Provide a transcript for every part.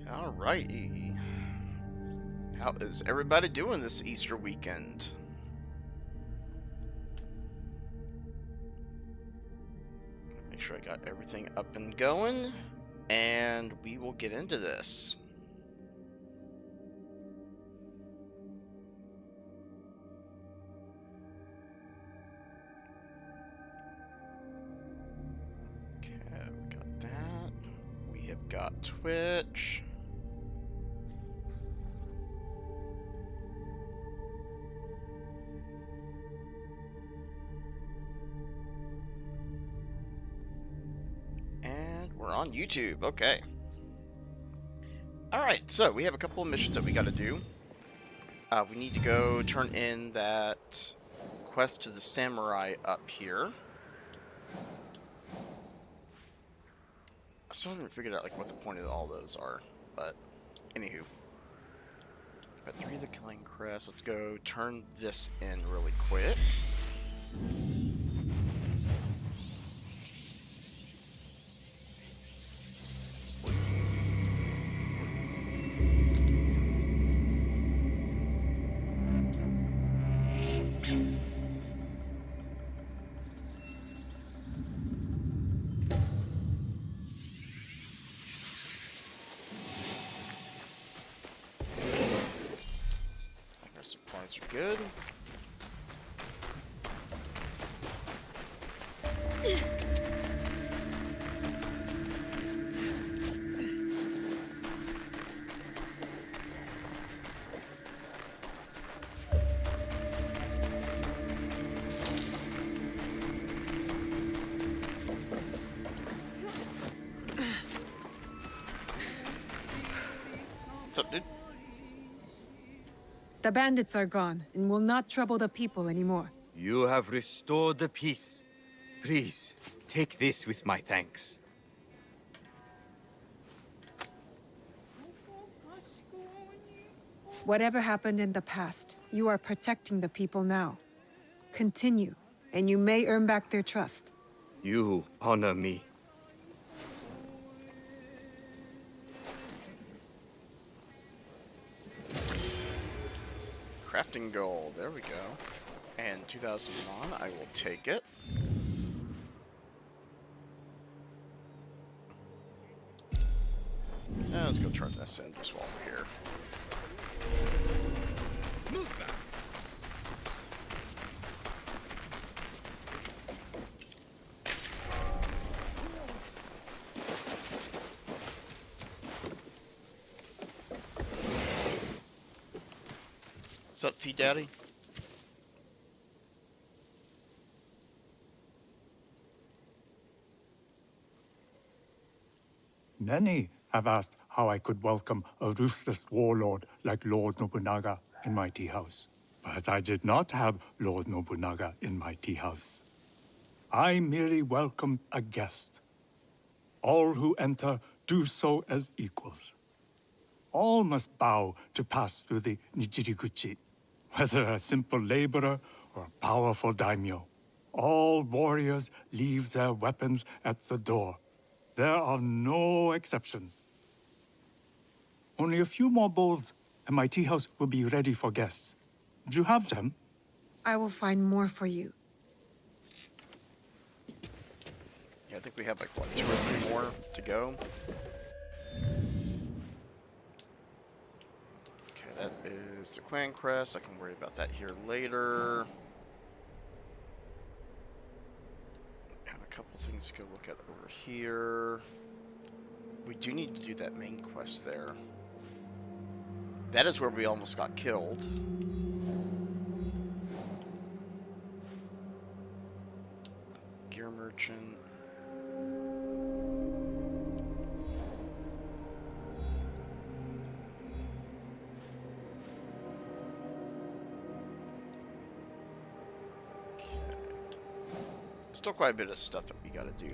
Alrighty. How is everybody doing this Easter weekend? Make sure I got everything up and going, and we will get into this. Okay, we got that. We have got Twitch. And we're on YouTube. Okay. Alright, so we have a couple of missions that we gotta do. We need to go turn in that quest to the samurai up here. I still haven't figured out like what the point of all those are, but anywho. Got 3 of the killing crest. Let's go turn this in really quick. Our supplies are good. What's up, dude? The bandits are gone and will not trouble the people anymore. You have restored the peace. Please, take this with my thanks. Whatever happened in the past, you are protecting the people now. Continue, and you may earn back their trust. You honor me. Crafting gold. There we go. And 2,000 on. I will take it. Now let's go turn this in just while we're here. Move back. What's up, T-Daddy? Many have asked how I could welcome a ruthless warlord like Lord Nobunaga in my tea house. But I did not have Lord Nobunaga in my tea house. I merely welcomed a guest. All who enter do so as equals. All must bow to pass through the Nijiriguchi, whether a simple laborer or a powerful daimyo. All warriors leave their weapons at the door. There are no exceptions. Only a few more bowls, and my tea house will be ready for guests. Do you have them? I will find more for you. Yeah, I think we have like, what, 2 or 3 more to go? Okay, that is the clan crest. I can worry about that here later. Have a couple things to go look at over here. We do need to do that main quest there. That is where we almost got killed. Gear merchant. Still quite a bit of stuff that we gotta do.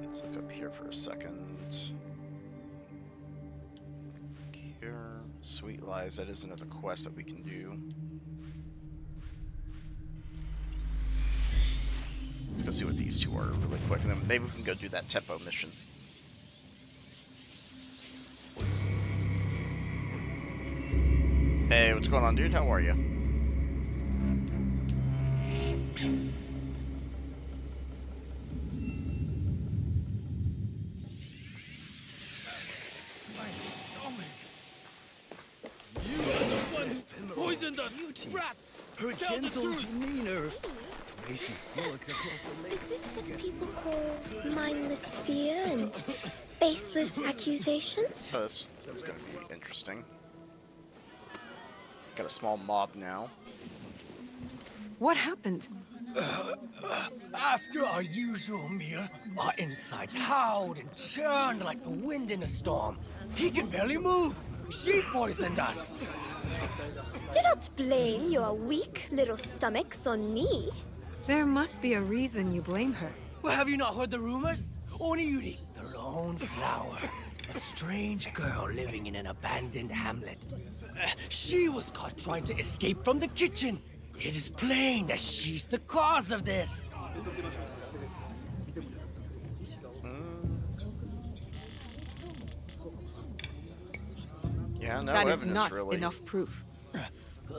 Let's look up here for a second. Here, Sweet Lies, that is another quest that we can do. Let's go see what these two are really quick, and then maybe we can go do that tempo mission. Hey, what's going on, dude? How are you? Poisoned us! Rats! Her gentle demeanor. The way she frolics across the lake. Is this what people call mindless fear and baseless accusations? So this is going to be interesting. Got a small mob now. What happened? After our usual meal, our insides howled and churned like the wind in a storm. He can barely move. She poisoned us. Do not blame your weak little stomachs on me. There must be a reason you blame her. Well, have you not heard the rumors? Oniyuri, the lone flower. A strange girl living in an abandoned hamlet. She was caught trying to escape from the kitchen. It is plain that she's the cause of this. Yeah, no That is evidence not really. enough proof.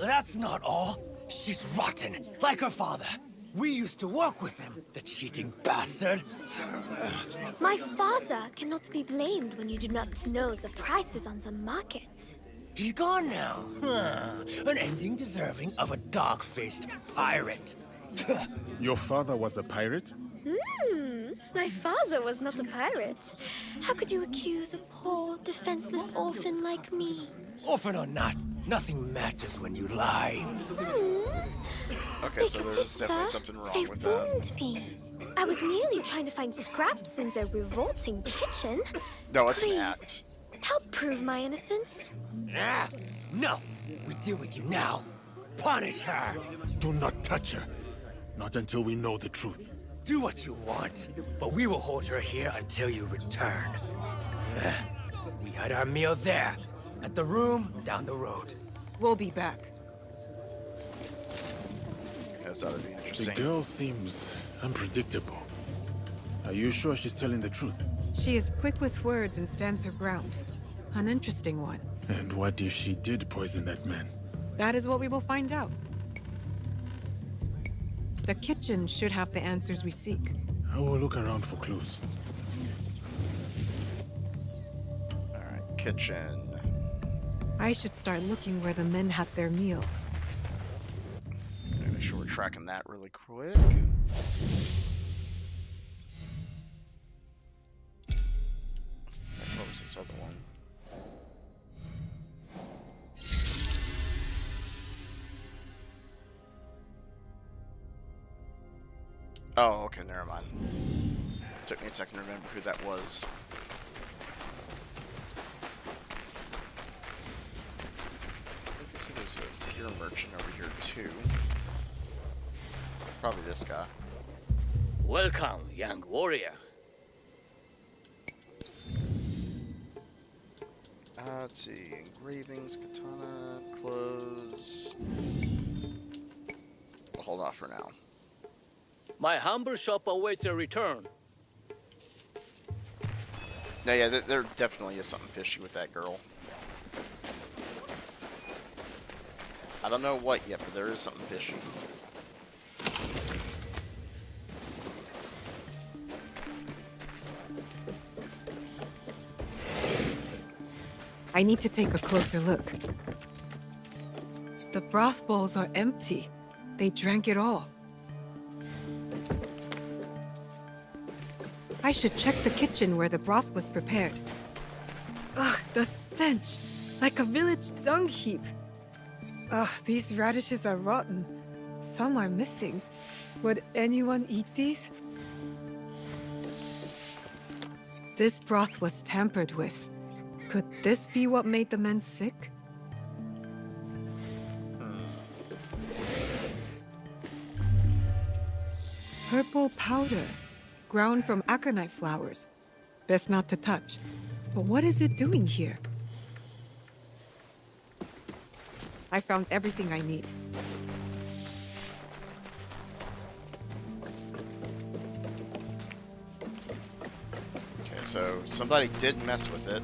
That's not all. She's rotten, like her father. We used to work with him, the cheating bastard. My father cannot be blamed when you do not know the prices on the market. He's gone now. An ending deserving of a dog-faced pirate. Your father was a pirate? My father was not a pirate. How could you accuse a poor, defenseless orphan like me? Orphan or not, nothing matters when you lie. Okay, Big so there's sister, definitely something wrong they with that. warned me. I was merely trying to find scraps in their revolting kitchen. No, it's Please, an act. help prove my innocence. Ah, no. We deal with you now. Punish her. Do not touch her. Not until we know the truth. Do what you want, but we will hold her here until you return. We had our meal there, at the room down the road. We'll be back. Yes, that would be The interesting. girl seems unpredictable. Are you sure she's telling the truth? She is quick with words and stands her ground. An interesting one. And what if she did poison that man? That is what we will find out. The kitchen should have the answers we seek. I will look around for clues. Alright, kitchen. I should start looking where the men had their meal. Make sure we're tracking that really quick. What was this other one? Oh, okay, never mind. Took me a second to remember who that was. I see there's a gear merchant over here too. Probably this guy. Welcome, young warrior. Let's see. Engravings, katana, clothes. We'll hold off for now. My humble shop awaits your return. No, yeah, there definitely is something fishy with that girl. I don't know what yet, but there is something fishy. I need to take a closer look. The broth bowls are empty. They drank it all. I should check the kitchen where the broth was prepared. Ugh, the stench! Like a village dung heap. Ugh, these radishes are rotten. Some are missing. Would anyone eat these? This broth was tampered with. Could this be what made the men sick? Purple powder, ground from aconite flowers. Best not to touch. But what is it doing here? I found everything I need. Okay, so somebody did mess with it.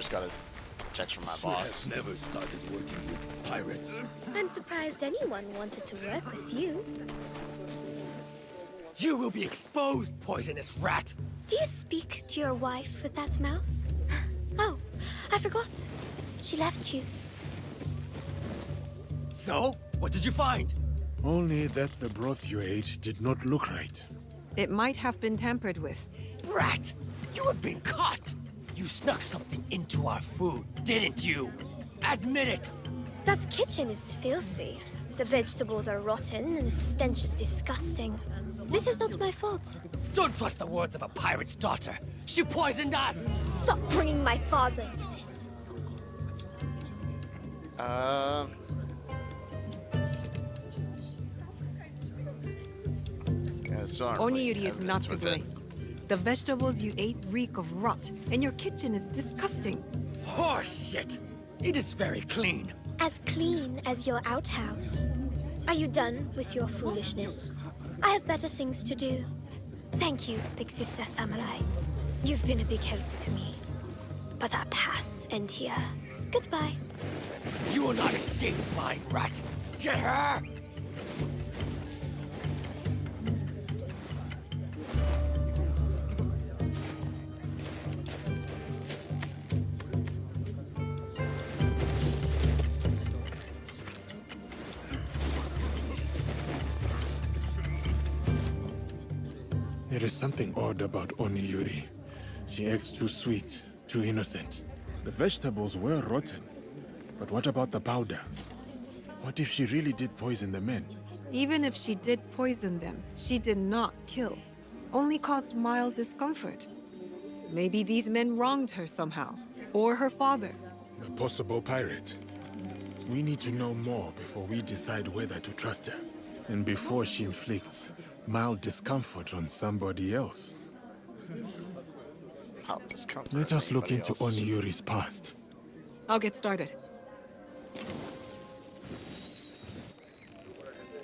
just got a text from my boss. Never started working with pirates. I'm surprised anyone wanted to work with you. You will be exposed, poisonous rat! Do you speak to your wife with that mouse? Oh, I forgot. She left you. So, what did you find? Only that the broth you ate did not look right. It might have been tampered with. Brat! You have been caught! You snuck something into our food, didn't you? Admit it! That kitchen is filthy. The vegetables are rotten and the stench is disgusting. This is not my fault. Don't trust the words of a pirate's daughter. She poisoned us! Stop bringing my father into this. Yeah, still aren't really Oniyuri is not evidence to with it. blame. The vegetables you ate reek of rot, and your kitchen is disgusting. Horseshit! It is very clean. As clean as your outhouse. Are you done with your foolishness? I have better things to do. Thank you, Big Sister Samurai. You've been a big help to me. But our paths end here. Goodbye. You will not escape, mine rat. Get her! There is something odd about Oniyuri. She acts too sweet, too innocent. The vegetables were rotten. But what about the powder? What if she really did poison the men? Even if she did poison them, she did not kill. Only caused mild discomfort. Maybe these men wronged her somehow. Or her father. A possible pirate. We need to know more before we decide whether to trust her. And before she inflicts mild discomfort on somebody else. How discomfort Let us look anybody into else. Oniyuri's past. I'll get started.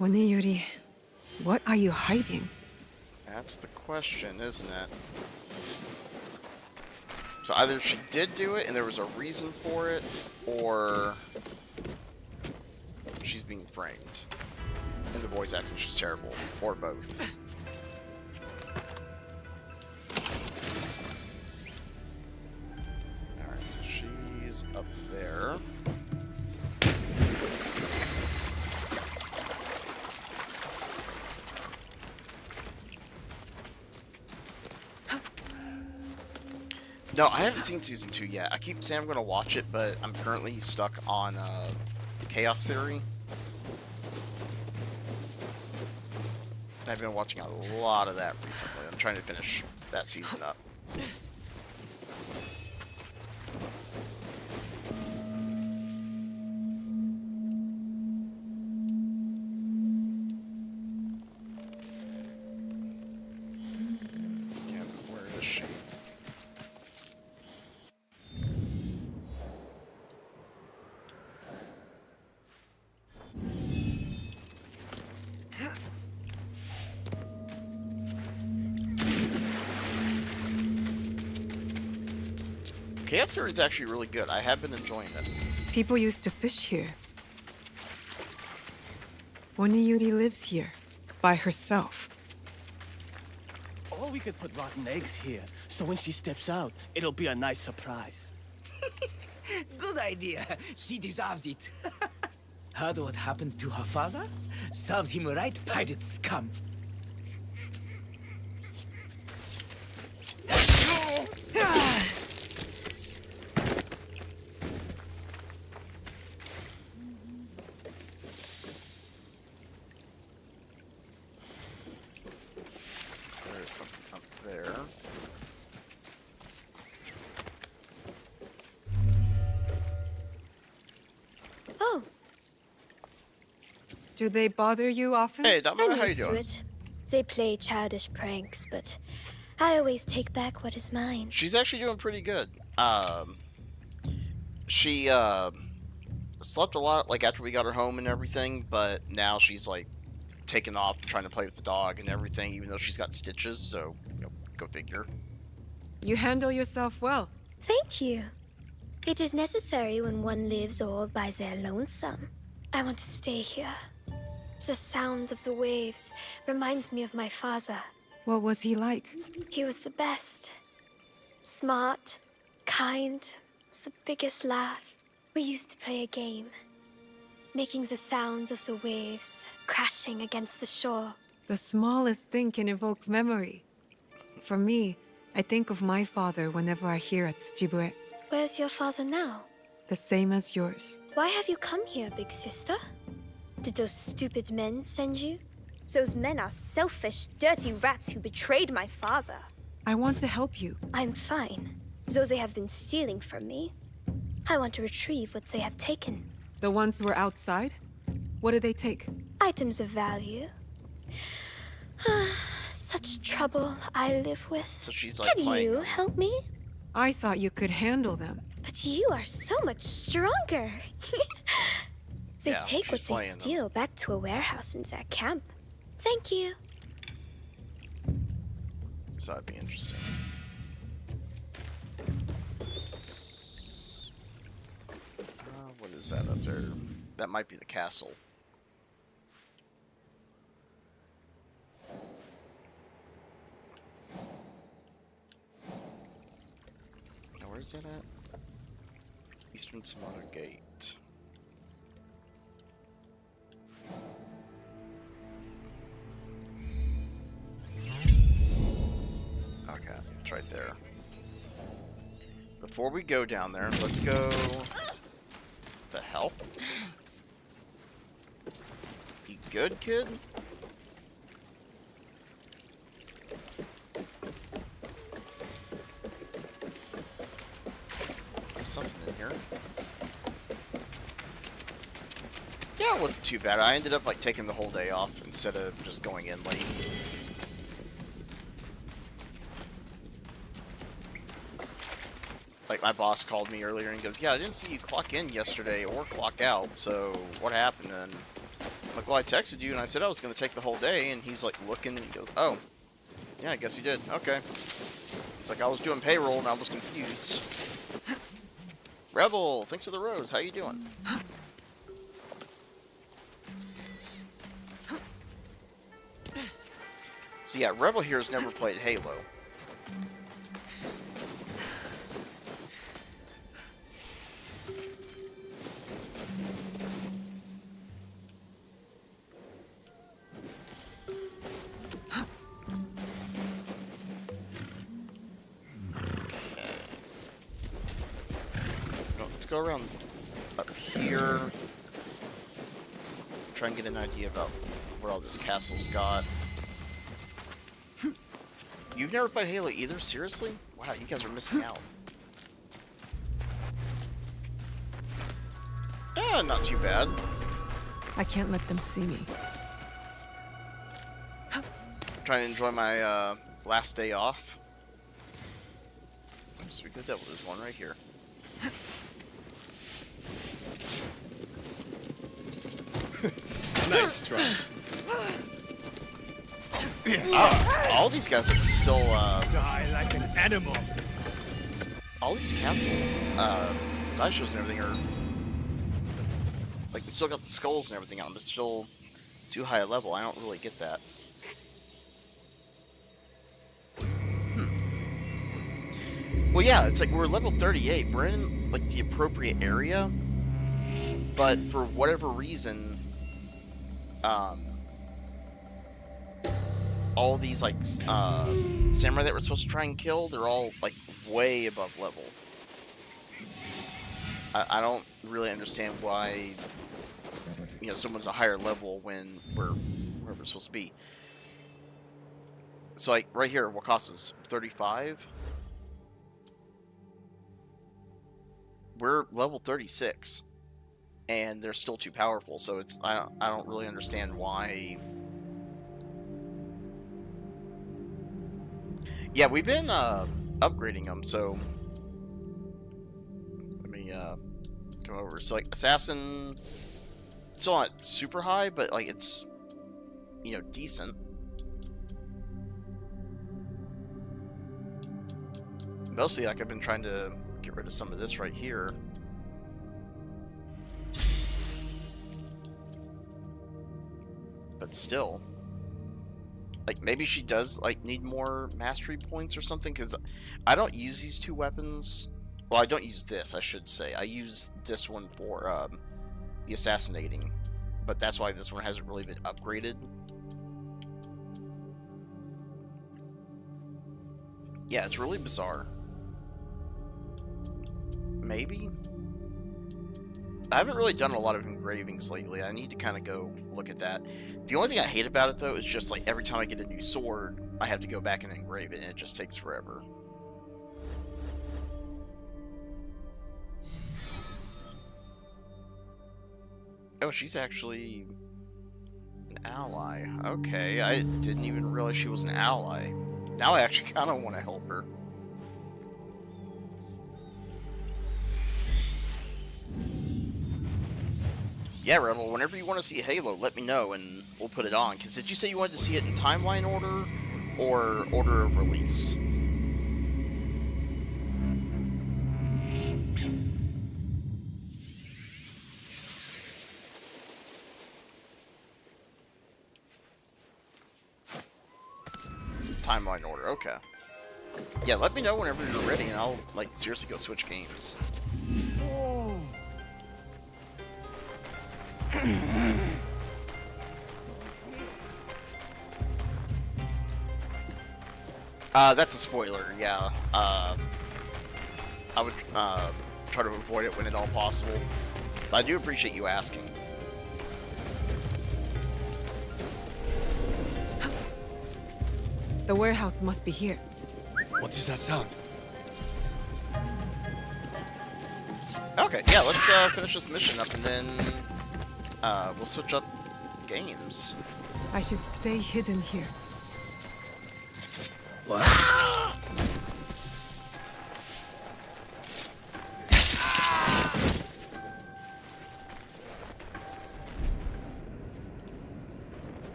Oniyuri, what are you hiding? That's the question, isn't it? So either she did do it and there was a reason for it, or she's being framed. And the voice acting is just terrible. Or both. Alright, so she's up there. No, I haven't seen season 2 yet. I keep saying I'm going to watch it, but I'm currently stuck on Chaos Theory. I've been watching a lot of that recently. I'm trying to finish that season up. Yeah, but where is she? Chaos Theory is actually really good. I have been enjoying it. People used to fish here. Oniyuri lives here, by herself. Or we could put rotten eggs here, so when she steps out, it'll be a nice surprise. Good idea. She deserves it. Heard what happened to her father? Serves him right, pirate scum. There's something up there. Oh, Do they bother you often? Hey, Dama, I'm how you used to doing? it. They play childish pranks, but I always take back what is mine. She's actually doing pretty good. She slept a lot, like after we got her home and everything, but now she's like taking off and trying to play with the dog and everything, even though she's got stitches. So, you know, go figure. You handle yourself well. Thank you. It is necessary when one lives all by their lonesome. I want to stay here. The sound of the waves reminds me of my father. What was he like? He was the best. Smart, kind, the biggest laugh. We used to play a game, making the sounds of the waves crashing against the shore. The smallest thing can evoke memory. For me, I think of my father whenever I hear at Tsibue. Where's your father now? The same as yours. Why have you come here, big sister? Did those stupid men send you? Those men are selfish, dirty rats who betrayed my father. I want to help you. I'm fine, though they have been stealing from me. I want to retrieve what they have taken. The ones who were outside? What did they take? Items of value. Such trouble I live with. So she's like Can playing you them. help me? I thought you could handle them. But you are so much stronger. They Yeah, take she's what they playing them. steal back to a warehouse in their camp. Thank you. So that'd be interesting. What is that up there? That might be the castle. Now, where's that at? Eastern Samana Gate. Okay, it's right there. Before we go down there, let's go to help. You good, kid? There's something in here. Yeah, it wasn't too bad. I ended up like taking the whole day off instead of just going in late. Like, my boss called me earlier and goes, yeah, I didn't see you clock in yesterday or clock out, so what happened? And I'm like, well, I texted you and I said I was going to take the whole day, and he's like looking and he goes, oh, yeah, I guess you did. Okay. He's like, I was doing payroll and I was confused. Rebel, thanks for the rose. How you doing? So yeah, Rebel here has never played Halo. Let's go around up here. Try and get an idea about where all this castle's got. You've never played Halo either? Seriously? Wow, you guys are missing out. Yeah, not too bad. I can't let them see me. Trying to enjoy my last day off. Speak of the devil, there's one right here. Nice try. All these guys are still, Die like an animal. all these castle, dice shows and everything are, like, they still got the skulls and everything on them. They're still too high a level. I don't really get that. Well, yeah, it's like we're level 38. We're in, like, the appropriate area. But for whatever reason, all these, like, samurai that we're supposed to try and kill, they're all, like, way above level. I don't really understand why, you know, someone's a higher level when we're where we're supposed to be. So, like, right here, Wakasa's 35. We're level 36. And they're still too powerful, so it's I don't really understand why. Yeah, we've been upgrading them, so let me come over. So like assassin, still not super high, but like it's, you know, decent. Mostly like I've been trying to get rid of some of this right here. But still, like, maybe she does, like, need more mastery points or something, because I don't use these two weapons. Well, I don't use this, I should say. I use this one for the assassinating, but that's why this one hasn't really been upgraded. Yeah, it's really bizarre. Maybe? I haven't really done a lot of engravings lately. I need to kind of go look at that. The only thing I hate about it, though, is just, like, every time I get a new sword, I have to go back and engrave it, and it just takes forever. Oh, she's actually an ally. Okay, I didn't even realize she was an ally. Now I actually kind of want to help her. Yeah, Rebel, whenever you want to see Halo, let me know and we'll put it on. Because did you say you wanted to see it in timeline order or order of release? Timeline order, okay. Yeah, let me know whenever you're ready and I'll, like, seriously go switch games. That's a spoiler, yeah. I would try to avoid it when at all possible. But I do appreciate you asking. The warehouse must be here. What is that sound? Okay, yeah, let's finish this mission up and then we'll switch up games. I should stay hidden here. What?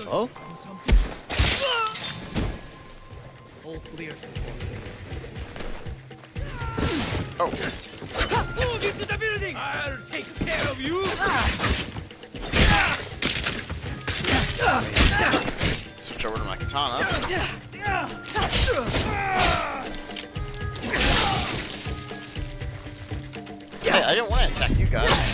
Oh? All clear. Oh. Move into the building! I'll take care of you! Switch over to my katana. Hey, I didn't want to attack you guys.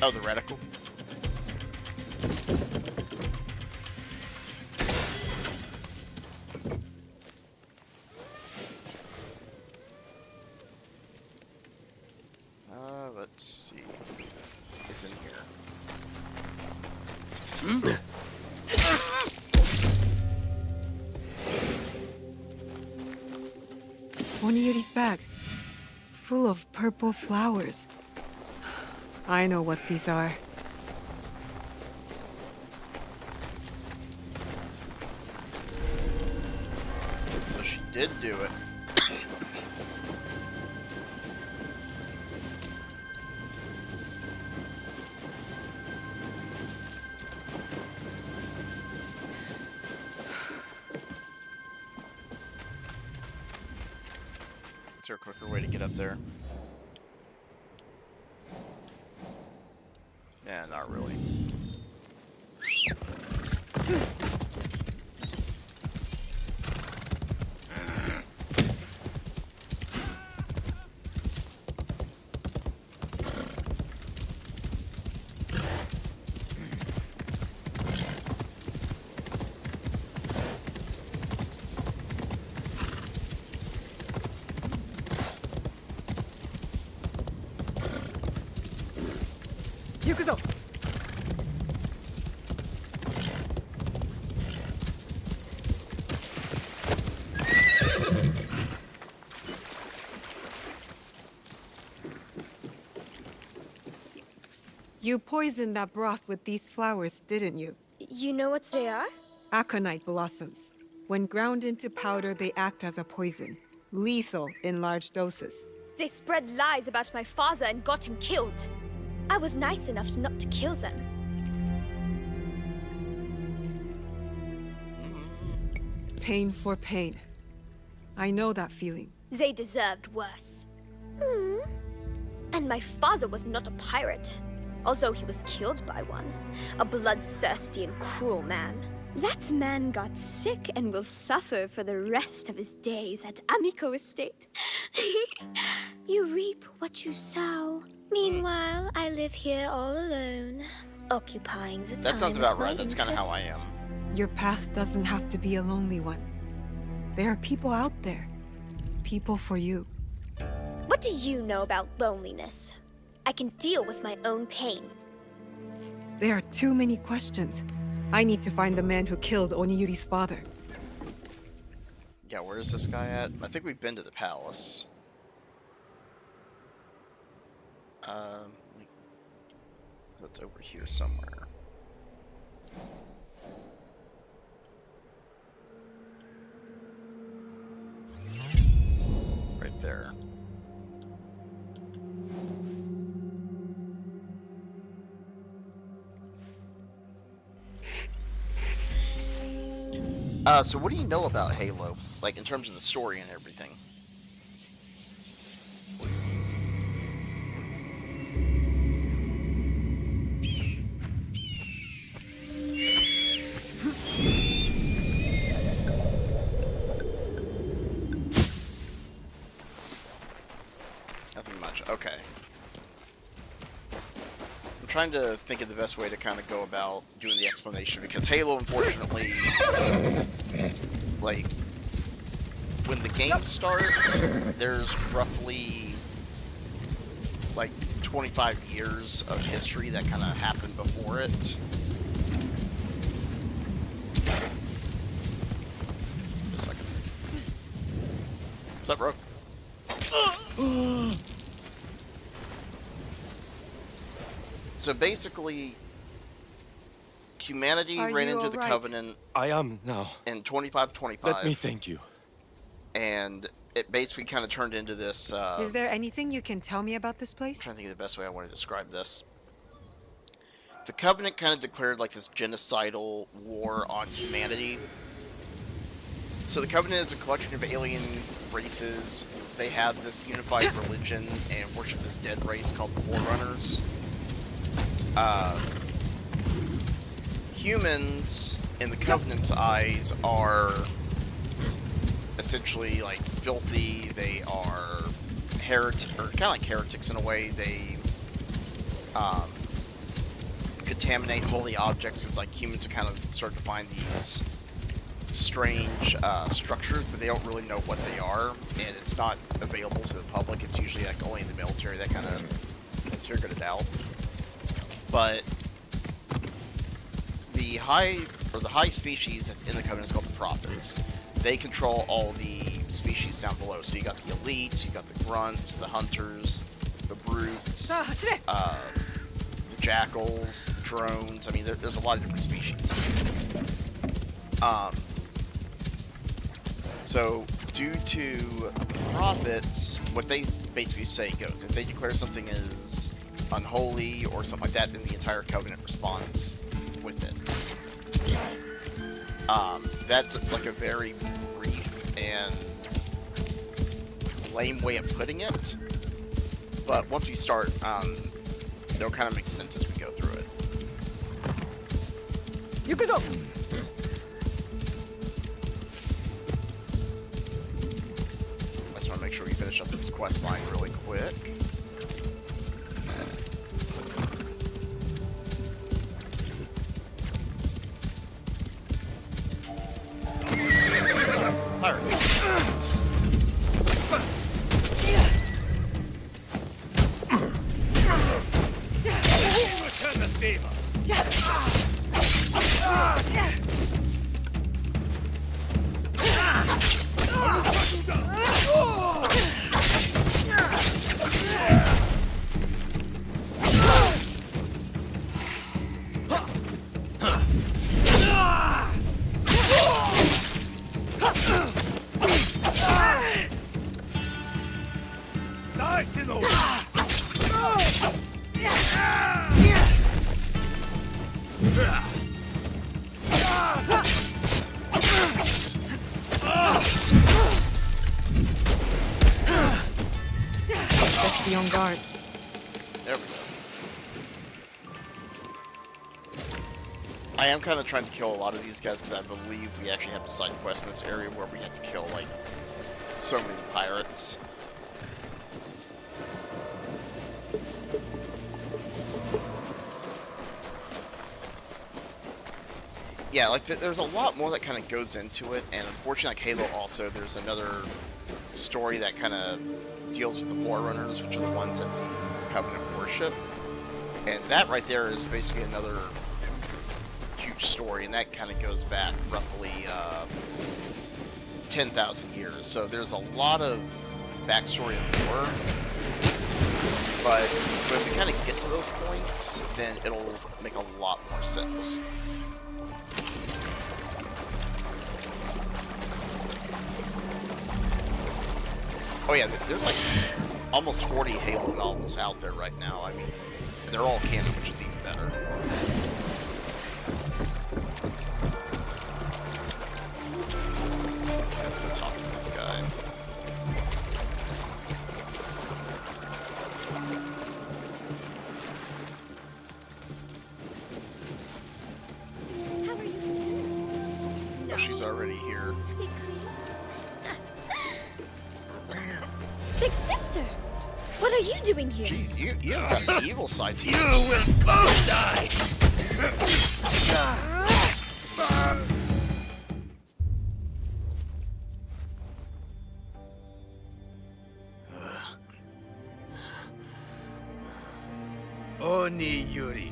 Oh, the reticle. Let's see. It's in here. Oniyuri's bag. Full of purple flowers. I know what these are. So she did do it. Is there a quicker way to get up there? Yeah, not really. Yukuzo! You poisoned that broth with these flowers, didn't you? You know what they are? Aconite blossoms. When ground into powder, they act as a poison. Lethal in large doses. They spread lies about my father and got him killed. I was nice enough not to kill them. Pain for pain. I know that feeling. They deserved worse. And my father was not a pirate, although he was killed by one. A bloodthirsty and cruel man. That man got sick and will suffer for the rest of his days at Amico Estate. You reap what you sow. Meanwhile, I live here all alone, occupying the time. That sounds about with my right. That's kind of how I am. interests. Your path doesn't have to be a lonely one. There are people out there. People for you. What do you know about loneliness? I can deal with my own pain. There are too many questions. I need to find the man who killed Oniyuri's father. Yeah, where is this guy at? I think we've been to the palace. Like, that's over here somewhere. Right there. So what do you know about Halo? Like, in terms of the story and everything? Nothing much. Okay. I'm trying to think of the best way to kind of go about doing the explanation, because Halo, unfortunately, like, when the game starts, there's roughly, like, 25 years of history that kind of happened before it. Just a second. What's up, bro? So basically, humanity Are ran you into the alright? Covenant I am now. in 2525. Let me thank you. And it basically kind of turned into this, Is there anything you can tell me about this place? I'm trying to think of the best way I want to describe this. The Covenant kind of declared like this genocidal war on humanity. So the Covenant is a collection of alien races. They have this unified religion and worship this dead race called the Forerunners. Humans, in the Covenant's eyes, are essentially like filthy. They are or kind of like heretics in a way. They contaminate holy objects. It's like humans kind of start to find these strange structures, but they don't really know what they are, and it's not available to the public. It's usually like only in the military that kind of has figured it out. But the high species that's in the Covenant is called the Prophets. They control all the species down below. So you got the elites, you got the grunts, the hunters, the brutes, the jackals, the drones. I mean, there's a lot of different species. So due to prophets, what they basically say goes. If they declare something as unholy or something like that, then the entire Covenant responds with it. That's like a very brief and lame way of putting it, but once we start, it'll kind of make sense as we go through it. Yukuzo! I just want to make sure we finish up this quest line really quick. Pirates. Let's be on guard. There we go. I am kind of trying to kill a lot of these guys because I believe we actually have a side quest in this area where we have to kill, like, so many pirates. Yeah, like, there's a lot more that kind of goes into it, and unfortunately, like Halo also, there's another story that kind of deals with the Forerunners, which are the ones that the Covenant worship. And that right there is basically another huge story, and that kind of goes back roughly 10,000 years. So there's a lot of backstory and lore, but when we kind of get to those points, then it'll make a lot more sense. Oh yeah, there's like almost 40 Halo novels out there right now. I mean, they're all canon, which is even better. Okay, let's go talk to this guy. How are you feeling? Oh, she's already here. Sickly. Big sister, what are you doing here? Jeez, you have got an evil side to you. You will both die! Oni Yuri,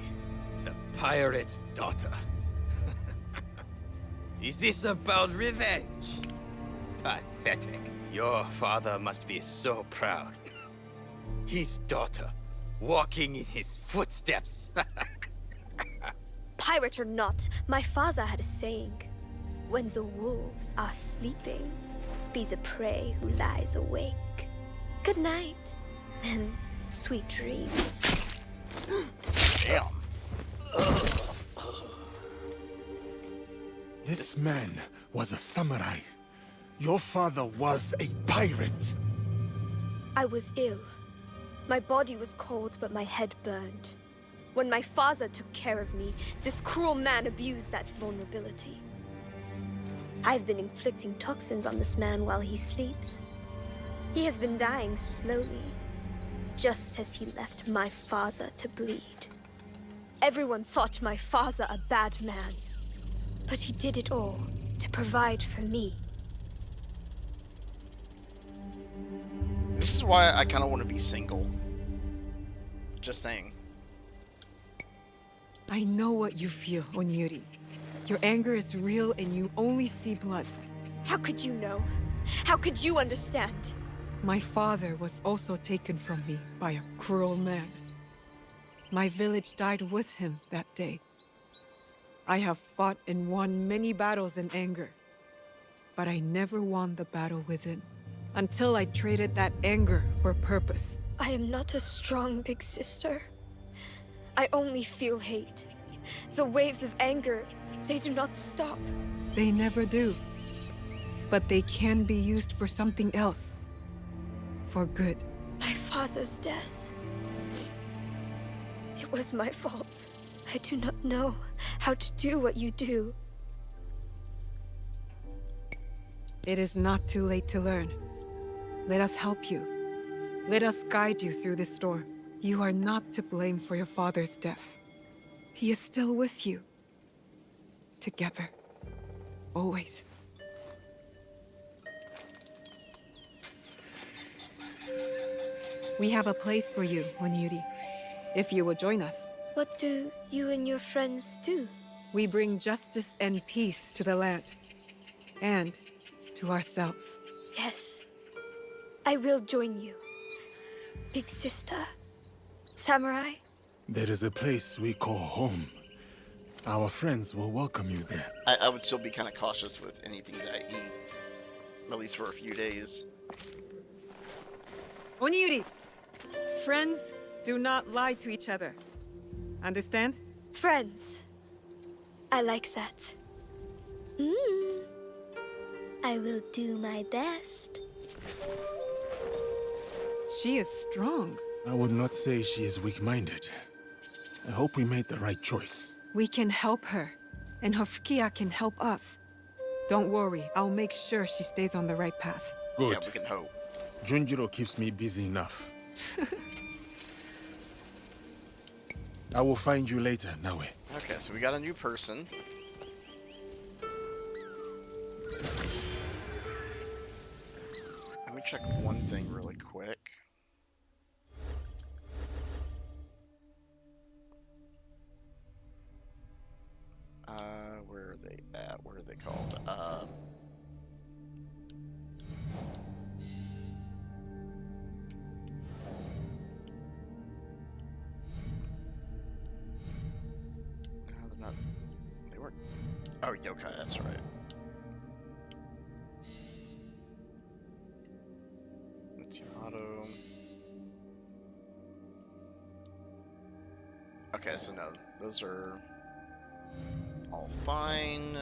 the pirate's daughter. Is this about revenge? Pathetic. Your father must be so proud. His daughter, walking in his footsteps. Pirate or not, my father had a saying. When the wolves are sleeping, be the prey who lies awake. Good night, and sweet dreams. Damn. This man was a samurai. Your father was a pirate. I was ill. My body was cold, but my head burned. When my father took care of me, this cruel man abused that vulnerability. I've been inflicting toxins on this man while he sleeps. He has been dying slowly, just as he left my father to bleed. Everyone thought my father a bad man, but he did it all to provide for me. This is why I kind of want to be single. Just saying. I know what you feel, Onyuri. Your anger is real and you only see blood. How could you know? How could you understand? My father was also taken from me by a cruel man. My village died with him that day. I have fought and won many battles in anger, but I never won the battle within, until I traded that anger for purpose. I am not a strong big sister. I only feel hate. The waves of anger, they do not stop. They never do. But they can be used for something else. For good. My father's death. It was my fault. I do not know how to do what you do. It is not too late to learn. Let us help you. Let us guide you through this storm. You are not to blame for your father's death. He is still with you. Together. Always. We have a place for you, Onyuri. If you will join us. What do you and your friends do? We bring justice and peace to the land. And to ourselves. Yes. I will join you. Big sister. Samurai. There is a place we call home. Our friends will welcome you there. I would still be kind of cautious with anything that I eat, at least for a few days. Oniyuri, friends do not lie to each other. Understand? Friends. I like that. I will do my best. She is strong. I would not say she is weak-minded. I hope we made the right choice. We can help her, and her Fukiya can help us. Don't worry, I'll make sure she stays on the right path. Good. Yeah, we can hope. Junjiro keeps me busy enough. I will find you later, Naue. Okay, so we got a new person. Let me check one thing really quick. Where are they at? What are they called? No, they're not. They weren't. Oh, yokai, that's right. Yamato. Okay, so no, those are all fine.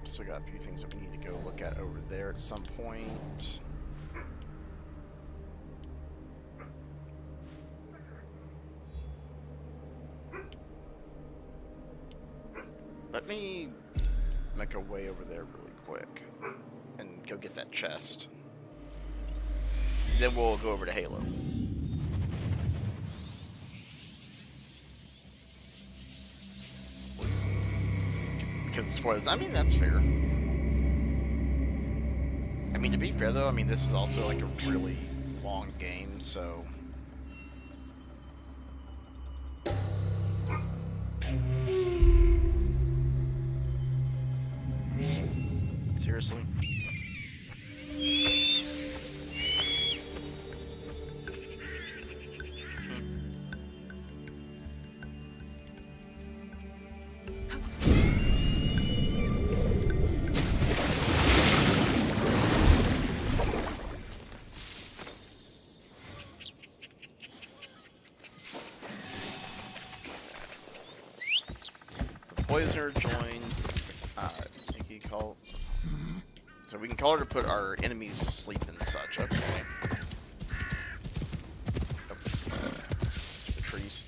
So we got a few things that we need to go look at over there at some point. Let me make a way over there really quick and go get that chest. Then we'll go over to Halo. Because the spoilers, I mean, that's fair. I mean, to be fair though, I mean, this is also like a really long game, so... Seriously? The Poisoner joined. Nikki call. So we can call her to put our enemies to sleep and such. Okay. The trees.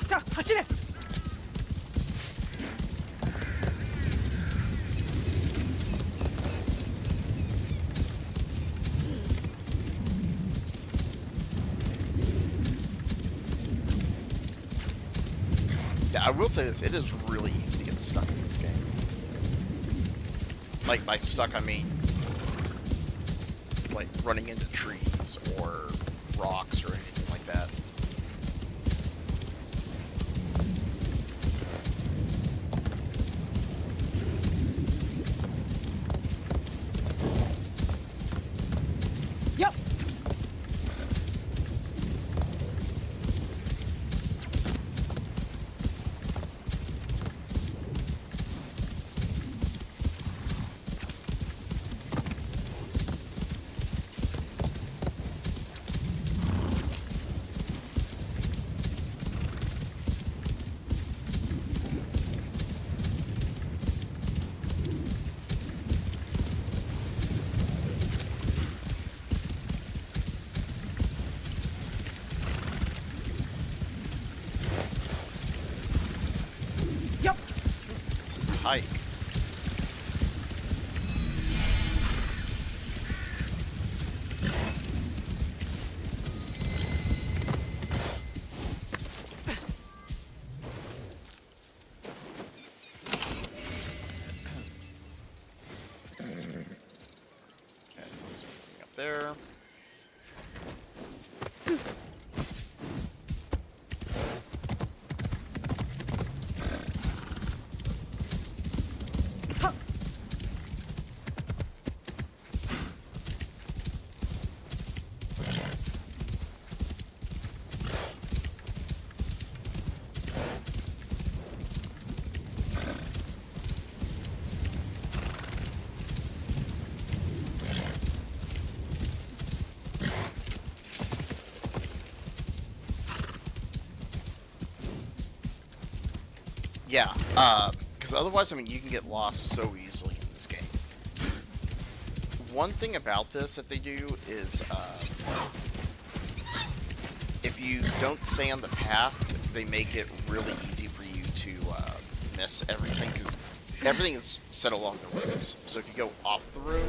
Sa, hashire! I will say this, it is really easy to get stuck in this game. Like, by stuck, I mean, like, running into trees or rocks or anything like that. Yep! This is a hike. Okay, there's something up there. Yeah, because otherwise, I mean, you can get lost so easily in this game. One thing about this that they do is, if you don't stay on the path, they make it really easy for you to miss everything, because everything is set along the roads. So if you go off the road,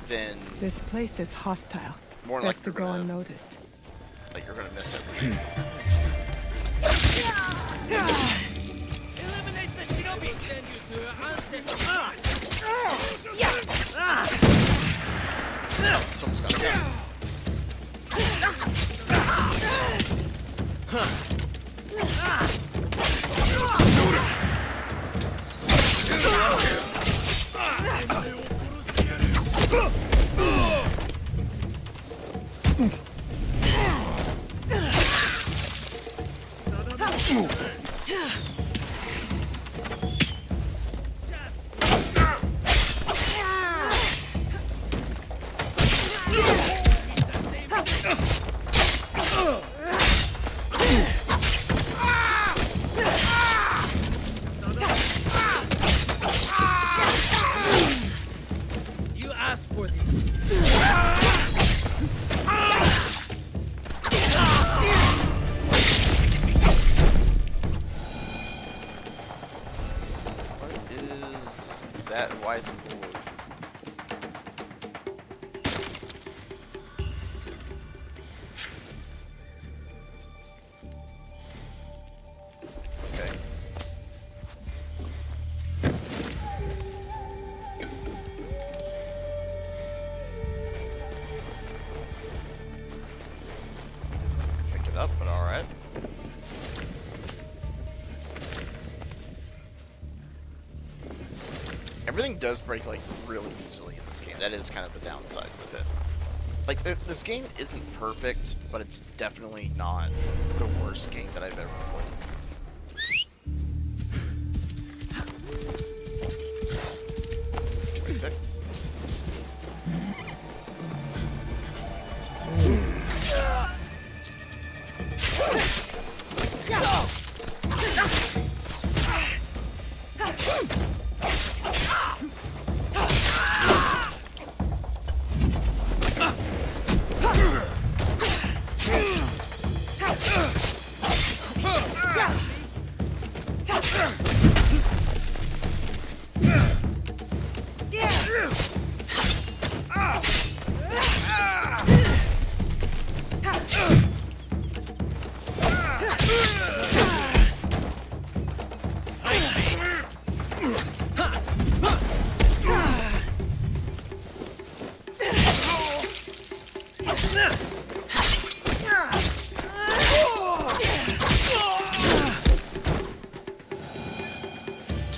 then This place is hostile. more Best like to you're go gonna, unnoticed. like you're gonna miss everything. Eliminate the shinobi! Send you to your ancestors! Someone's got to go. You asked for this. What is that? Why is it blue? Okay. Pick it up, but alright. Everything does break, like, really easily in this game. That is kind of the downside with it. Like, this game isn't perfect, but it's definitely not the worst game that I've ever played. Wait a tick.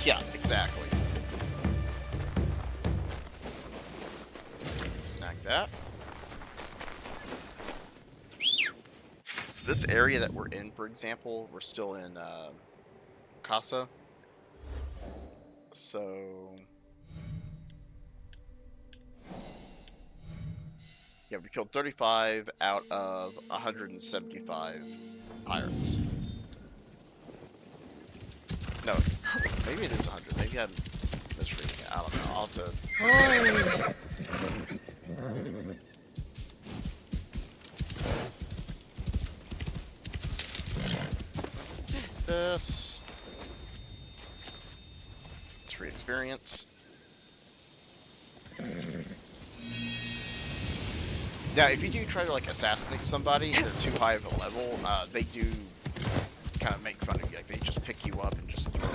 Yeah, exactly. Snag that. So this area that we're in, for example, we're still in Casa. So yeah, we killed 35 out of 175 pirates. No, maybe it is 100. Maybe I'm misreading it. I don't know. I'll have to... This. 3 experience. Now, if you do try to, like, assassinate somebody and they're too high of a level, they do kind of make fun of you. Like, they just pick you up and just throw you.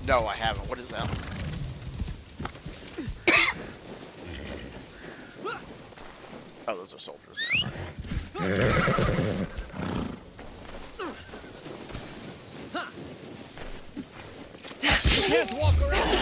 No, I haven't. What is that? Oh, those are soldiers. Never mind. Can't walk around!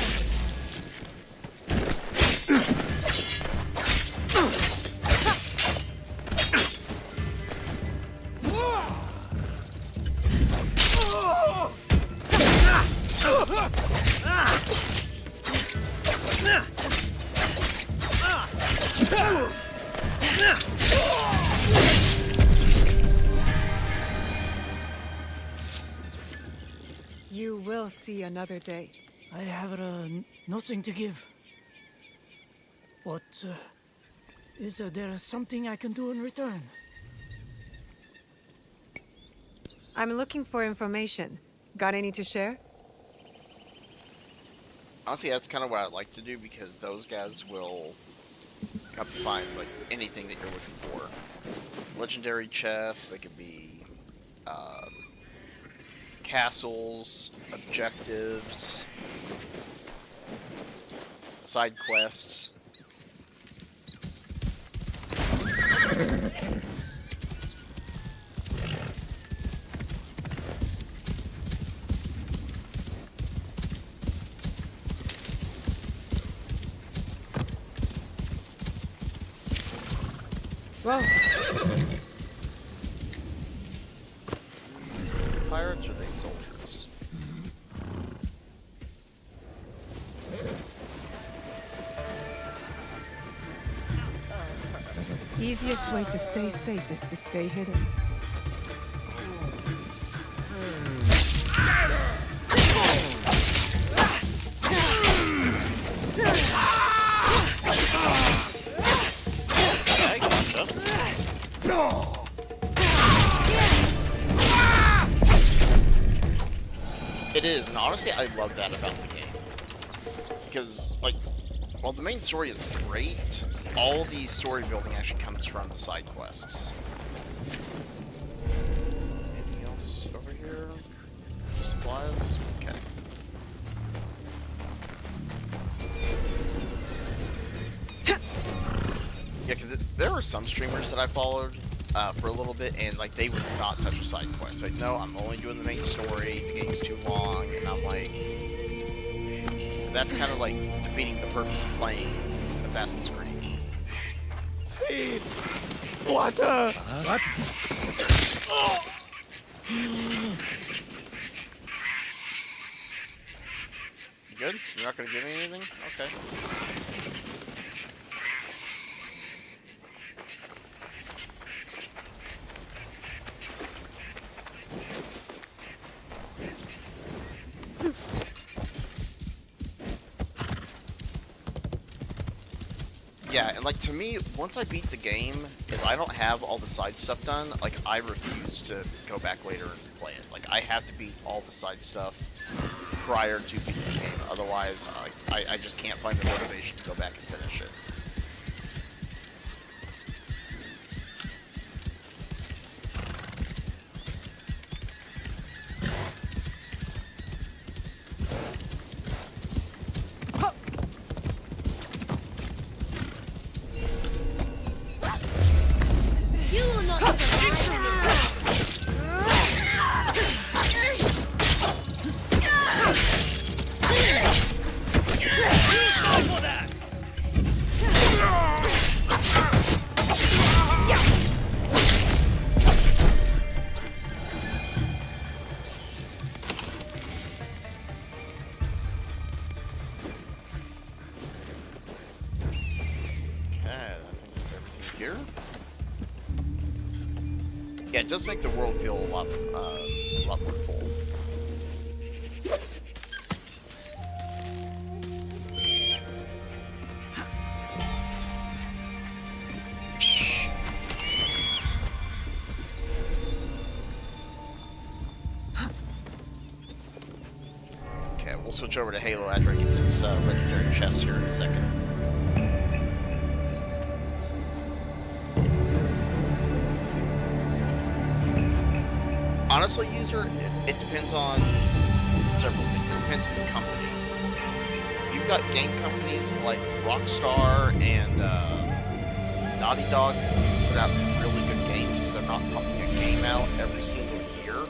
You will see another day. I have nothing to give. But is there something I can do in return? I'm looking for information. Got any to share? Honestly, that's kind of what I'd like to do, because those guys will have to find like anything that you're looking for. Legendary chests, they could be castles, objectives, side quests. Whoa. Pirates, or are they soldiers? Easiest way to stay safe is to stay hidden. It is, and honestly, I love that about the game. Because, like, while the main story is great, all the story building actually comes from the side quests. Anything else over here? Supplies? Okay. Yeah, because there were some streamers that I followed for a little bit, and like they would not touch a side quest. Like, no, I'm only doing the main story. The game's too long, and I'm like, that's kind of like defeating the purpose of playing Assassin's Creed. Please! Water! What? You good? You're not gonna give me anything? Okay. Yeah, and like to me, once I beat the game, if I don't have all the side stuff done, like I refuse to go back later and play it. Like I have to beat all the side stuff prior to beating the game. Otherwise, I just can't find the motivation to go back and finish it. Yeah, it does make the world feel a lot more full. Okay, we'll switch over to Halo after I get this legendary chest here in a second. Honestly, user, it depends on several things. It depends on the company. You've got game companies like Rockstar and Naughty Dog who put out really good games because they're not pumping a game out every single year.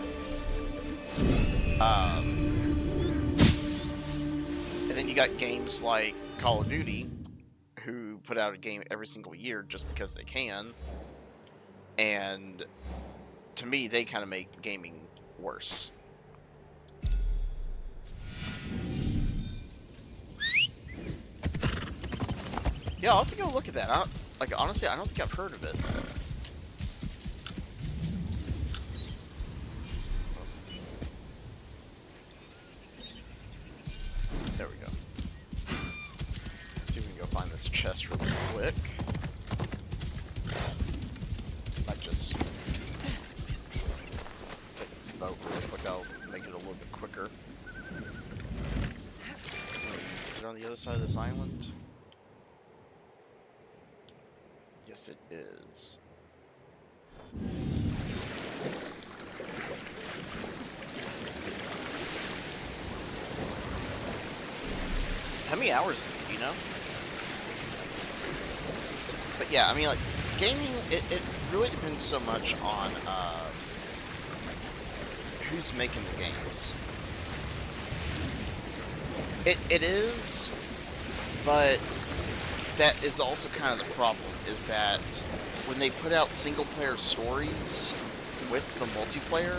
And then you got games like Call of Duty who put out a game every single year just because they can. And to me, they kind of make gaming worse. Yeah, I'll have to go look at that. Honestly, I don't think I've heard of it. this chest really quick. Might just take this boat really quick. I'll make it a little bit quicker. Is it on the other side of this island? Yes, it is. How many hours is it, you know? But yeah, I mean, like, gaming, it really depends so much on who's making the games. It is, but that is also kind of the problem, is that when they put out single-player stories with the multiplayer,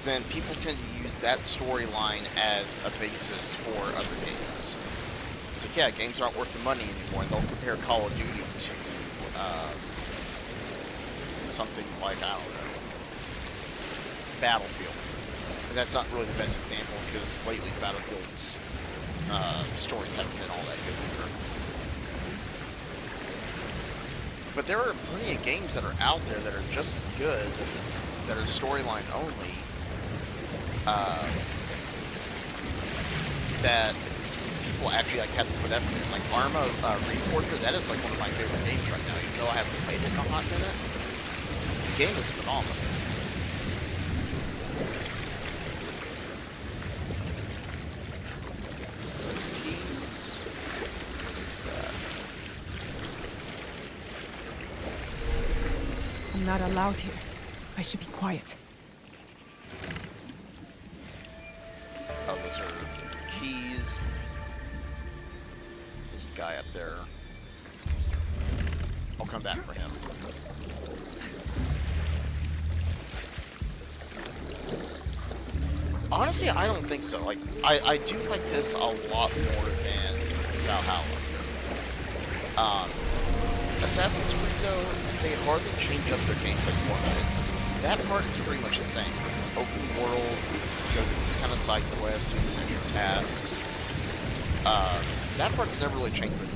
then people tend to use that storyline as a basis for other games. So yeah, games aren't worth the money anymore, and they'll compare Call of Duty to something like, I don't know, Battlefield. And that's not really the best example, because lately Battlefield's stories haven't been all that good either. But there are plenty of games that are out there that are just as good, that are storyline only, that people actually like have to put effort in. Like Arma Reforger, that is like one of my favorite games right now, even though I haven't played it in a hot minute. The game is phenomenal. Those keys. What is that? I'm not allowed here. I should be quiet. Oh, those are keys. There's a guy up there. I'll come back for him. Honestly, I don't think so. Like, I do like this a lot more than Valhalla. Assassin's Creed, though, they hardly change up their gameplay format. That part is pretty much the same. Open world, go to this kind of side quest, do these extra tasks. That part's never really changed with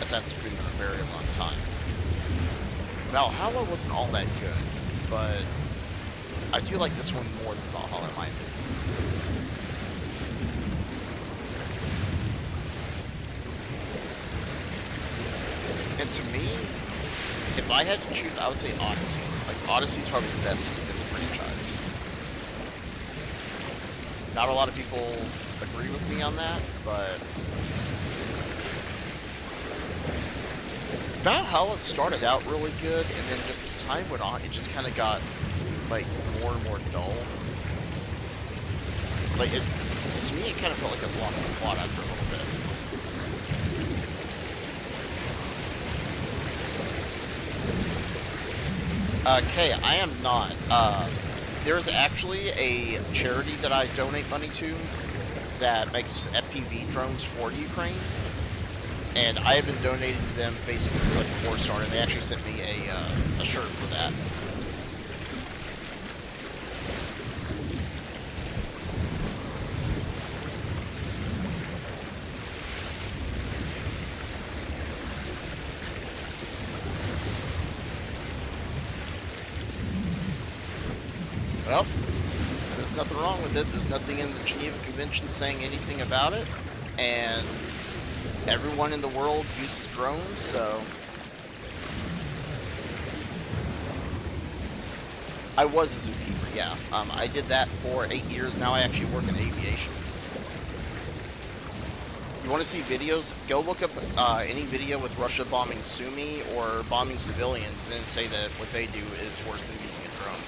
Assassin's Creed in a very long time. Valhalla wasn't all that good, but I do like this one more than Valhalla in my opinion. And to me, if I had to choose, I would say Odyssey. Like, Odyssey's probably the best in the franchise. Not a lot of people agree with me on that, but Valhalla started out really good, and then just as time went on, it just kind of got, like, more and more dull. Like, to me, it kind of felt like it lost the plot after a little bit. Okay, I am not. There is actually a charity that I donate money to that makes FPV drones for Ukraine. And I have been donating to them basically since like the war started. They actually sent me a shirt for that. Well, there's nothing wrong with it. There's nothing in the Geneva Convention saying anything about it. And everyone in the world uses drones, so I was a zookeeper, yeah. I did that for 8 years. Now I actually work in aviation. You want to see videos? Go look up any video with Russia bombing Sumy or bombing civilians, and then say that what they do is worse than using a drone.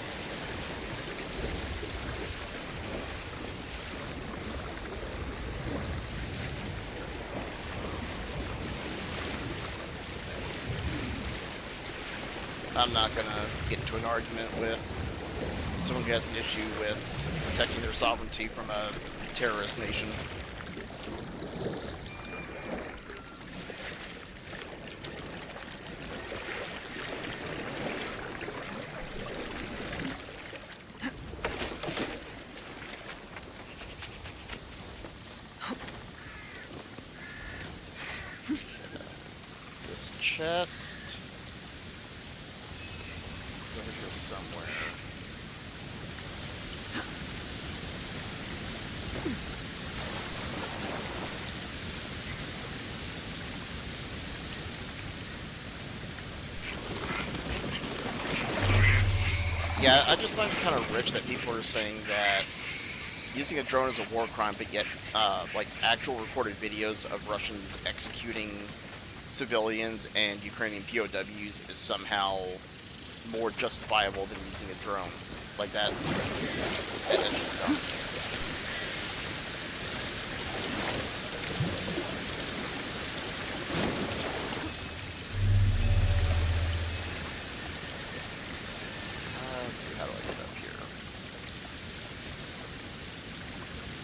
I'm not going to get into an argument with someone who has an issue with protecting their sovereignty from a terrorist nation. chest. It's over here somewhere. Yeah, I just find it kind of rich that people are saying that using a drone is a war crime, but yet, like, actual recorded videos of Russians executing civilians and Ukrainian POWs is somehow more justifiable than using a drone. Like that. That's just dumb. Let's see, how do I get up here?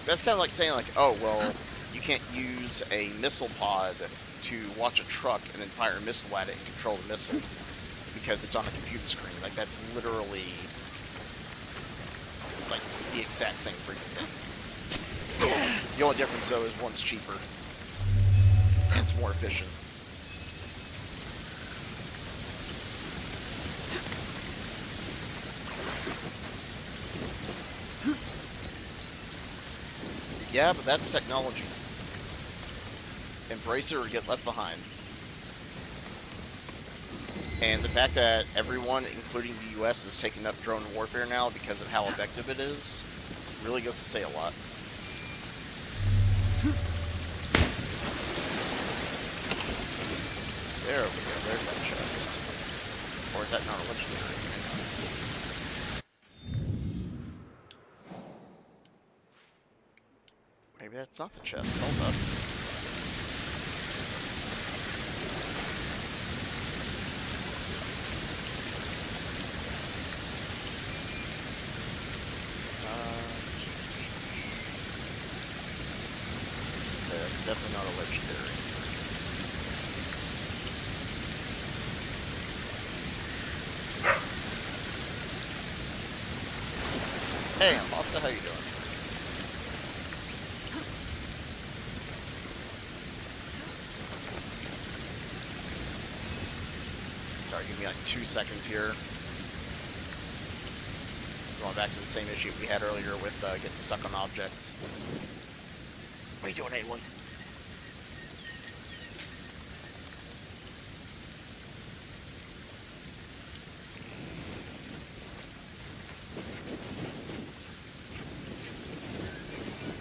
That's kind of like saying, like, oh, well, you can't use a missile pod to watch a truck and then fire a missile at it and control the missile because it's on a computer screen. Like, that's literally, like, the exact same freaking thing. The only difference, though, is one's cheaper and it's more efficient. Yeah, but that's technology. Embrace it or get left behind. And the fact that everyone, including the US, is taking up drone warfare now because of how effective it is, really goes to say a lot. There we go, there's that chest. Or is that not a legendary? Maybe that's not the chest. Hold up. So that's definitely not a legendary. Hey, Oscar, how you doing? Sorry, give me like 2 seconds here. Going back to the same issue we had earlier with getting stuck on objects. What are you doing, Aylin?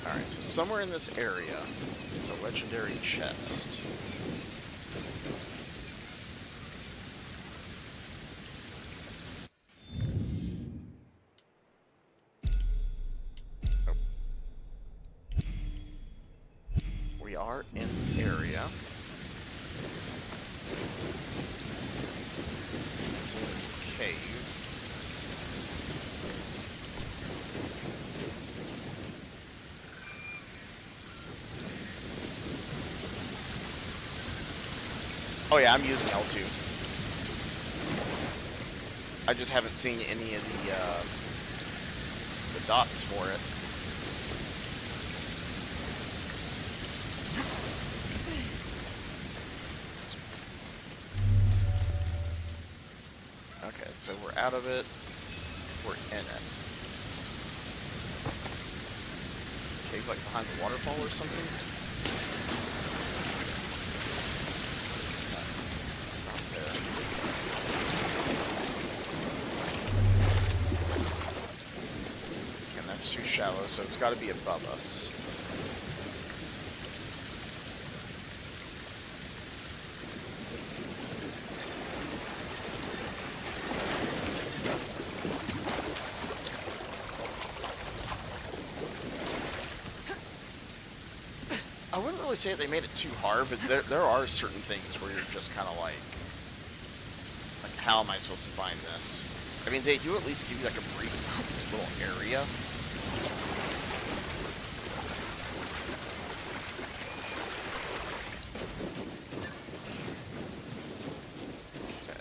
Alright, so somewhere in this area is a legendary chest. We are in the area. So there's a cave. Oh yeah, I'm using L2. I just haven't seen any of the dots for it. Okay, so we're out of it. We're in it. Cave like behind the waterfall or something? It's not there. And that's too shallow, so it's got to be above us. I wouldn't really say that they made it too hard, but there are certain things where you're just kind of like, how am I supposed to find this? I mean, they do at least give you like a brief little area. Okay.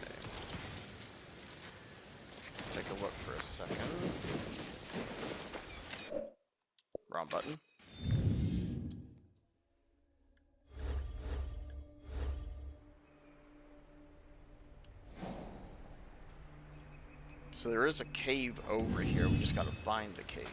Let's take a look for a second. Wrong button. So there is a cave over here. We just gotta find the cave.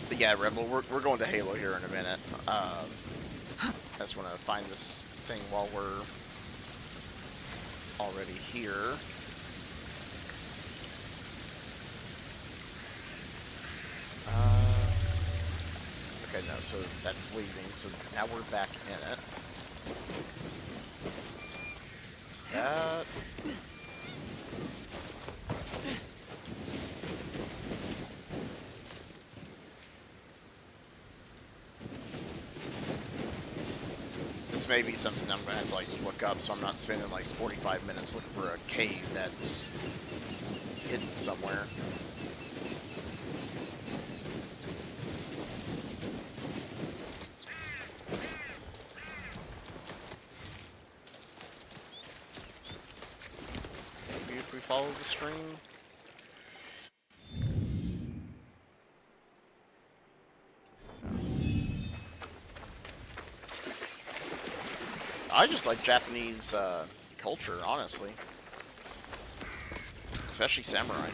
But yeah, Rebel, we're going to Halo here in a minute. I just want to find this thing while we're already here. Okay, no, so that's leaving, so now we're back in it. Is that... This may be something I'm going to have to, like, look up, so I'm not spending, like, 45 minutes looking for a cave that's hidden somewhere. Maybe if we follow the stream? I just like Japanese culture, honestly. Especially samurai.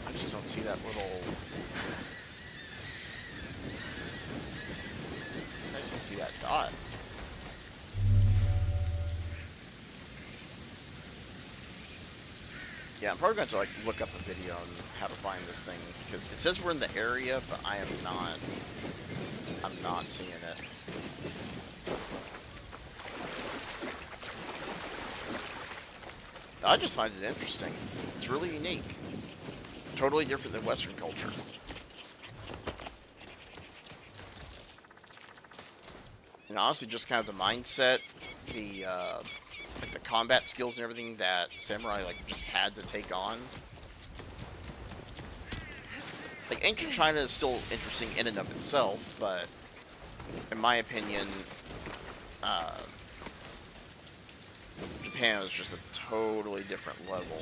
I just don't see that little... I just don't see that dot. Yeah, I'm probably going to like look up a video on how to find this thing, because it says we're in the area, but I'm not seeing it. I just find it interesting. It's really unique. Totally different than Western culture. And honestly, just kind of the mindset, the like the combat skills and everything that samurai like just had to take on. Like ancient China is still interesting in and of itself, but in my opinion, Japan is just a totally different level.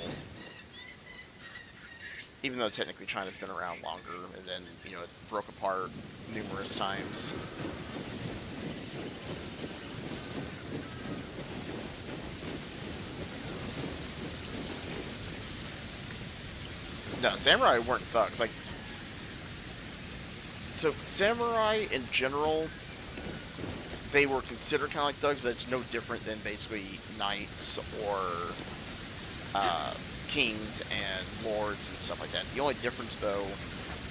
Even though technically China's been around longer, and then, you know, it broke apart numerous times. No, samurai weren't thugs. Like, so samurai in general, they were considered kind of like thugs, but it's no different than basically knights or kings and lords and stuff like that. The only difference, though,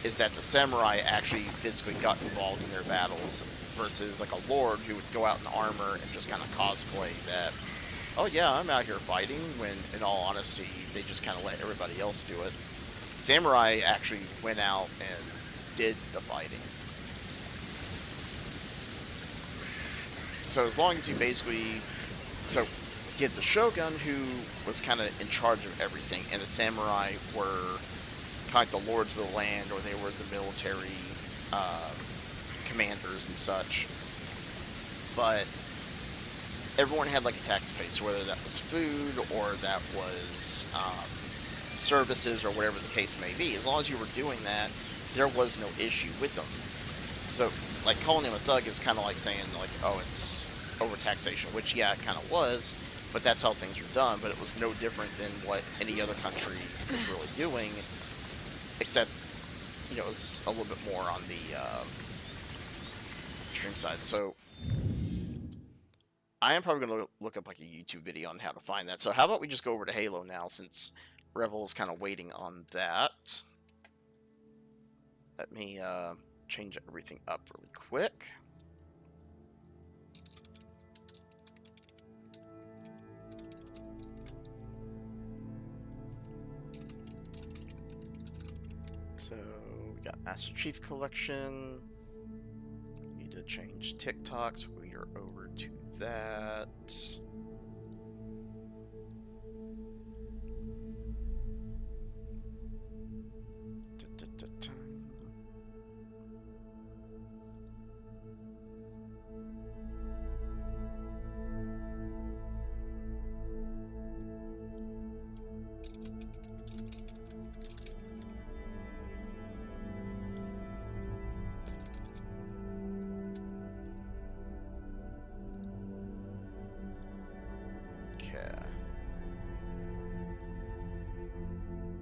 is that the samurai actually physically got involved in their battles versus like a lord who would go out in armor and just kind of cosplay that, oh yeah, I'm out here fighting, when in all honesty, they just kind of let everybody else do it. Samurai actually went out and did the fighting. So as long as you basically... So, you had the shogun who was kind of in charge of everything, and the samurai were kind of like the lords of the land, or they were the military commanders and such. But everyone had like a tax to pay, so whether that was food or that was services or whatever the case may be. As long as you were doing that, there was no issue with them. So, like, calling him a thug is kind of like saying, like, oh, it's overtaxation, which, yeah, it kind of was, but that's how things are done. But it was no different than what any other country was really doing, except, you know, it was a little bit more on the extreme side. So, I am probably going to look up, like, a YouTube video on how to find that. So, how about we just go over to Halo now, since Revel is kind of waiting on that. Let me change everything up really quick. So we got Master Chief Collection. Need to change TikToks. We are over to that.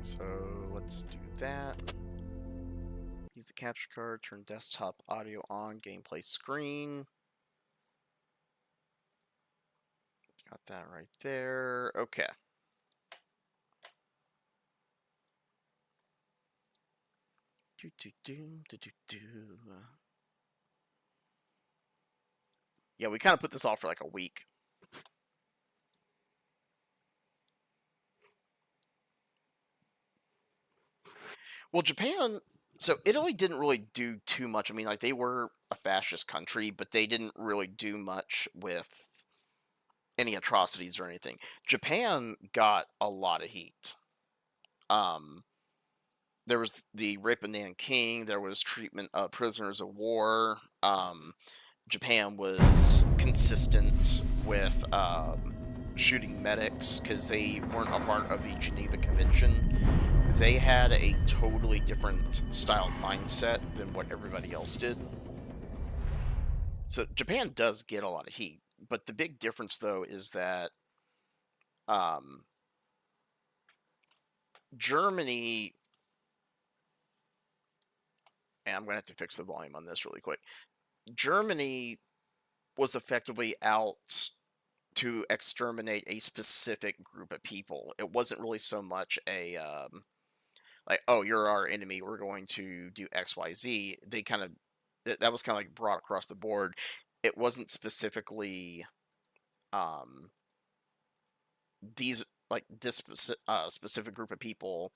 So let's do that. Use the capture card, turn desktop audio on, gameplay screen. Got that right there. Okay. Yeah, we kind of put this off for like a week. Well, Japan, so Italy didn't really do too much. I mean, like, they were a fascist country, but they didn't really do much with any atrocities or anything. Japan got a lot of heat. There was the rape of Nanking, there was treatment of prisoners of war. Japan was consistent with shooting medics because they weren't a part of the Geneva Convention. They had a totally different style mindset than what everybody else did. So Japan does get a lot of heat, but the big difference though is that Germany, and I'm going to have to fix the volume on this really quick. Germany was effectively out to exterminate a specific group of people. It wasn't really so much a like, oh, you're our enemy, we're going to do XYZ. They kind of, that was kind of like brought across the board. It wasn't specifically these, like, this specific group of people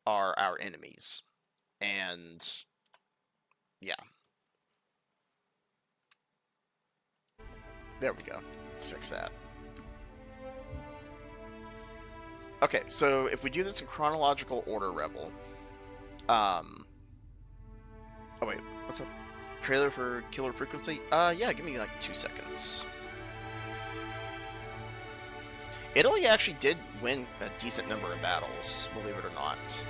are our enemies. And yeah, there we go. Let's fix that. Okay, so if we do this in chronological order, Rebel. Oh wait, what's up? Trailer for Killer Frequency? Yeah, give me like 2 seconds. Italy actually did win a decent number of battles, believe it or not.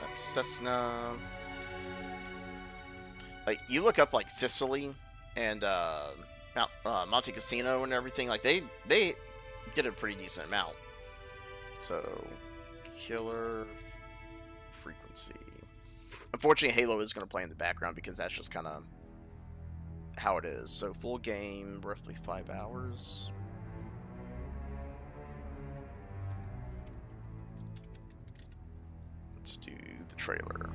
That's Cessna. Like, you look up like Sicily and Monte Cassino and everything, like they did a pretty decent amount. So, Killer Frequency. Unfortunately, Halo is going to play in the background because that's just kind of how it is. So, full game, roughly 5 hours. Let's do the trailer.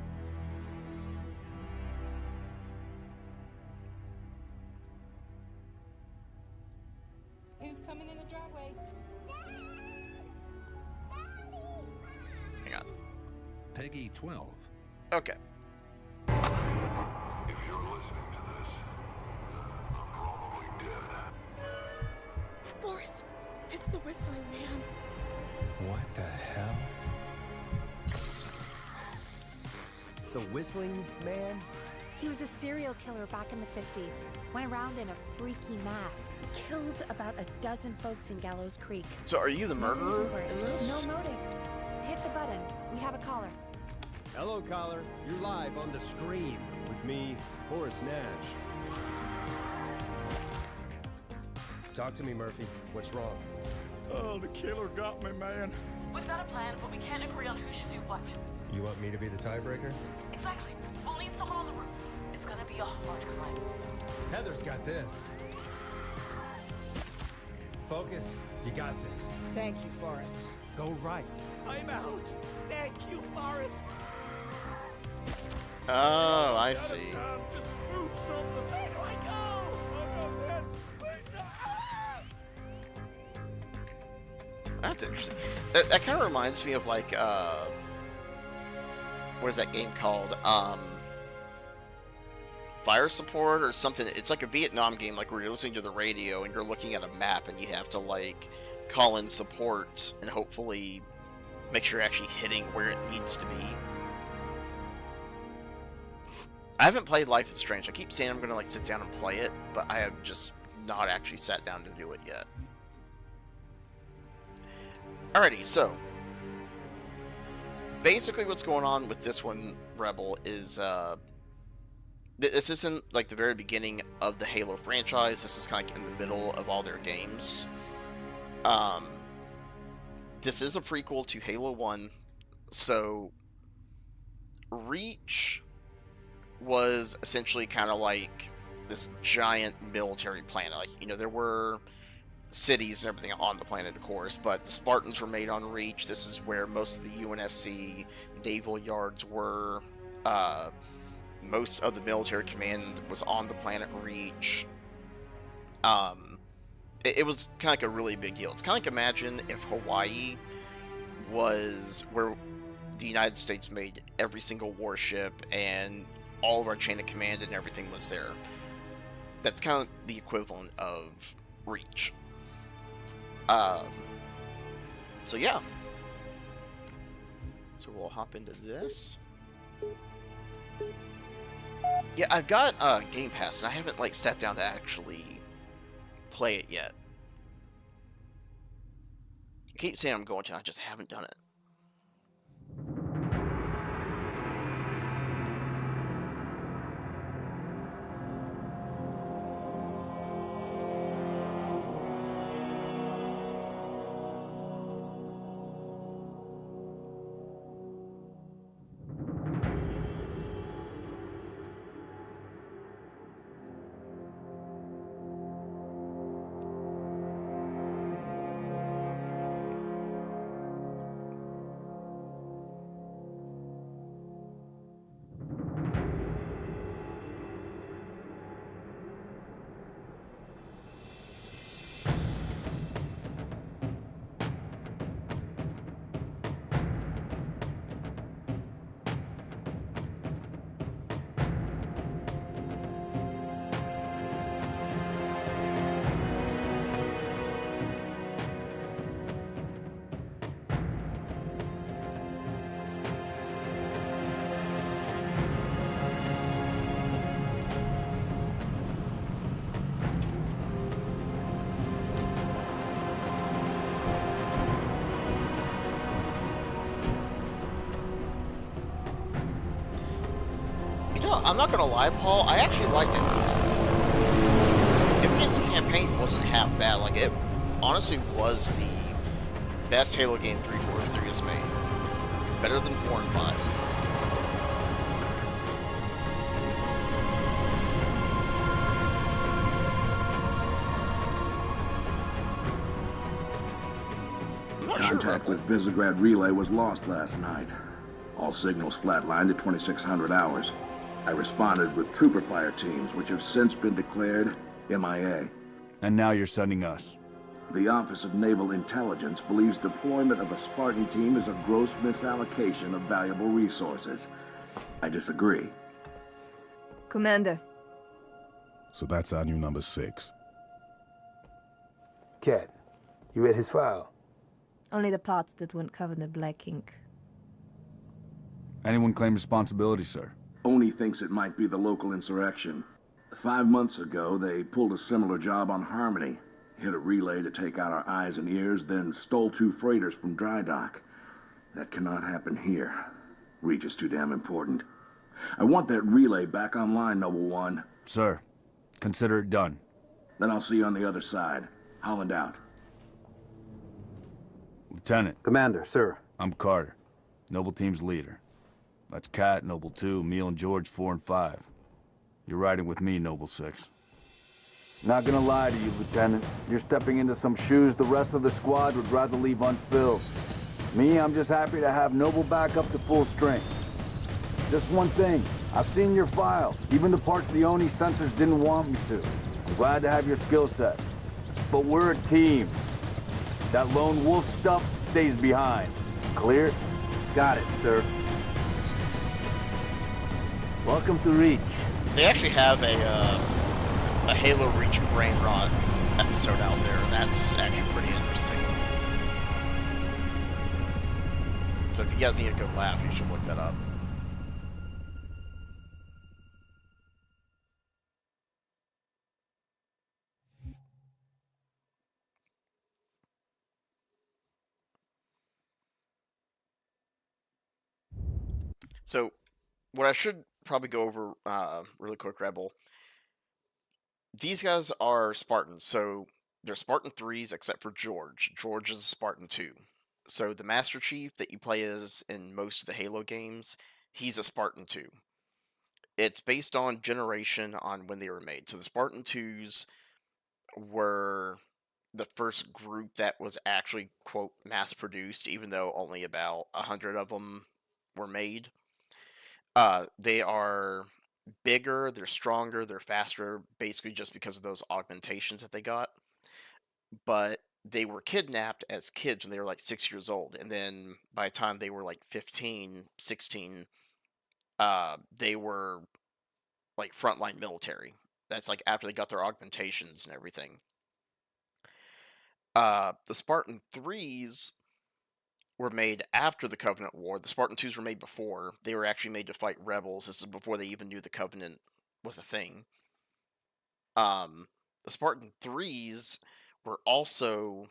Who's coming in the driveway? Hang on. Peggy 12. Okay. If you're listening to this, I'm probably dead. Forrest, it's the whistling man. What the hell? The whistling man? He was a serial killer back in the 50s. Went around in a freaky mask. Killed about a dozen folks in Gallows Creek. So are you the No reason murderer for it. in this? No motive. Hit the button. We have a caller. Hello, caller. You're live on the stream with me, Forrest Nash. Talk to me, Murphy. What's wrong? Oh, the killer got me, man. We've got a plan, but we can't agree on who should do what. You want me to be the tiebreaker? Exactly. We'll need someone on the roof. It's gonna be a hard climb. Heather's got this. Focus. You got this. Thank you, Forrest. Go right. I'm out. Thank you, Forrest. Oh, I see. Just boot something. Where do I go? Oh, no, man. Wait, no. That's interesting. That kind of reminds me of like, what is that game called? Fire Support or something. It's like a Vietnam game, like where you're listening to the radio and you're looking at a map and you have to like call in support and hopefully make sure you're actually hitting where it needs to be. I haven't played Life is Strange. I keep saying I'm gonna like sit down and play it, but I have just not actually sat down to do it yet. Alrighty, so basically what's going on with this one, Rebel, is this isn't like the very beginning of the Halo franchise. This is kind of like in the middle of all their games. This is a prequel to Halo 1, so Reach was essentially kind of like this giant military planet. Like, you know, there were cities and everything on the planet, of course, but the Spartans were made on Reach. This is where most of the UNSC naval yards were. Most of the military command was on the planet Reach. It was kind of like a really big deal. It's kind of like, imagine if Hawaii was where the United States made every single warship and all of our chain of command and everything was there. That's kind of the equivalent of Reach. So yeah. So we'll hop into this. Yeah, I've got Game Pass, and I haven't like sat down to actually play it yet. I keep saying I'm going to, I just haven't done it. I'm not gonna lie, Paul, I actually liked Infinite. Infinite's campaign wasn't half bad. Like, it honestly was the best Halo game 343 has made. Better than 4 and 5. Contact with Visegrad Relay was lost last night. All signals flatlined at 2600 hours. I responded with trooper fire teams, which have since been declared MIA. And now you're sending us. The Office of Naval Intelligence believes deployment of a Spartan team is a gross misallocation of valuable resources. I disagree. Commander. So that's our new number 6. Cat, you read his file? Only the parts that weren't covered in black ink. Anyone claim responsibility, sir? Only thinks it might be the local insurrection. 5 months ago, they pulled a similar job on Harmony. Hit a relay to take out our eyes and ears, then stole 2 freighters from dry dock. That cannot happen here. Reach is too damn important. I want that relay back online, Noble One. Sir, consider it done. Then I'll see you on the other side. Holland out. Lieutenant. Commander, sir. I'm Carter, Noble Team's leader. That's Kat, Noble 2, Emil and George 4 and 5. You're riding with me, Noble 6. Not gonna lie to you, Lieutenant. You're stepping into some shoes the rest of the squad would rather leave unfilled. Me, I'm just happy to have Noble back up to full strength. Just one thing, I've seen your file, even the parts the Oni sensors didn't want me to. I'm glad to have your skill set. But we're a team. That lone wolf stuff stays behind. Clear? Got it, sir. Welcome to Reach. They actually have a Halo Reach brain rot episode out there, and that's actually pretty interesting. So if you guys need a good laugh, you should look that up. So, what I should probably go over really quick, Rebel. These guys are Spartans, so they're Spartan 3s except for George. George is a Spartan 2. So the Master Chief that you play as in most of the Halo games, he's a Spartan 2. It's based on generation on when they were made. So the Spartan 2s were the first group that was actually, quote, mass-produced, even though only about 100 of them were made. They are bigger, they're stronger, they're faster, basically just because of those augmentations that they got. But they were kidnapped as kids when they were like 6 years old, and then by the time they were like 15, 16, they were like frontline military. That's like after they got their augmentations and everything. The Spartan 3s were made after the Covenant War. The Spartan 2s were made before. They were actually made to fight rebels. This is before they even knew the Covenant was a thing. The Spartan 3s were also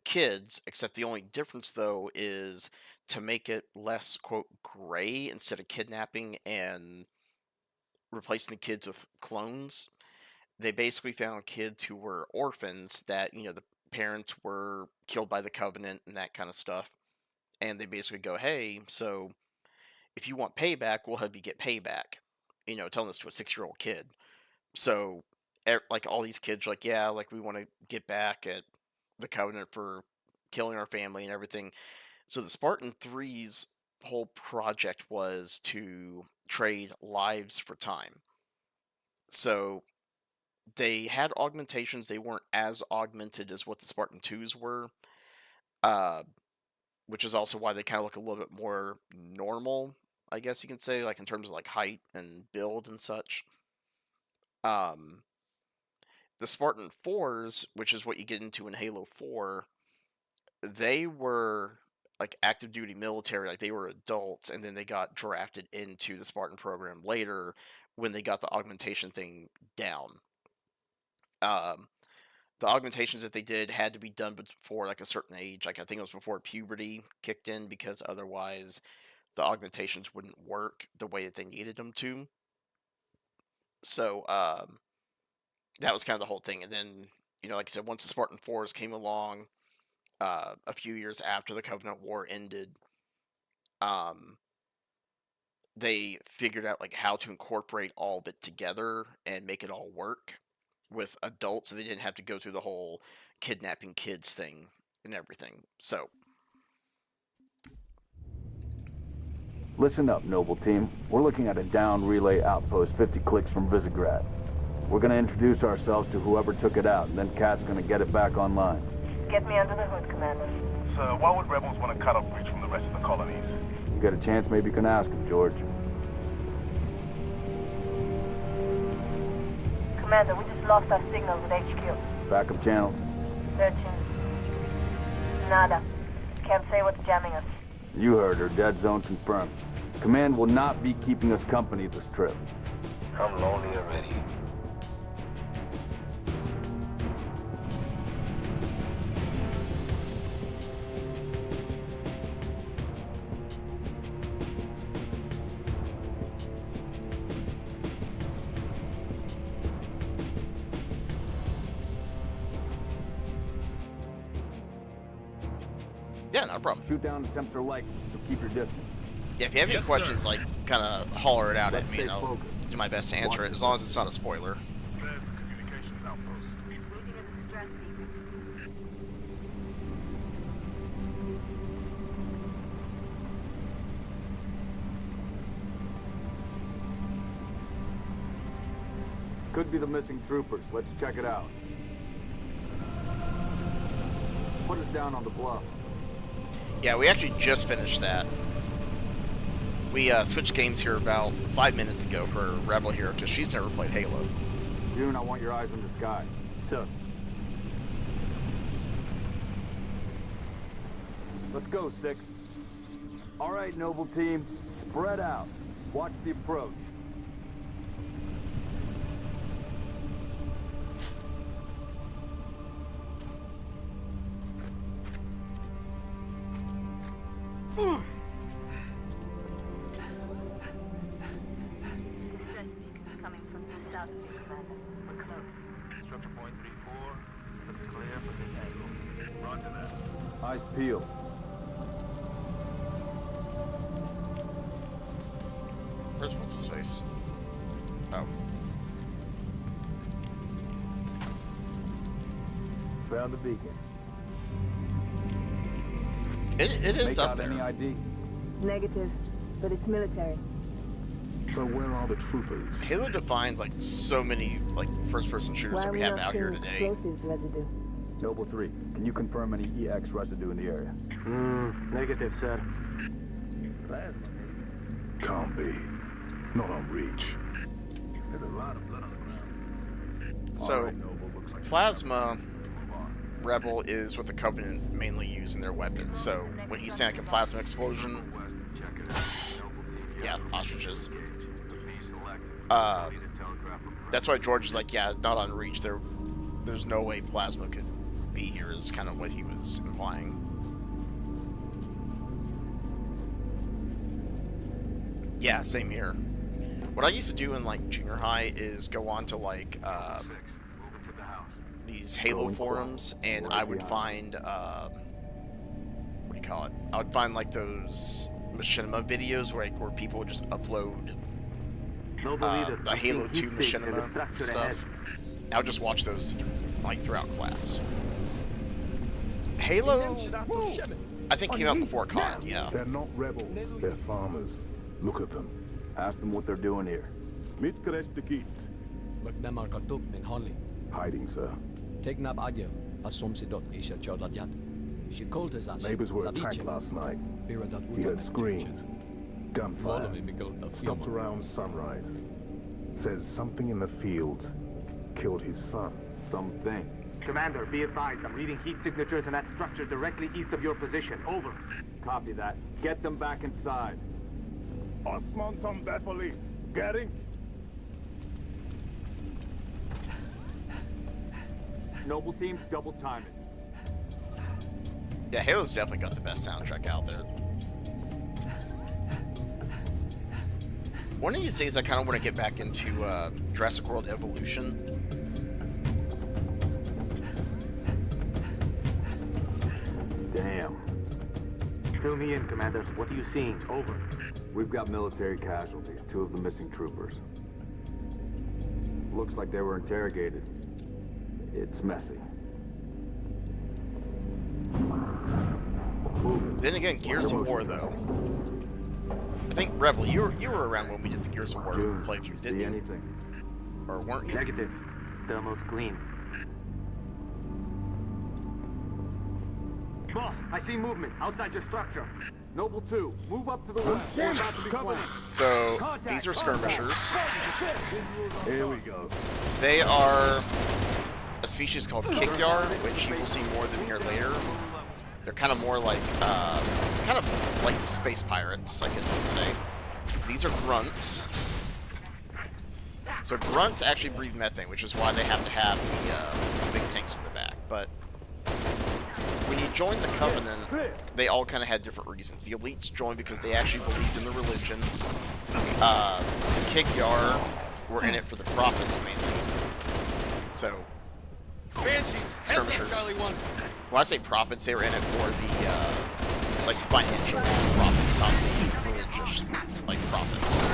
kids, except the only difference, though, is to make it less, quote, gray, instead of kidnapping and replacing the kids with clones. They basically found kids who were orphans that, you know, the parents were killed by the Covenant and that kind of stuff. And they basically go, hey, so if you want payback, we'll help you get payback. You know, telling this to a 6-year-old kid. So, like, all these kids are like, yeah, like, we want to get back at the Covenant for killing our family and everything. So the Spartan 3's whole project was to trade lives for time. So they had augmentations. They weren't as augmented as what the Spartan 2s were, which is also why they kind of look a little bit more normal, I guess you can say, like in terms of like height and build and such. The Spartan 4s, which is what you get into in Halo 4, they were like active duty military, like they were adults, and then they got drafted into the Spartan program later when they got the augmentation thing down. The augmentations that they did had to be done before like a certain age, like I think it was before puberty kicked in, because otherwise the augmentations wouldn't work the way that they needed them to. So that was kind of the whole thing. And then, you know, like I said, once the Spartan 4s came along, a few years after the Covenant War ended, they figured out like how to incorporate all of it together and make it all work with adults, so they didn't have to go through the whole kidnapping kids thing and everything. So, Listen up, Noble Team. We're looking at a down relay outpost 50 clicks from Visegrad. We're gonna introduce ourselves to whoever took it out, and then Kat's gonna get it back online. Get me under the hood, Commander. Sir, why would rebels want to cut off Reach from the rest of the colonies? You get a chance, maybe you can ask him, George. Commander, we just lost our signal with HQ. Backup channels? Searching. Nada. Can't say what's jamming us. You heard her. Dead zone confirmed. Command will not be keeping us company this trip. I'm lonely already. yeah, not a problem. Shoot down attempts are likely, so keep your distance. Yeah, if you have any questions, like, kind of holler it out at me, and I'll focused. do my best to answer it, as long as it's not a spoiler. There's the communications outpost. Waiting at the stress beacon. Could be the missing troopers. Let's check it out. put us down on the bluff. Yeah, we actually just finished that. We switched games here about 5 minutes ago for Rebel here because she's never played Halo. June, I want your eyes on the sky. Sir. Let's go, 6. All right, Noble Team, spread out. Watch the approach. Distress beacons coming from just south of you, Commander. We're close. Structure point 3-4. Looks clear from this angle. Roger that. Eyes peeled. Where's what's his face? Oh. Found the beacon. It is Make up out there. any ID? Negative, but it's military. So where are the troopers? Halo defined like so many like first-person shooters Why that are we we have not out here seeing today. explosives residue? Noble 3, can you confirm any EX residue in the area? Negative, sir. Plasma. Can't be. Not on Reach. There's a lot of blood on the ground. So, Plasma Rebel is what the Covenant mainly use in their weapons. So, when he's saying like a plasma explosion, yeah, ostriches. That's why George is like, yeah, not on Reach. There's no way plasma could be here, is kind of what he was implying. Yeah, same here. What I used to do in like junior high is go on to like these Halo forums, and I would find what do you call it? I would find like those machinima videos where people would just upload the Halo 2 machinima stuff. I would just watch those like throughout class. Halo, I think came out before COD. Yeah. They're not rebels. They're farmers. Look at them. Ask them what they're doing here. Mitkrestikit. Hiding, sir. Neighbors were attacked last night. He heard screams, gunfire. Stopped around sunrise. Says something in the fields killed his son. Something. Commander, be advised. I'm reading heat signatures in that structure directly east of your position. Over. Copy that. Get them back inside. Osman Tom Bepoli. Getting. Noble Team, double time it. Yeah, Halo's definitely got the best soundtrack out there. One of these days, I kind of want to get back into Jurassic World Evolution. Damn. Fill me in, Commander. What are you seeing? Over. We've got military casualties, 2 of the missing troopers. Looks like they were interrogated. It's messy. Then again, Gears of War, though. I think, Rebel, you were around when we did the Gears of War playthrough, didn't you? Anything? Or weren't you? Negative. Thermal's clean. Boss, I see movement outside your structure. Noble 2, move up to the west. We're about to be flanked. So, these are skirmishers. Here we go. They are a species called Kikyar, which you will see more than here later. They're kind of more like, space pirates, I guess you could say. These are grunts. So grunts actually breathe methane, which is why they have to have the big tanks in the back. But when you join the Covenant, they all kind of had different reasons. The elites joined because they actually believed in the religion. The Kikyar were in it for the profits mainly. So, skirmishers. When I say profits, they were in it for the financial profits, not the religious profits.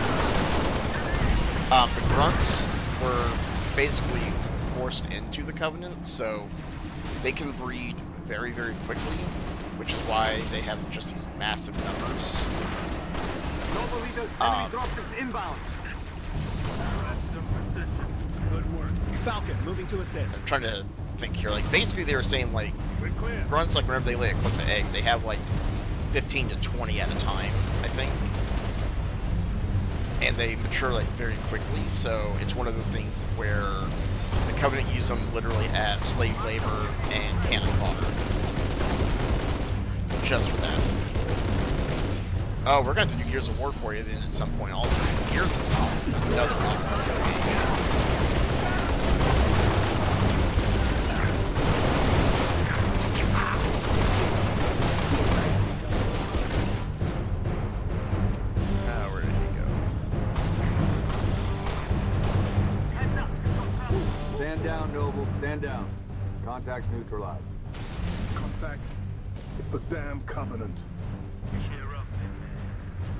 The grunts were basically forced into the Covenant, so they can breed very, very quickly, which is why they have just these massive numbers. Inbound. Good work. Falcon, moving to assist. I'm trying to think here. Like, basically they were saying, like, grunts, like, whenever they lay a clutch of eggs, they have, like, 15 to 20 at a time, I think. And they mature, like, very quickly, so it's one of those things where the Covenant use them literally as slave labor and cannon fodder. Just for that. Oh, we're going to do Gears of War for you then at some point also. Gears is another one. Stand down, Noble. Stand down. Contacts neutralized. Contacts? It's the damn Covenant. Cheer up, man.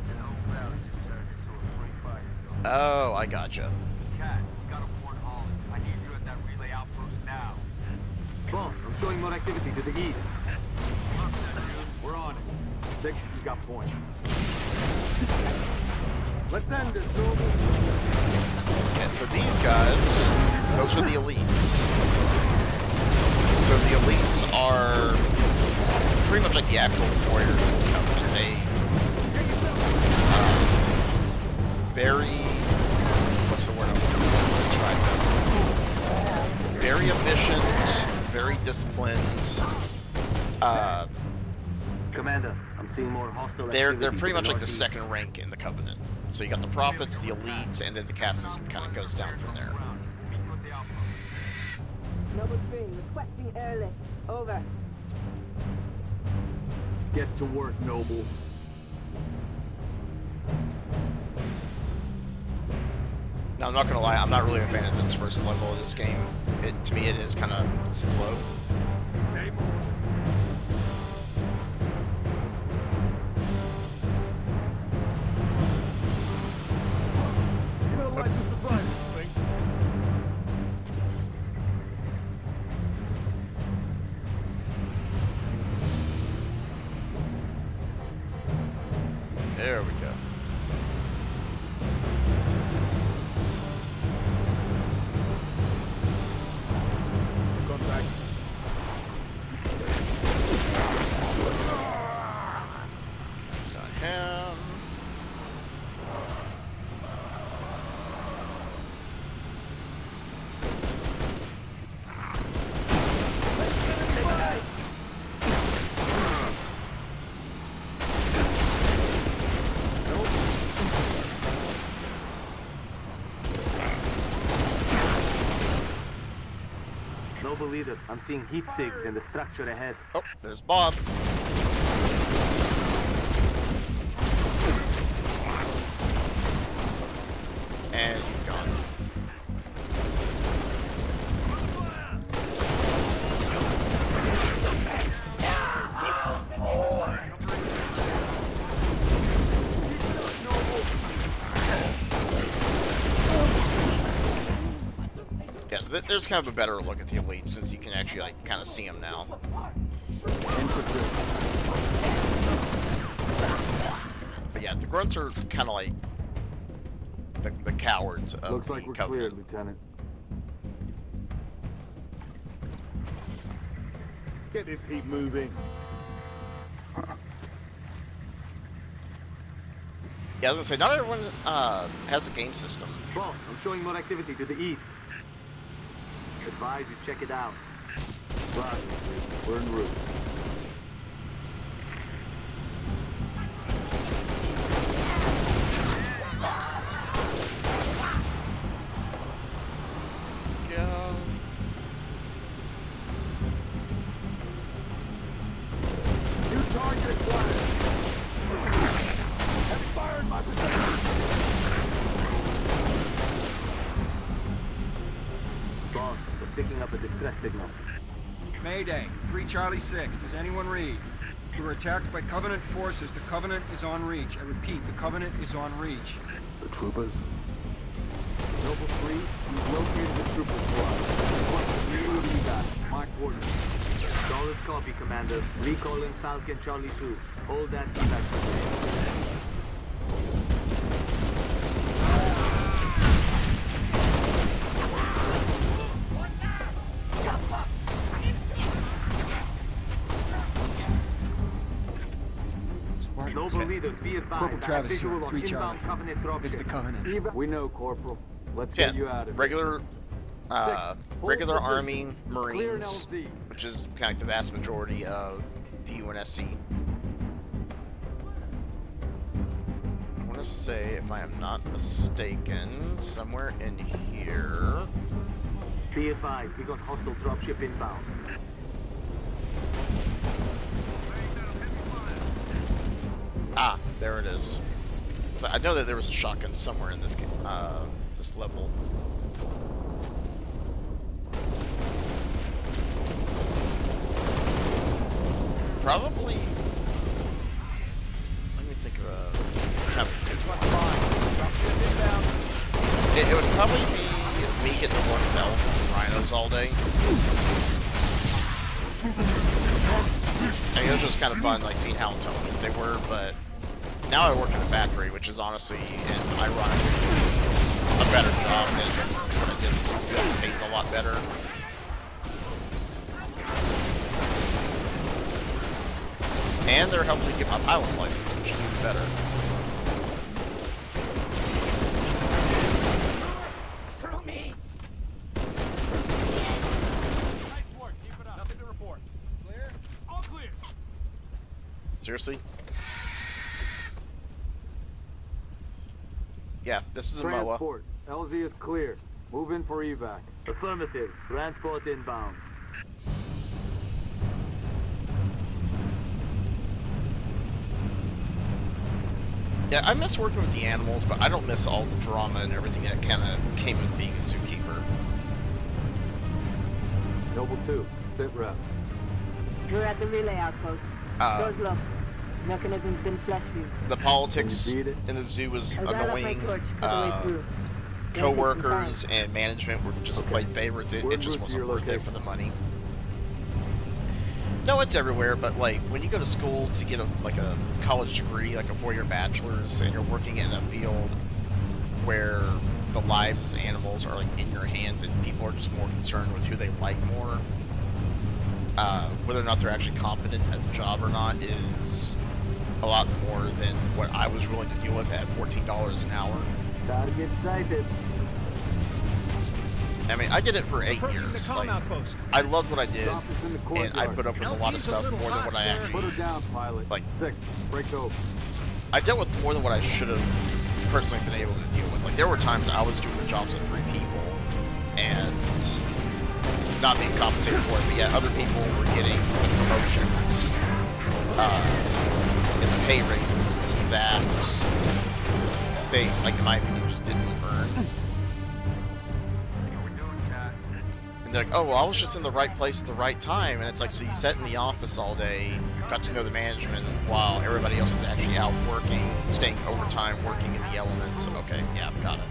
This whole valley just turned into a free fight zone. Oh, I gotcha. Cat, you gotta warn Holland. I need you at that relay outpost now. Boss, I'm showing more activity to the east. We're on it. 6, you got point. Let's end this, Noble. Okay, so these guys, those are the elites. So the elites are pretty much like the actual warriors of the Covenant. They, very, what's the word I'm looking for to describe them? Very efficient, very disciplined. Commander, I'm seeing more hostile They're activity pretty to much like the northeast. second rank in the Covenant. So you got the Prophets, the elites, and then the caste system kind of goes down from there. Noble 3, requesting airlift. Over. Get to work, Noble. Now, I'm not gonna lie, I'm not really a fan of this first level of this game. To me, it is kind of slow. You got a license to drive this thing? There we go. Contacts. Got him. Noble leader, I'm seeing heat sigs in the structure ahead. Oh, there's Bob. And he's gone. Yeah, so there's kind of a better look at the elites since you can actually like kind of see them now. But yeah, the grunts are kind of like the cowards of Looks the like we're Covenant. cleared, Lieutenant. Get this heat moving. Yeah, I was gonna say, not everyone has a game system. Boss, I'm showing more activity to the east. Advise you check it out. Roger. We're en route. Go. New target acquired. Heavy fire in my position. Boss, we're picking up a distress signal. Mayday, 3 Charlie 6. Does anyone read? We were attacked by Covenant forces. The Covenant is on reach. I repeat, the Covenant is on reach. The troopers? Noble 3, you've located the trooper squad. What do you got? My coordinates. Solid copy, Commander. Recalling Falcon Charlie 2. Hold that contact position. Leader, be advised. Corporal I have Travis visual here, on 3 Charlie. inbound Covenant dropships. It's the Covenant. We know, Corporal. Let's Yeah, get you out of here. regular, regular position. Army, Clear an Marines, LZ. which is kind of like the vast majority of the UNSC. I want to say, if I am not mistaken, somewhere in here. Be advised, we got hostile dropship inbound. Ah, there it is. So I know that there was a shotgun somewhere in this game, this level. Probably. Let me think of a. This one's fine. Dropship inbound. It would probably be me getting to work with elephants and rhinos all day. I mean, it was just kind of fun, like seeing how intelligent they were. But now I work in a factory, which is honestly and ironically a better job than what I did. It pays a lot better. And they're helping me get my pilot's license, which is even better. Through me. Nice work. Keep it up. Nothing to report. Clear? All clear. Seriously? Yeah, this is a MOA. Transport. LZ is clear. Move in for evac. Affirmative. Transport inbound. Yeah, I miss working with the animals, but I don't miss all the drama and everything that kind of came with being a zookeeper. Noble 2, sit rep. We're at the relay outpost. Doors locked. Mechanism's been flash fused. The politics in the zoo was I'll dial up my annoying. torch, cut the way through. Co-workers and management were just played favorites. It just wasn't worth it for the money. No, it's everywhere, but like when you go to school to get a college degree, like a 4-year bachelor's, and you're working in a field where the lives of animals are like in your hands, and people are just more concerned with who they like more, whether or not they're actually competent at the job or not, is a lot more than what I was willing to deal with at $14 an hour. Target sighted. I mean, I did it for 8 years. Like, I loved what I did, and I put up with a lot of stuff more than what I actually. Put her down, pilot. Like 6, break over. I dealt with more than what I should have personally been able to deal with. Like, there were times I was doing the jobs of 3 people, and not being compensated for it, but yet other people were getting the promotions, and the pay raises that they, like in my opinion, just didn't earn. And they're like, oh, well, I was just in the right place at the right time. And it's like, so you sat in the office all day, got to know the management, while everybody else is actually out working, staying overtime, working in the elements. Okay, yeah, got it.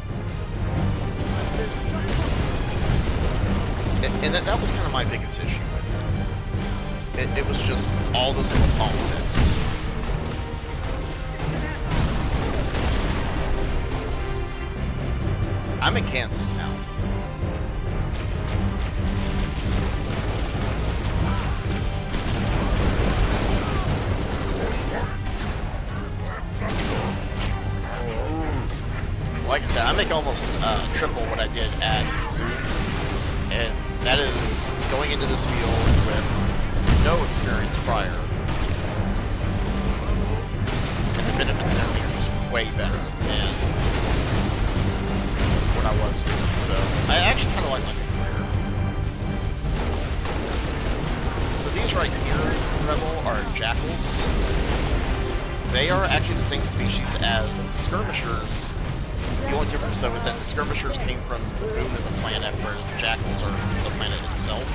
And that was kind of my biggest issue with it. It was just all those little politics. I'm in Kansas now. Like I said, I make almost triple what I did at Zoo, and that is going into this field with no experience prior. And the benefits and everything are just way better than what I was doing. So I actually kind of like my new career. So these right here, Rebel, are jackals. They are actually the same species as the skirmishers. The only difference, though, is that the skirmishers came from the moon of the planet, whereas the jackals are the planet itself.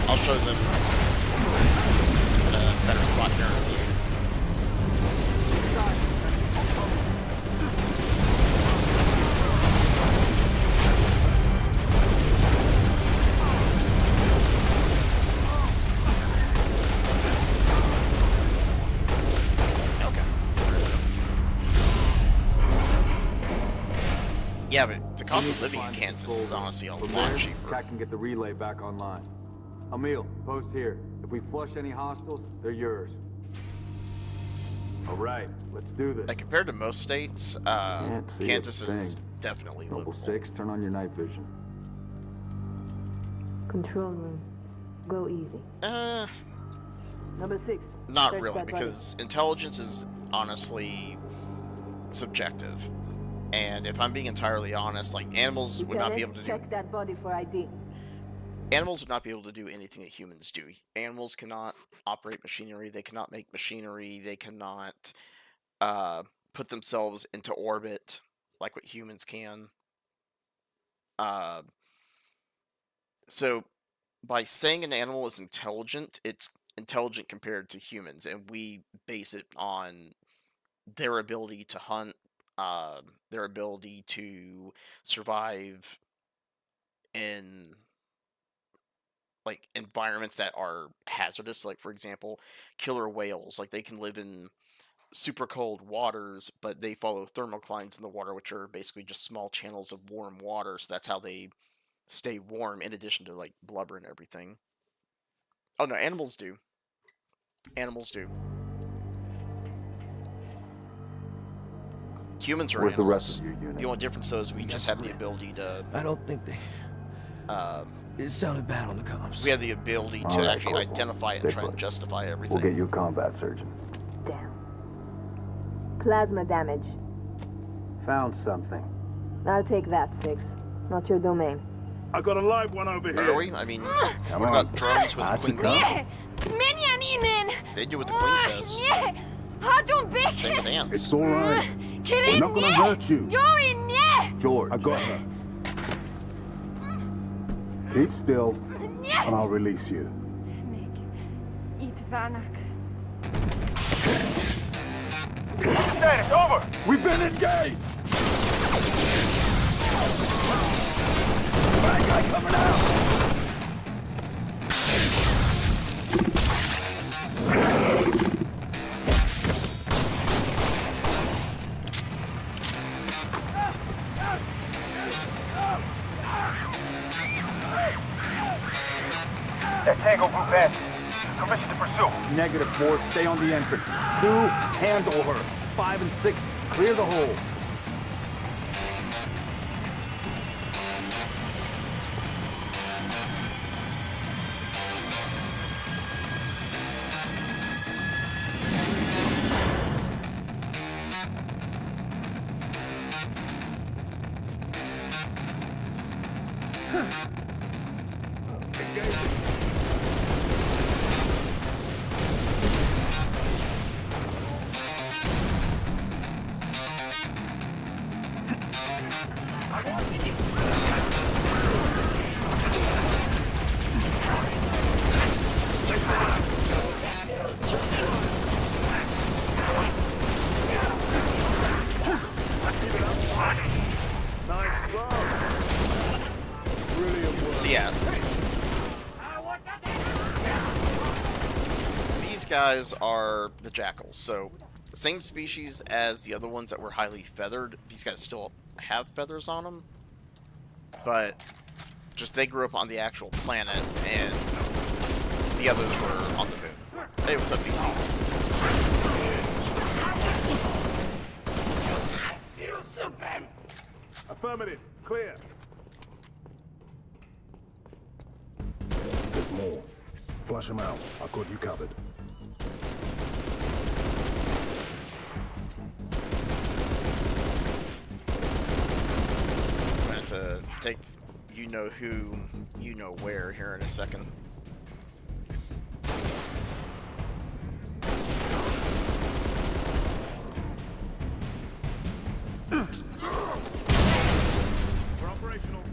I'll show them in a better spot here in a few. Yeah, but the cost of living in Kansas is honestly a lot cheaper. Cat can get the relay back online. Emil, post here. If we flush any hostiles, they're yours. All right, let's do this. Like, compared to most states, Kansas is definitely Noble livable. 6, turn on your night vision. Control room. Go easy. Number 6. Not search really, that body. because intelligence is honestly subjective. And if I'm being entirely honest, like, animals would not be able to check that body for ID. Animals would not be able to do anything that humans do. Animals cannot operate machinery. They cannot make machinery. They cannot put themselves into orbit like what humans can. So by saying an animal is intelligent, it's intelligent compared to humans, and we base it on their ability to hunt, their ability to survive in like environments that are hazardous. Like, for example, killer whales. Like, they can live in super cold waters, but they follow thermoclines in the water, which are basically just small channels of warm water. So that's how they stay warm, in addition to like blubber and everything. Oh no, animals do. Animals do. Humans are Where's animals. the rest of your unit? The only difference though is we just have the ability to. I don't think they... It sounded bad on the comms. We have the ability to All right, actually Corporal. identify Stay and try put. and justify everything. We'll get you a combat surgeon. Damn. Plasma damage. Found something. I'll take that, 6. Not your domain. I got a live one over here. Are we? I mean, what about drones with the Queen? They do what the Queen says. Same with ants. It's all right. We're not gonna hurt you. George. I got her. Keep still, and I'll release you. Status, over! We've been engaged! Bad guy coming out! That Tango group has permission to pursue. -4, stay on the entrance. 2, handle her. 5 and 6, clear the hole. So yeah, these guys are the jackals. So same species as the other ones that were highly feathered. These guys still have feathers on them, but just they grew up on the actual planet, and the others were on the moon. Hey, what's up, BC? Affirmative. Clear. There's more. Flush them out. I've got you covered. I'm going to take you-know-who, you-know-where here in a second. We're operational.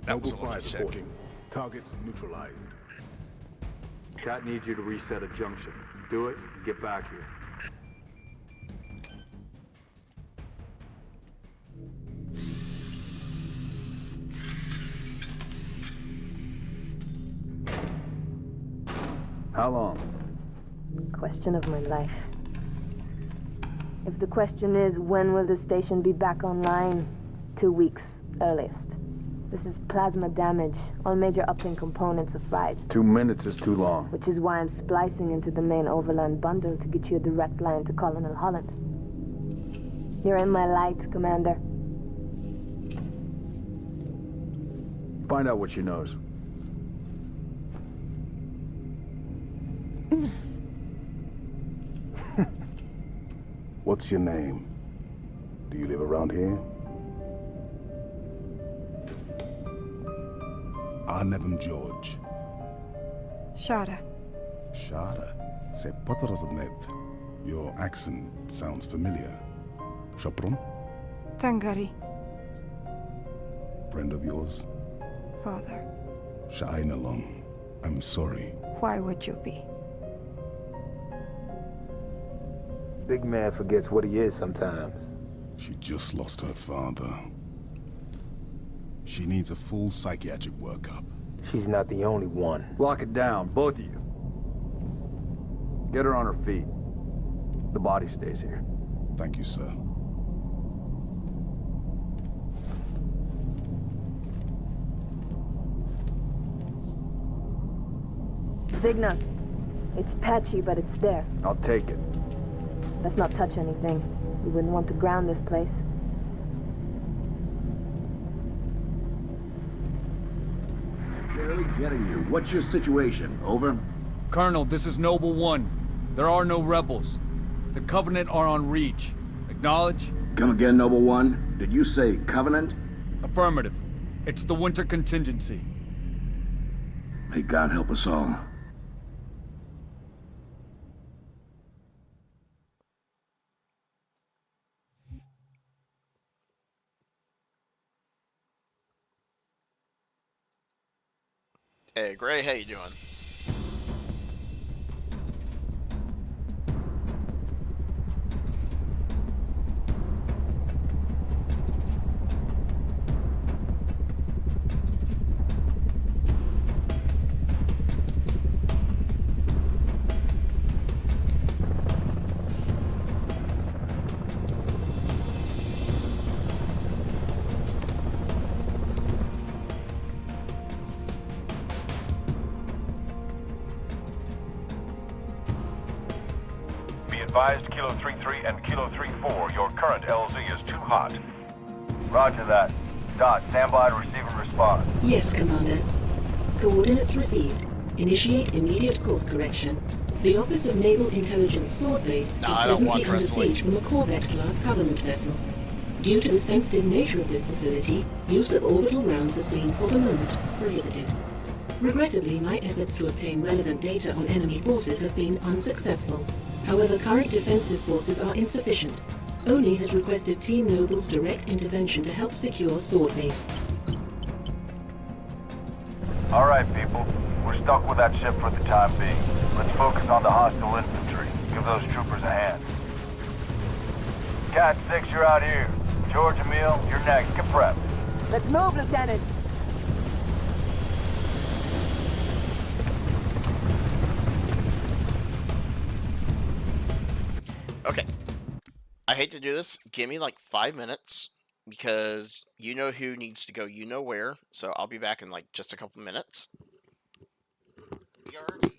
That was a Noble 5 mistake. reporting. Targets neutralized. Cat needs you to reset a junction. Do it, and get back here. How long? Question of my life. If the question is, when will the station be back online? 2 weeks, earliest. This is plasma damage. All major uplink components are fried. 2 minutes is too long. Which is why I'm splicing into the main overland bundle to get you a direct line to Colonel Holland. You're in my light, Commander. Find out what she knows. What's your name? Do you live around here? Arnevim George. Shada. Shada. Se Nev. Your accent sounds familiar. Shopron? Tangari. Friend of yours? Father. Sha'ainalong. I'm sorry. Why would you be? Big man forgets what he is sometimes. She just lost her father. She needs a full psychiatric workup. She's not the only one. Lock it down, both of you. Get her on her feet. The body stays here. Thank you, sir. Signal. It's patchy, but it's there. I'll take it. Let's not touch anything. You wouldn't want to ground this place. Barely getting you. What's your situation? Over? Colonel, this is Noble One. There are no rebels. The Covenant are on Reach. Acknowledge? Come again, Noble One. Did you say Covenant? Affirmative. It's the winter contingency. May God help us all. Hey, Gray, how you doing? Advised Kilo 3-3 and Kilo 3-4, your current LZ is too hot. Roger that. Dot, stand by to receive and respond. Yes, Commander. Coordinates received. Initiate immediate course correction. The Office of Naval Intelligence Sword Base is presently under siege from a Corvette-class Covenant vessel. Due to the sensitive nature of this facility, use of orbital rounds has been, for the moment, prohibited. Regrettably, my efforts to obtain relevant data on enemy forces have been unsuccessful. However, current defensive forces are insufficient. ONI has requested Team Noble's direct intervention to help secure Sword Base. All right, people. We're stuck with that ship for the time being. Let's focus on the hostile infantry. Give those troopers a hand. Cat 6, you're out here. George, Emil, you're next. Get prepped. Let's move, Lieutenant. Okay. I hate to do this. Give me like 5 minutes because you know who needs to go, you know where. So I'll be back in like just a couple minutes. BRB.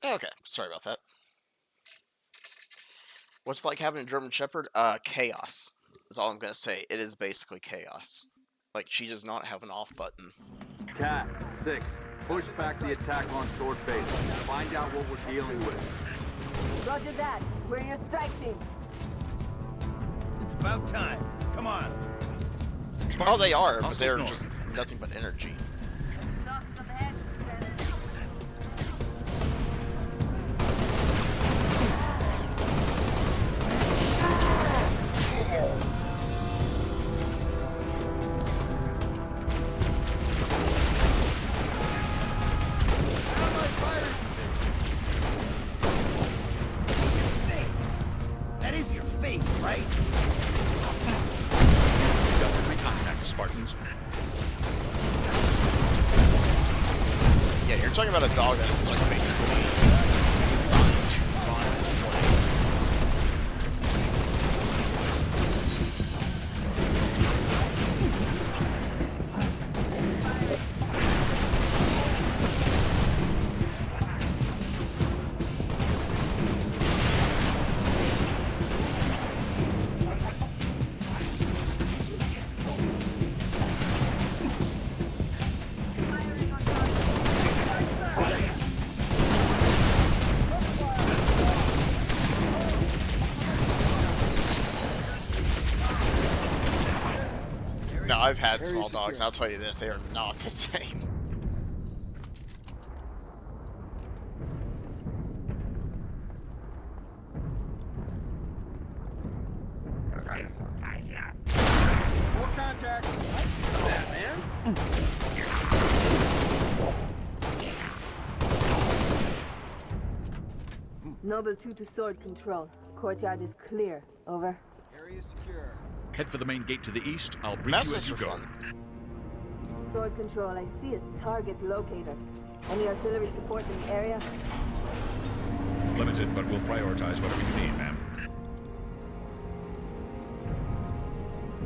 Okay, sorry about that. What's it like having a German Shepherd? Chaos is all I'm gonna say. It is basically chaos. Like, she does not have an off button. Cat, 6. Push back the attack on Sword Base. Find out what we're dealing with. Roger that. We're your strike team. It's about time. Come on. Oh, they are, but they're just nothing but energy. That is your face, right? Contact Spartans. Yeah, you're talking about a dog that is like basically designed to run and play. No, I've had small dogs, and I'll tell you this, they are not the same. More contact. What's that, man? Noble 2 to sword control. Courtyard is clear. Over. Area secure. Head for the main gate to the east. I'll brief you as you go. Sword control, I see a target locator. Any artillery support in the area? Limited, but we'll prioritize whatever you need, ma'am.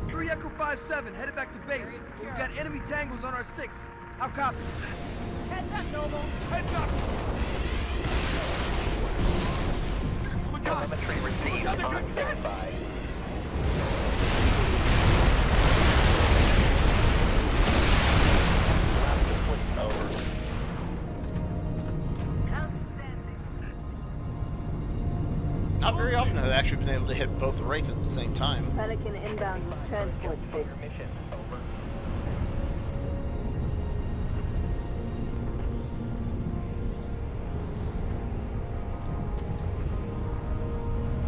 3 Echo 5-7, headed back to base. We've got enemy tangles on our 6. How copy? Heads up, Noble. Heads up! Oh my God! Telemetry received on standby. Over. Not very often have I actually been able to hit both wraiths at the same time. Pelican inbound with transport 6.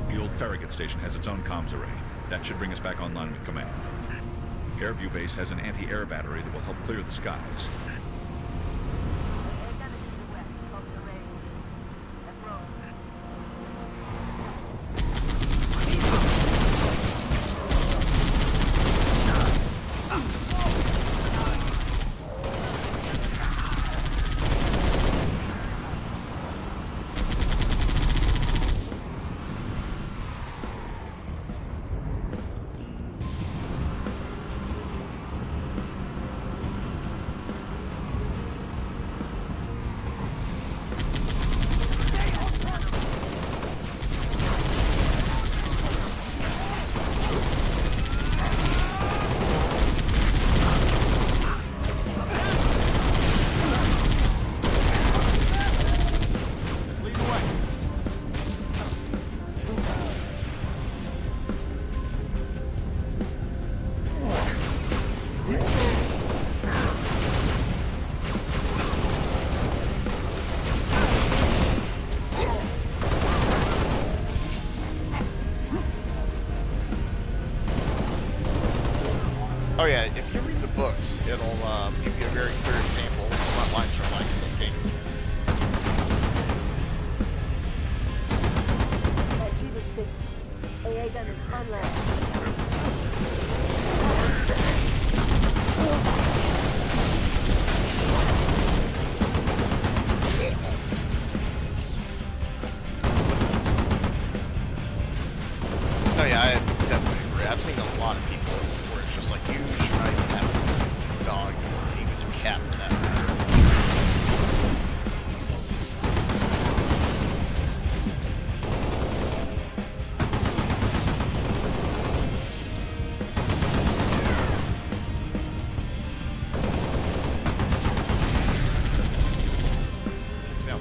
The old Farragut station has its own comms array. That should bring us back online with command. Airview Base has an anti-air battery that will help clear the skies.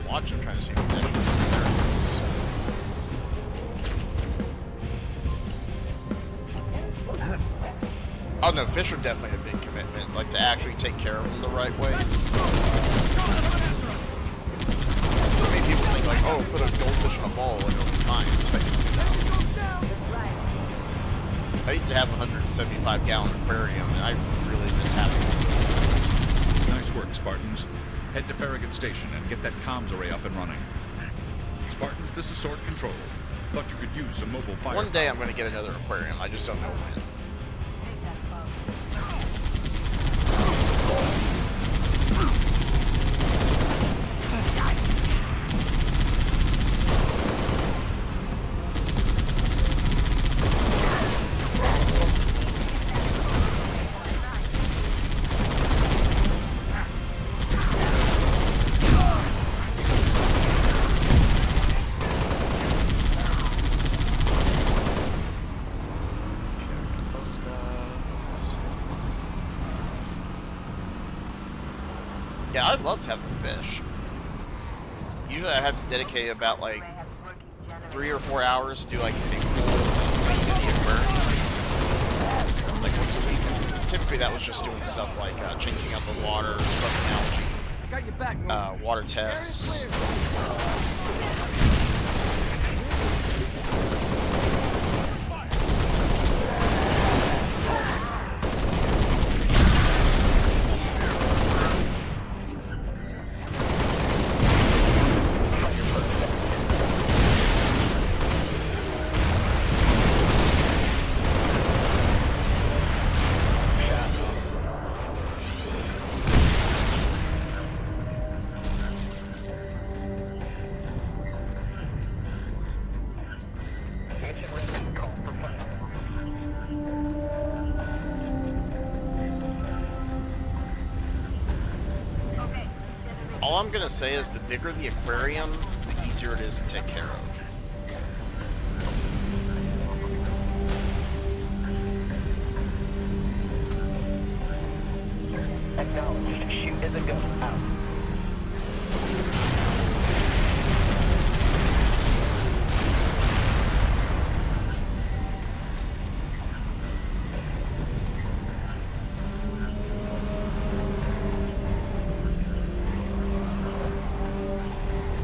watching. I'm trying to see if there it is. Oh no, fish are definitely a big commitment. Like to actually take care of them the right way. So many people think like, oh, put a goldfish in a bowl and it'll be fine. It's like, I used to have a 175-gallon aquarium, and I really miss having one of those things. Nice work, Spartans. Head to Farragut Station and get that comms array up and running. Spartans, this is Sword Control. Thought you could use some mobile fire. One day I'm going to get another aquarium. I just don't know when. Yeah, I'd love to have the fish. Usually I have to dedicate about like 3 or 4 hours to do like a full clean in the aquarium. Like once a week. Typically that was just doing stuff like changing out the water, scrubbing algae, I got your back, water tests. All I'm gonna say is the bigger the aquarium, the easier it is to take care of. Acknowledged. Shoot as a go. Out.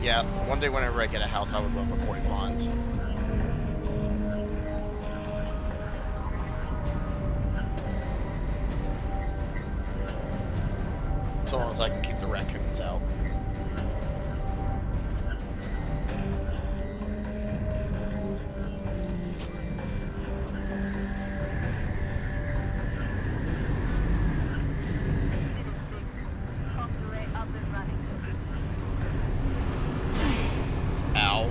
Yeah, one day whenever I get a house, I would love a koi pond. So long as I can keep the raccoons out. Ow.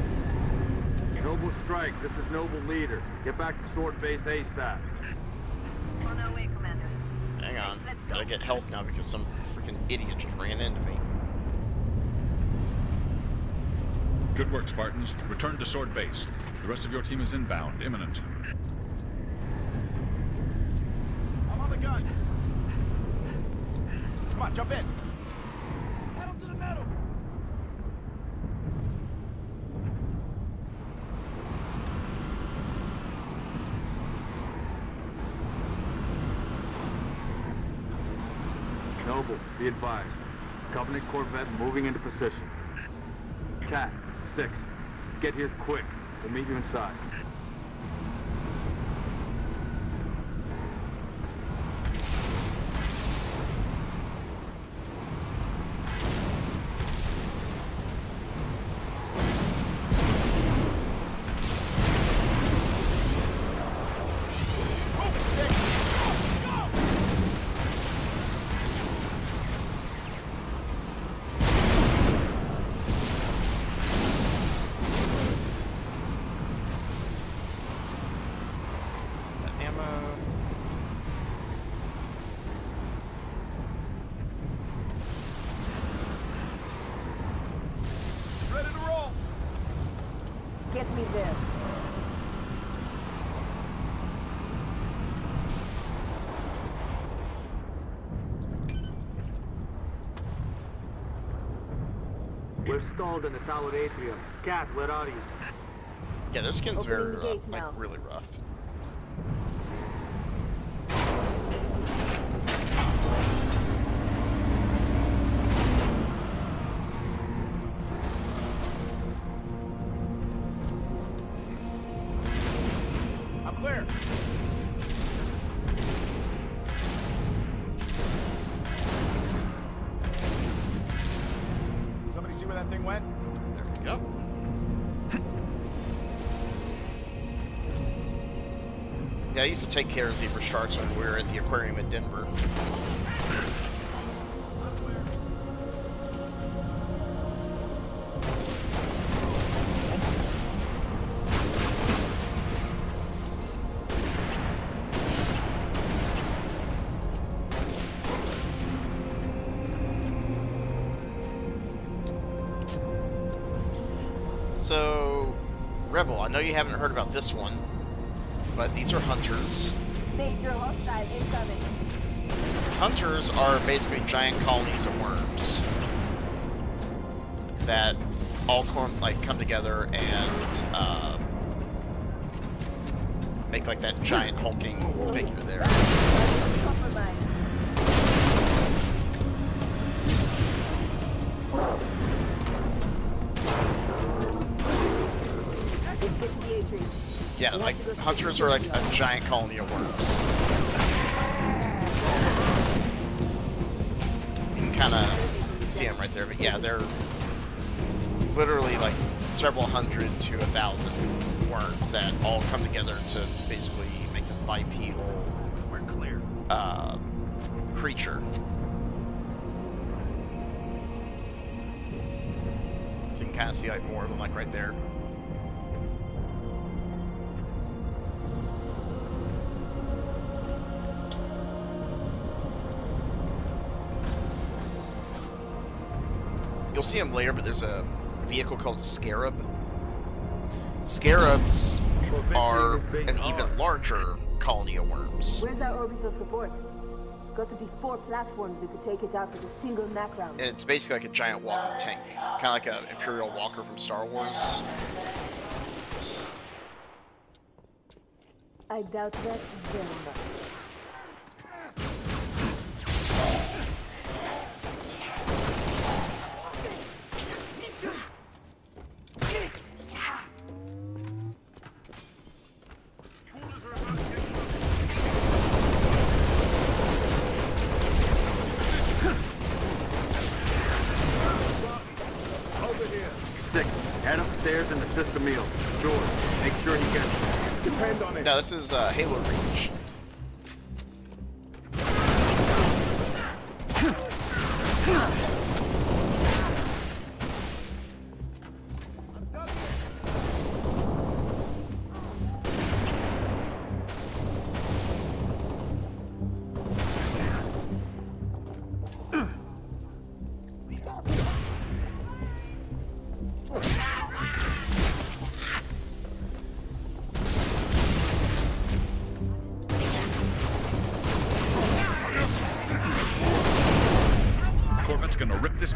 Noble Strike, this is Noble Leader. Get back to Sword Base ASAP. On our way, Commander. Hang on. Gotta get health now because some freaking idiot just ran into me. Good work, Spartans. Return to Sword Base. The rest of your team is inbound, imminent. I'm on the gun. Come on, jump in. Pedal to the metal. Noble, be advised. Covenant Corvette moving into position. Cat, 6. Get here quick. We'll meet you inside. We're stalled in the tower atrium. Cat, where are you? Yeah, their skin's very like really rough. I'm clear. Somebody see where that thing went? There we go. Yeah, I used to take care of zebra sharks when we were at the aquarium in Denver. So, Rebel, I know you haven't heard about this one, but these are hunters. Major hostile incoming. Hunters are basically giant colonies of worms that all come together and make like that giant hulking figure there. Yeah, like hunters are like a giant colony of worms. You can kind of see them right there, but yeah, they're literally like several hundred to 1,000 worms that all come together to basically make this bipedal, we're clear, creature. So you can kind of see like more of them like right there. You'll see them later, but there's a vehicle called a Scarab. Scarabs are an even larger colony of worms. Where's our orbital support? Got to be 4 platforms that could take it out with a single Mac round. And it's basically like a giant walking tank. Kind of like an Imperial Walker from Star Wars. I doubt that very much. Head upstairs and assist Emil. George, make sure he gets it. Depend on it. No, this is Halo Reach.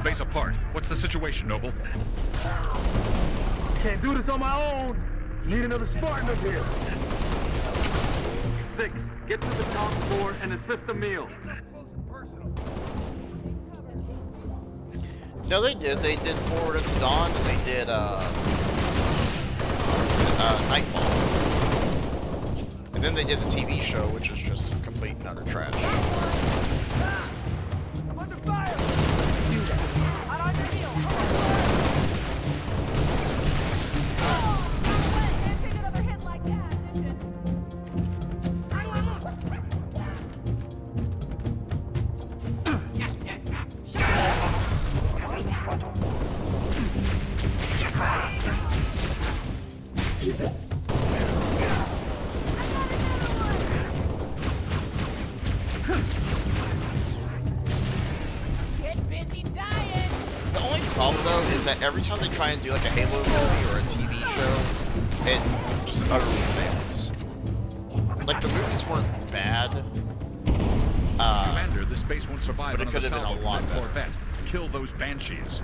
Base apart. What's the situation, Noble? Can't do this on my own. Need another Spartan up here. 6, get to the top floor and assist Emil. No, they did. They did Forward into Dawn, and they did Nightfall. And then they did the TV show, which is just complete and utter trash. I'm under fire! Do this. Out on your heels! Can't take another hit like that, Asian. Problem though is that every time they try and do like a Halo movie or a TV show, it just utterly fails. Like the movies weren't bad, Commander, this base won't survive. but it could have been a lot better. Corvette. Kill those banshees.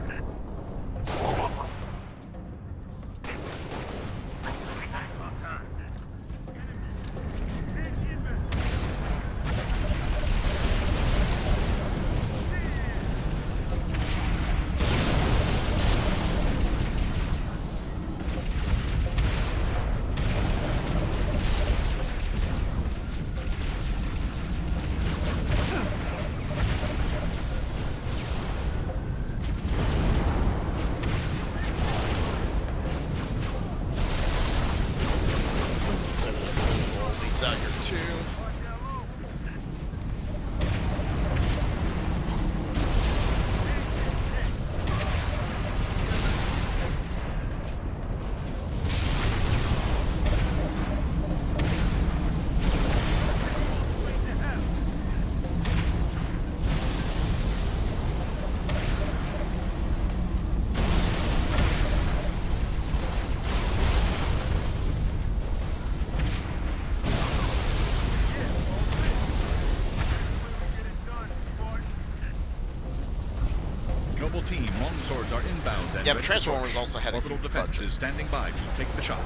Team, longswords are inbound and yeah, but Transformers also had orbital defense is standing by to take the shot.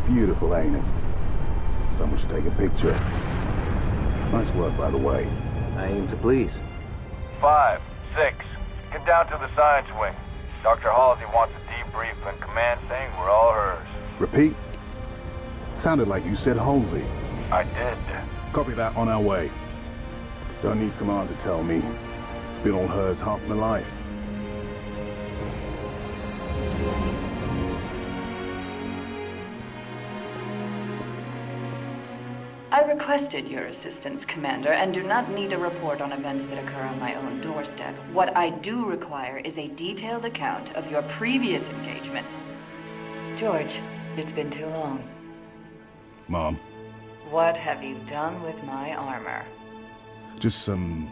Beautiful, ain't it? Someone should take a picture. Nice work, by the way. I aim to please. 5, 6, get down to the science wing. Dr. Halsey wants a debrief and command saying we're all hers. Repeat? Sounded like you said Halsey. I did. Copy that, on our way. Don't need command to tell me. Been all hers half my life. I requested your assistance, Commander, and do not need a report on events that occur on my own doorstep. What I do require is a detailed account of your previous engagement. George, it's been too long. Mom, What have you done with my armor? just some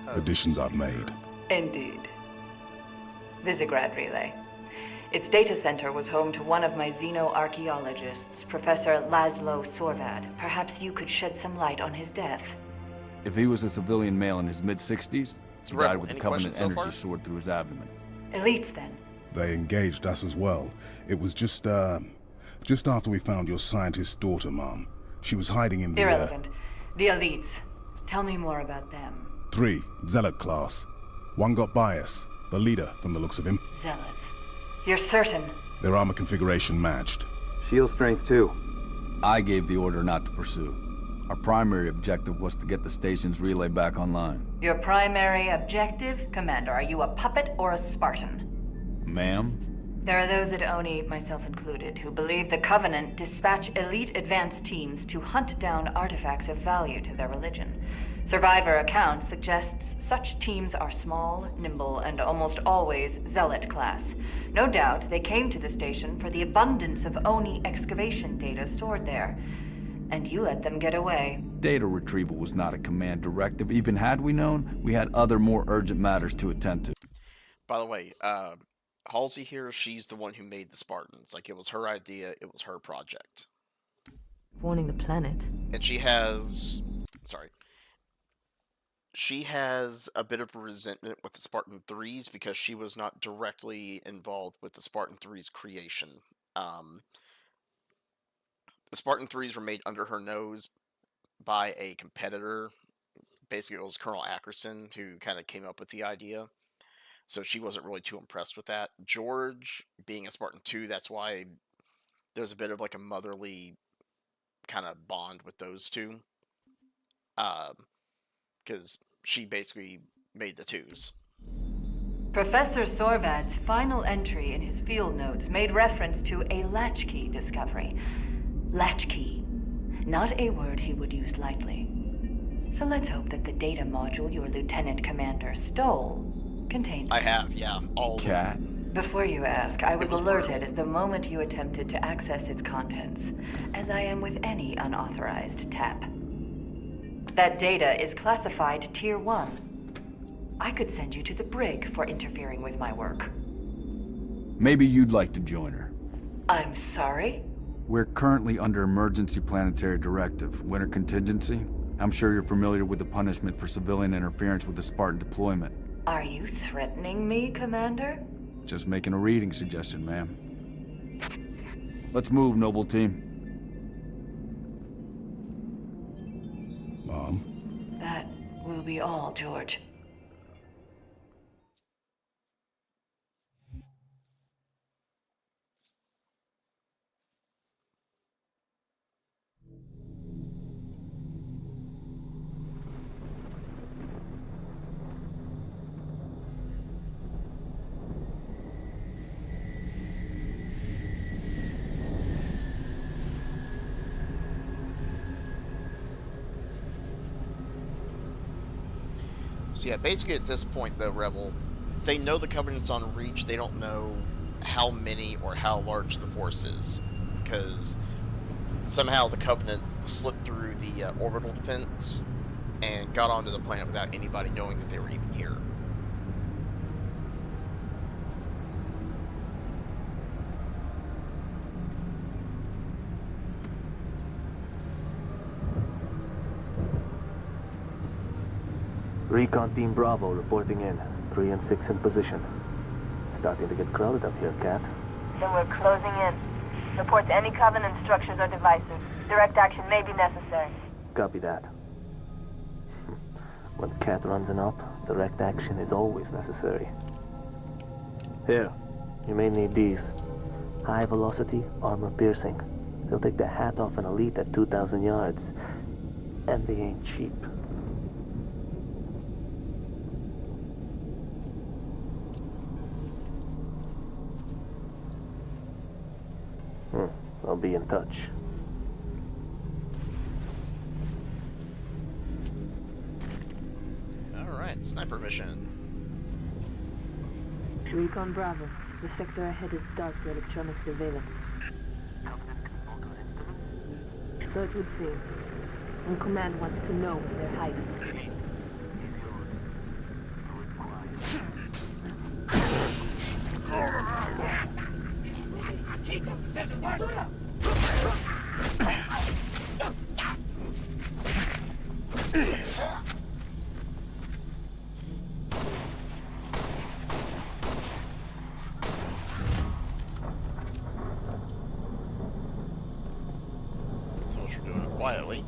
additions I've made. Indeed. Visegrad Relay. Its data center was home to one of my xenoarchaeologists, Professor Laszlo Sorvad. Perhaps you could shed some light on his death. If he was a civilian male in his mid-60s, he died with the Covenant so energy far? sword through his abdomen. Elites, then. They engaged us as well. It was just after we found your scientist daughter, Mom. She was hiding in the... Irrelevant. The Elites. Tell me more about them. 3, Zealot class. One got by us. The leader, from the looks of him. Zealots. You're certain? Their armor configuration matched. Shield strength 2. I gave the order not to pursue. Our primary objective was to get the station's relay back online. Your primary objective? Commander, are you a puppet or a Spartan? Ma'am? There are those at ONI, myself included, who believe the Covenant dispatch elite advance teams to hunt down artifacts of value to their religion. Survivor accounts suggests such teams are small, nimble, and almost always Zealot class. No doubt they came to the station for the abundance of ONI excavation data stored there. And you let them get away. Data retrieval was not a command directive. Even had we known, we had other more urgent matters to attend to. By the way, Halsey here, she's the one who made the Spartans. Like, it was her idea, it was her project. Warning the planet. And she has... Sorry. She has a bit of a resentment with the Spartan 3s because she was not directly involved with the Spartan 3s creation. The Spartan 3s were made under her nose by a competitor. Basically, it was Colonel Ackerson who kind of came up with the idea. So she wasn't really too impressed with that. George, being a Spartan 2, that's why there's a bit of like a motherly kind of bond with those two. Because she basically made the 2s. Professor Sorvad's final entry in his field notes made reference to a latchkey discovery. Latchkey. Not a word he would use lightly. So let's hope that the data module your lieutenant commander stole contains... I have, yeah. All Cat, Before you ask, I was alerted the moment you attempted to access its contents, as I am with any unauthorized tap. That data is classified Tier 1. I could send you to the brig for interfering with my work. Maybe you'd like to join her. I'm sorry? We're currently under emergency planetary directive, winter contingency. I'm sure you're familiar with the punishment for civilian interference with the Spartan deployment. Are you threatening me, Commander? Just making a reading suggestion, ma'am. Let's move, Noble Team. Mom? That will be all, George. So yeah, basically at this point, though, Rebel, they know the Covenant's on Reach. They don't know how many or how large the force is, because somehow the Covenant slipped through the orbital defense and got onto the planet without anybody knowing that they were even here. Recon Team Bravo reporting in. 3 and 6 in position. It's starting to get crowded up here, Kat. Then we're closing in. Report to any Covenant structures or devices. Direct action may be necessary. Copy that. When Kat runs an op, direct action is always necessary. Here, you may need these. High velocity, armor piercing. They'll take the hat off an elite at 2,000 yards. And they ain't cheap. I'll be in touch. Alright, sniper mission. Recon Bravo. The sector ahead is dark to electronic surveillance. Covenant can log on instruments? So it would seem. And Command wants to know where they're hiding. He's yours. Do it quiet. That's what you're doing quietly.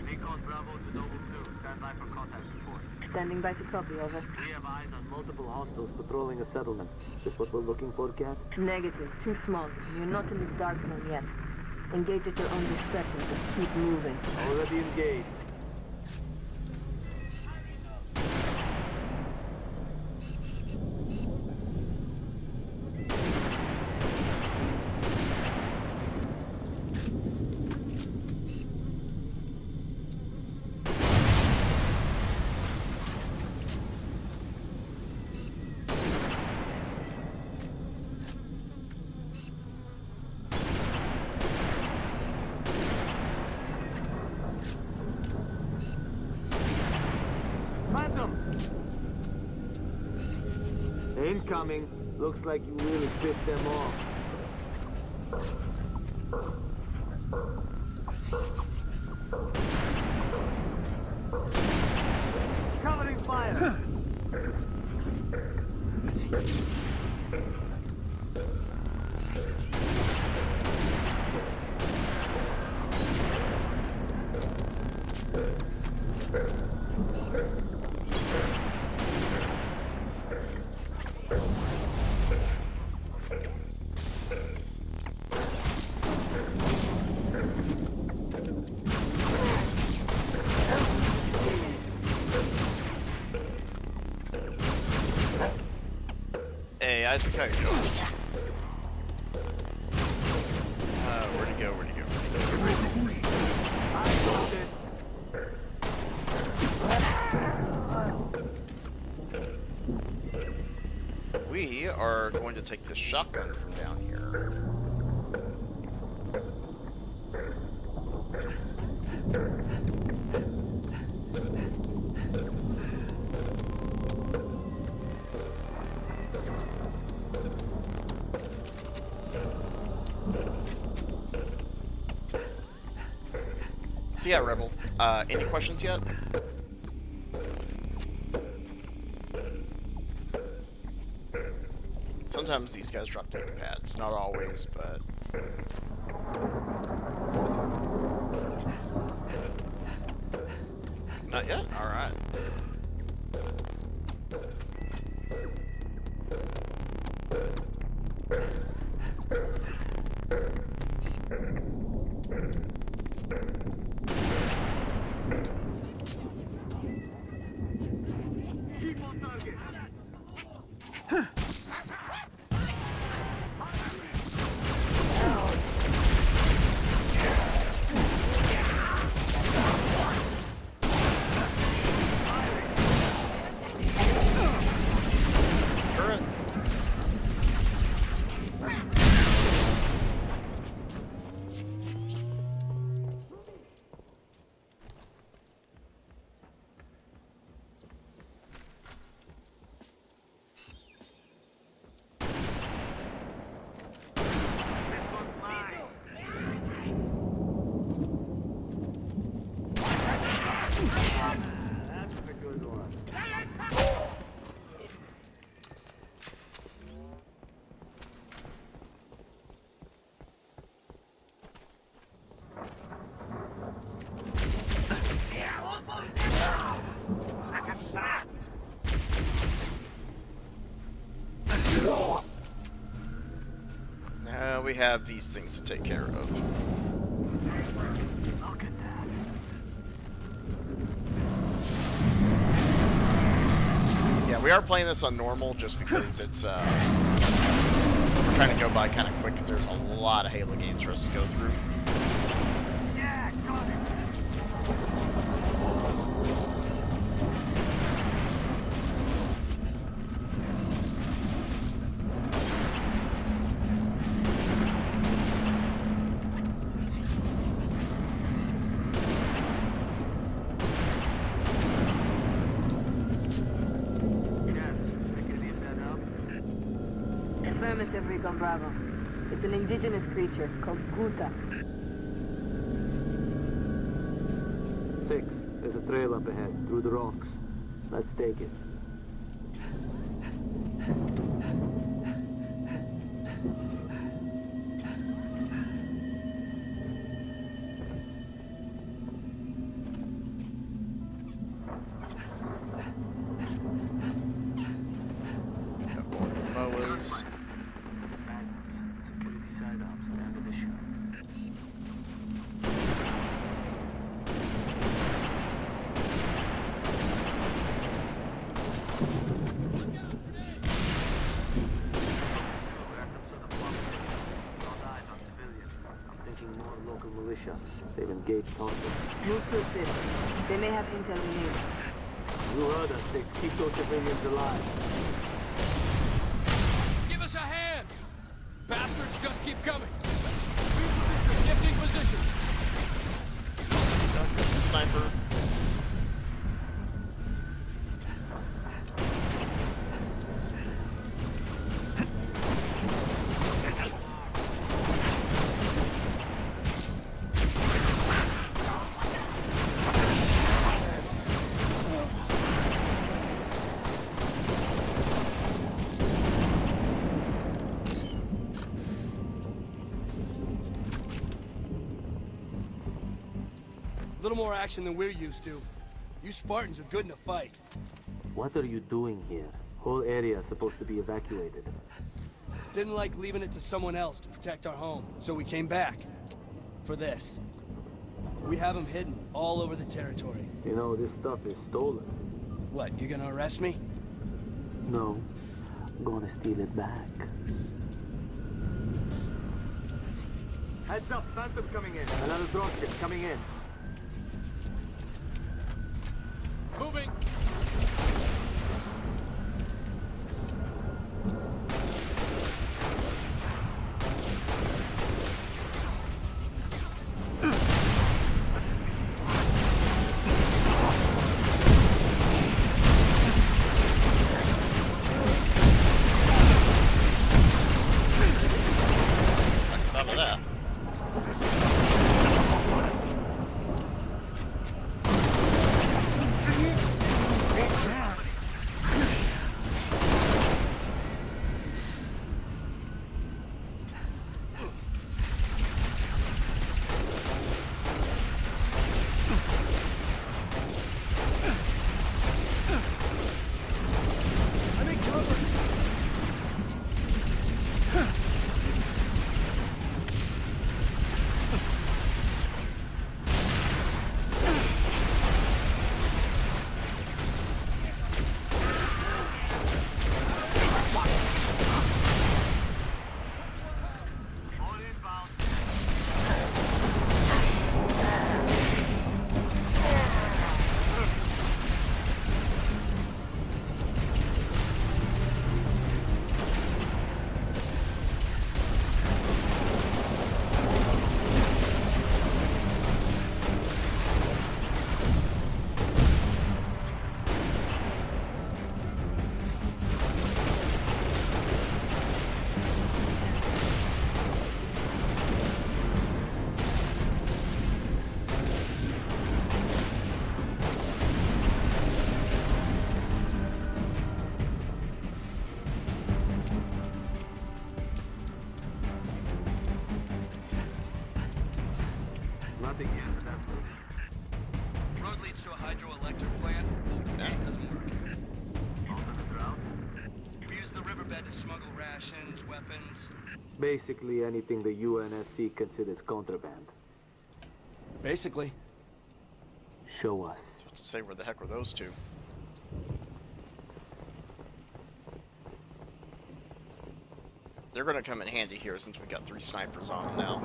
Recon Bravo to Noble 2. Stand by for contact report. Standing by to copy, over. We have eyes on multiple hostiles patrolling a settlement. Is what we're looking for, Kat? Negative. Too small. You're not in the dark zone yet. Engage at your own discretion, but keep moving. Already engaged. Incoming. Looks like you really pissed them off. Covering fire! Hey, Isaac, how you doing? are going to take this shotgun from down here. So yeah, Rebel, any questions yet? Sometimes these guys drop notepads, not always, but... Not yet? Alright. Keep on target. Turret. This one's mine. That's a good one. Now we have these things to take care of. Look at that. Yeah, we are playing this on normal just because it's, we're trying to go by kind of quick because there's a lot of Halo games for us to go through. Yeah, got it. Affirmative, Recon Bravo. It's an indigenous creature called Guta. 6. There's a trail up ahead, through the rocks. Let's take it. Moas. Security sidearms, standard issue. I'm thinking more local militia. They've engaged hostiles. Move to assist. They may have intel we need. You heard us, 6. Keep those civilians alive. Give us a hand! Bastards just keep coming. Shifting positions. Sniper. A little more action than we're used to. You Spartans are good in a fight. What are you doing here? Whole area is supposed to be evacuated. Didn't like leaving it to someone else to protect our home, so we came back. For this. We have them hidden all over the territory. You know, this stuff is stolen. What, you gonna arrest me? No. I'm gonna steal it back. Heads up, Phantom coming in. Another dropship coming in. Moving. nothing yet, but that's good. Road leads to a hydroelectric plant. It doesn't work. All to the ground? We've used the riverbed to smuggle rations, weapons. Basically anything the UNSC considers contraband. Basically. Show us. I was about to say, where the heck were those two? They're gonna come in handy here since we got 3 snipers on them now.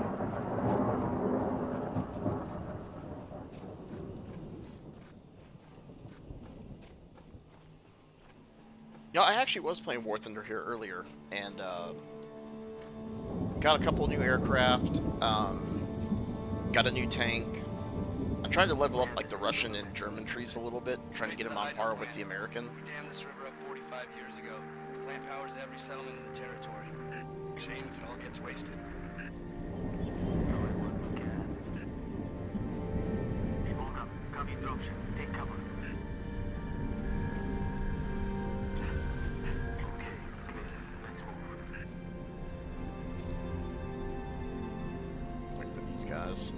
Yeah, I actually was playing War Thunder here earlier, and got a couple new aircraft, got a new tank. I tried to level up like the Russian and German trees a little bit, trying to get them on par with the American. We dammed this river up 45 years ago. The plant powers every settlement in the territory. Shame if it all gets wasted. Hey, hold up. Copy dropship. Take cover. Okay, clear. Let's move. Wait for these guys.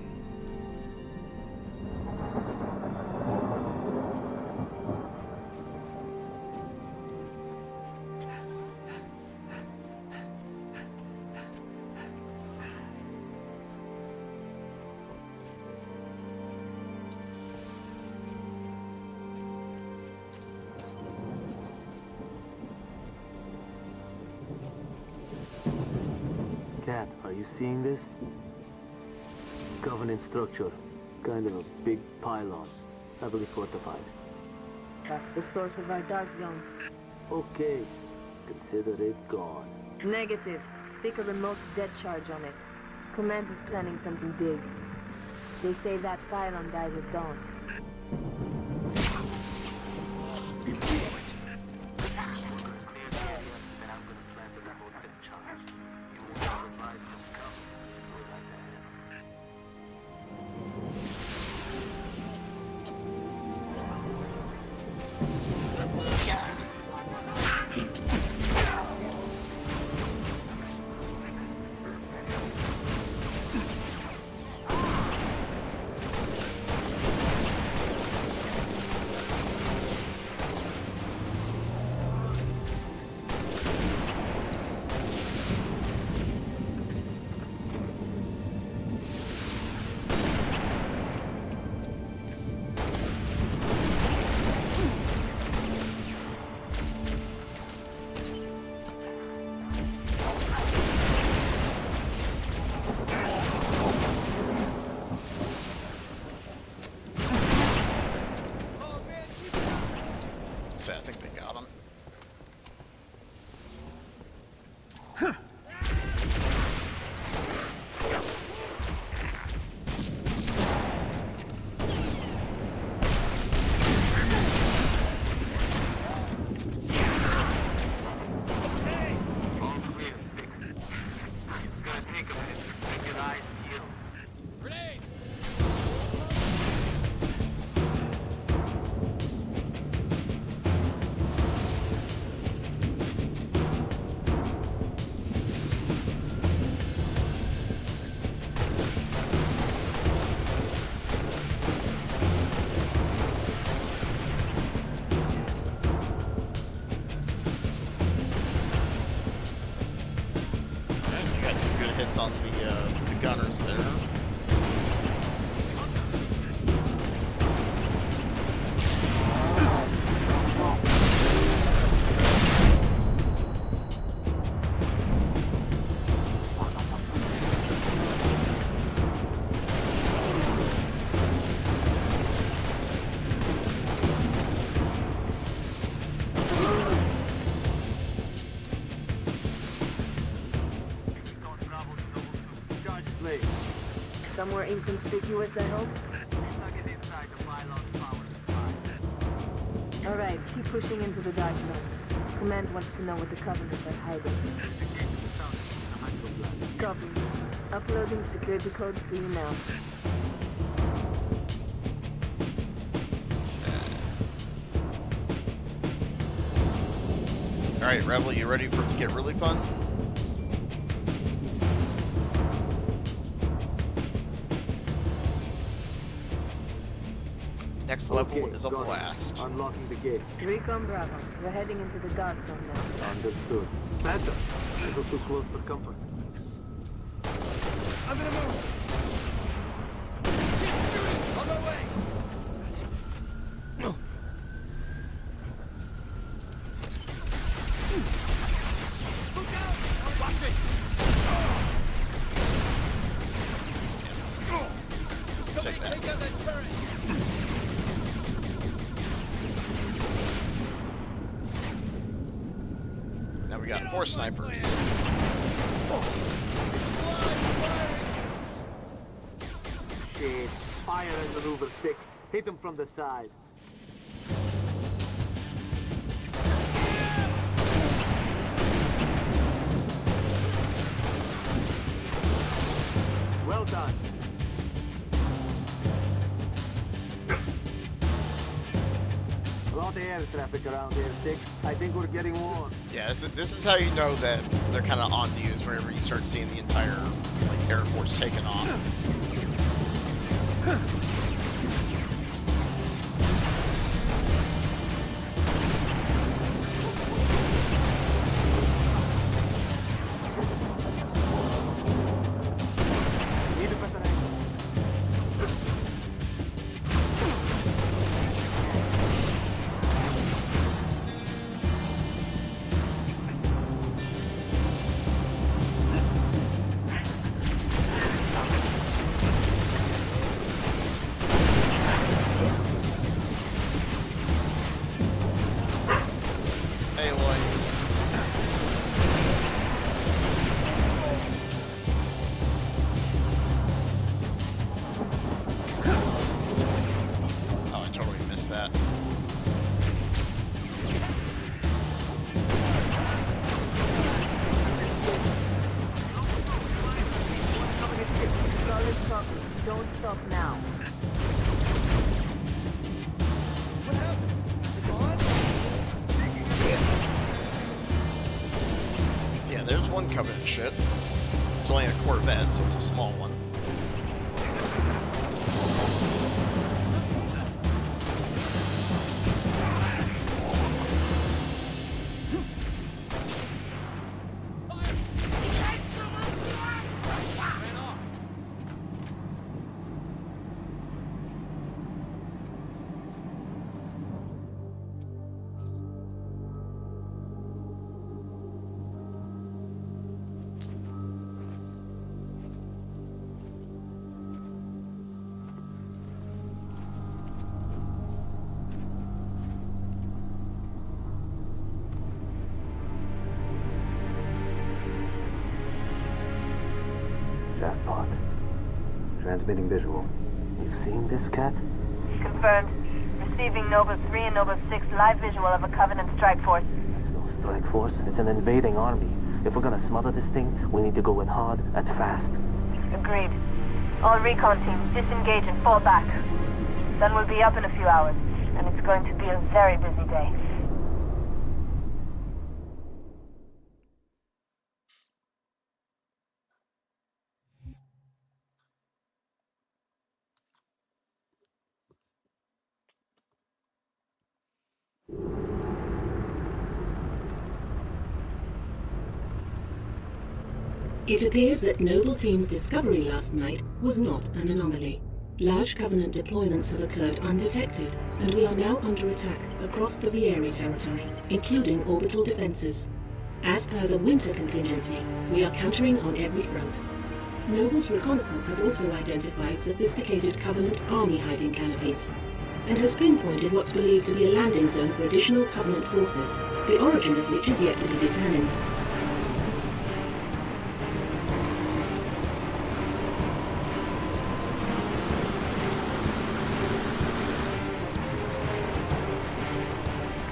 Cat, are you seeing this? Covenant structure. Kind of a big pylon. Heavily fortified. That's the source of our dark zone. Okay. Consider it gone. Negative. Stick a remote dead charge on it. Command is planning something big. They say that pylon died at dawn. I think they got him. On the gunners there. Somewhere inconspicuous, I hope? Alright, keep pushing into the dark zone. Command wants to know what the Covenant are hiding. Copy. Uploading security codes to you now. Alright, Rebel, you ready for it to get really fun? Next level is a blast. Unlocking the gate. Recon Bravo. We're heading into the dark zone now. Understood. Panther, a little too close for comfort. I'm gonna move. Keep shooting. On my way. Look out! Watch it. Check that. Take out that turret. Now we got 4 snipers. Shit. Fire in maneuver 6. Hit him from the side. Well done. A lot of air traffic around here, 6. I think we're getting warm. Yeah, this is how you know that they're kind of on to you, is whenever you start seeing the entire like Air Force taking off. Don't stop now. What happened? It's So yeah, there's one Covenant ship. It's only a Corvette, so it's a small one. Jackpot. Transmitting visual. You've seen this, Cat? Confirmed. Receiving Nova 3 and Nova 6 live visual of a Covenant strike force. It's no strike force. It's an invading army. If we're gonna smother this thing, we need to go in hard and fast. Agreed. All recon teams disengage and fall back. Sun will be up in a few hours, and it's going to be a very busy day. It appears that Noble Team's discovery last night was not an anomaly. Large Covenant deployments have occurred undetected, and we are now under attack across the Vieri territory, including orbital defenses. As per the winter contingency, we are countering on every front. Noble's reconnaissance has also identified sophisticated Covenant army hiding canopies, and has pinpointed what's believed to be a landing zone for additional Covenant forces, the origin of which is yet to be determined.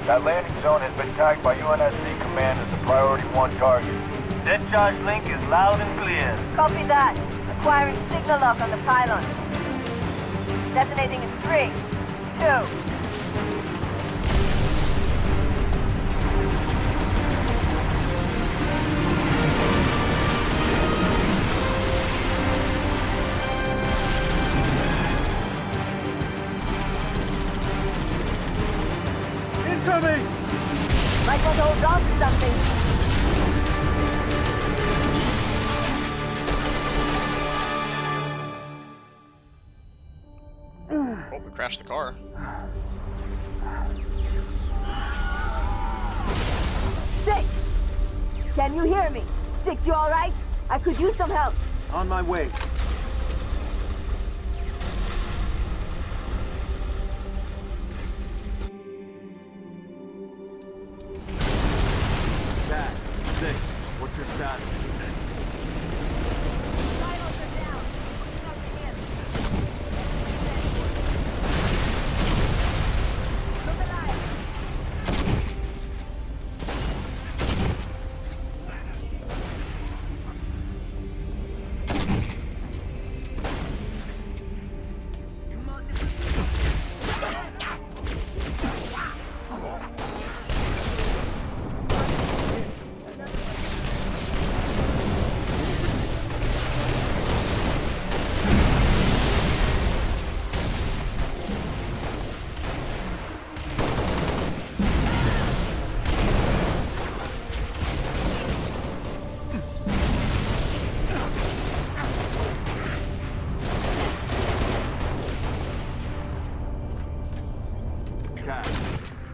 That landing zone has been tagged by UNSC Command as a priority 1 target. Discharge link is loud and clear. Copy that. Acquiring signal lock on the pylon. Detonating in 3, 2... Incoming! Might want to hold on to something. Oh, we crashed the car. 6! Can you hear me? 6, you alright? I could use some help. On my way. Cat, 6, what's your status?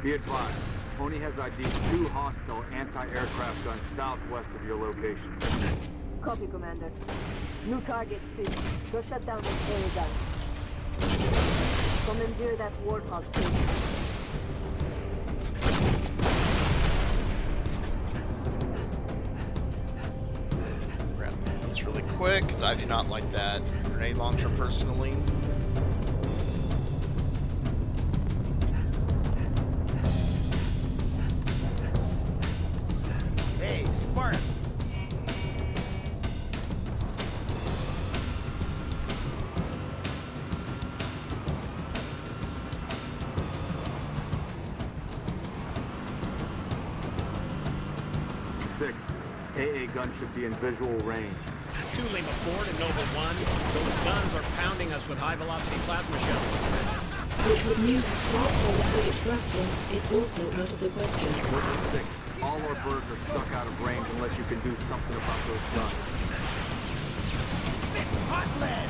Be advised, Pony has ID'd 2 hostile anti-aircraft guns southwest of your location. Copy, Commander. New target, 6. Go shut down those area guns. Commandeer that Warthog, 6. Grab this really quick, because I do not like that grenade launcher personally. Hey, Spartans! AA gun should be in visual range. 2 Lima 4 to Noble 1. Those guns are pounding us with high-velocity plasma shells. Which would mean a squad full of British rifles is also out of the question. Order 6. All our birds are stuck out of range unless you can do something about those guns. Hot lead!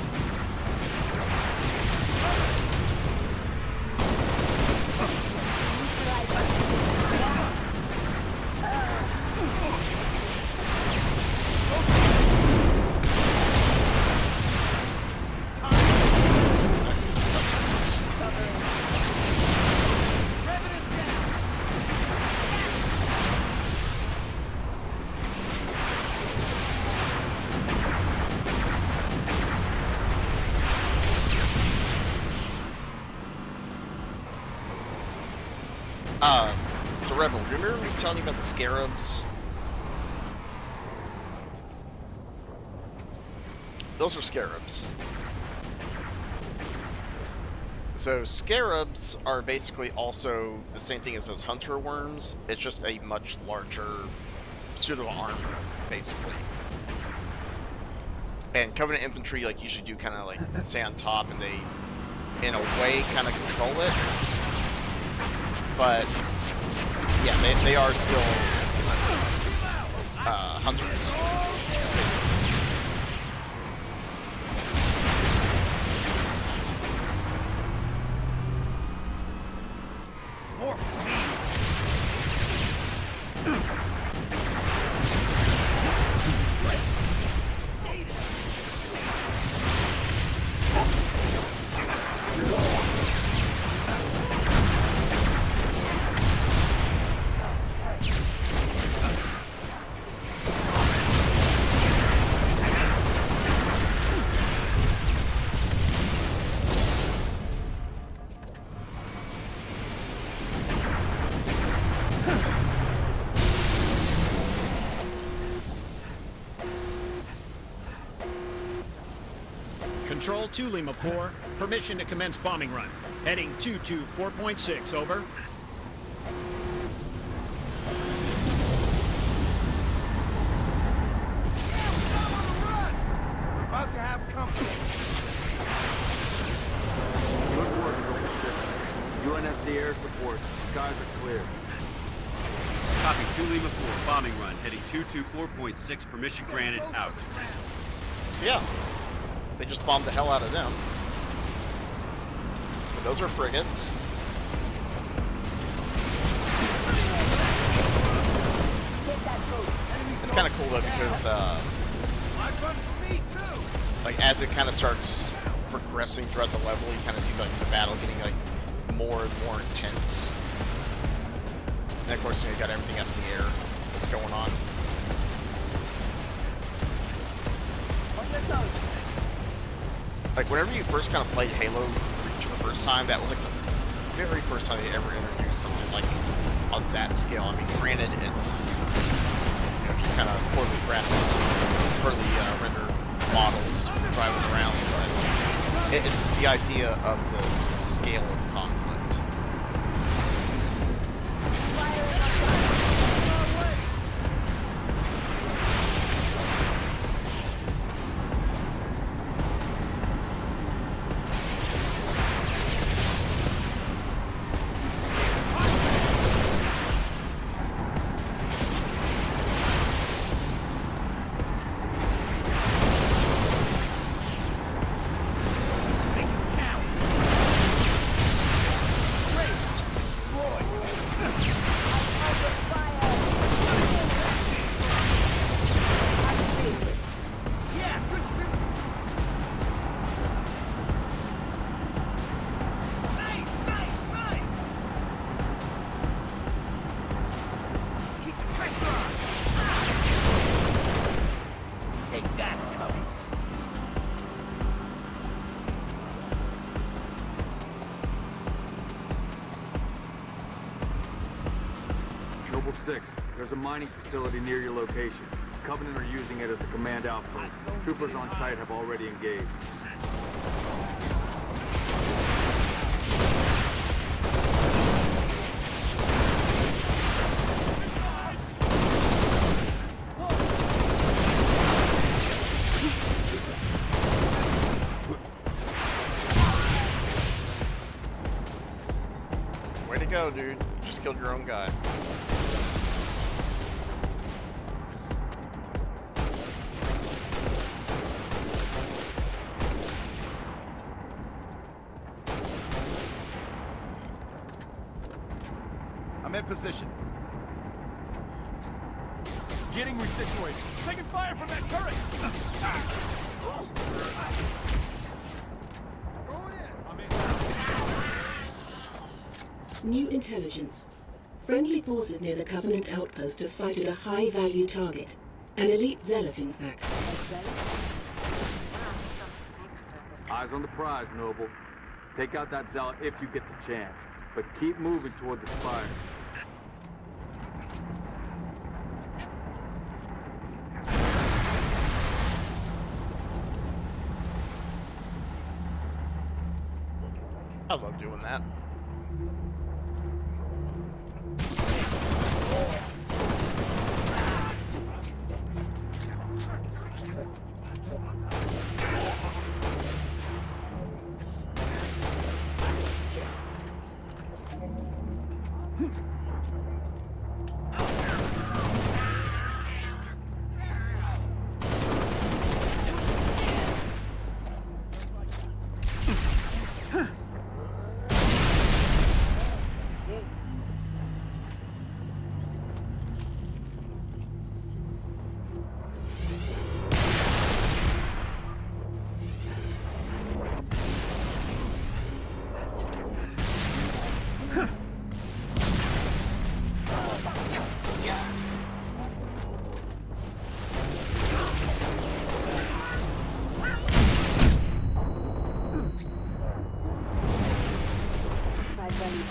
So Rebel, remember me telling you about the scarabs? Those are scarabs. So scarabs are basically also the same thing as those hunter worms. It's just a much larger suit of armor, basically. And Covenant infantry like usually do kind of like stay on top, and they, in a way, kind of control it. But yeah, they are still hunters, basically. More for me. Control 2 Lima 4. Permission to commence bombing run. Heading 224.6, over. We're about to have company. Good work, Noble 6. UNSC emergency air support. Skies are clear. Copy 2 Lima 4, bombing run, heading 224.6, permission granted, out. So yeah, they just bombed the hell out of them. But those are frigates. It's kind of cool though because, like, as it kind of starts progressing throughout the level, you kind of see like the battle getting like more and more intense. And of course, you know, you got everything up in the air that's going on. Like, whenever you first kind of played Halo Reach for the first time, that was like the very first time they ever introduced something like on that scale. I mean, granted, it's, you know, just kind of poorly rendered models driving around, but it's the idea of the scale of the conflict. Noble 6, there's a mining facility near your location. Covenant are using it as a command outpost. Troopers on site have already engaged. Way to go, dude. You just killed your own guy. I'm in position. Getting resituated. Taking fire from that turret! New intelligence. Friendly forces near the Covenant outpost have sighted a high-value target. An elite zealot, in fact. Eyes on the prize, Noble. Take out that zealot if you get the chance, but keep moving toward the spires. I love doing that.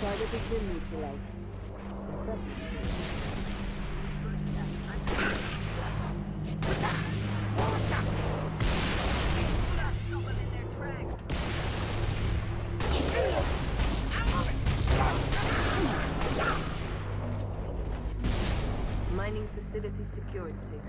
Target has been neutralized. Mining facility secured, 6.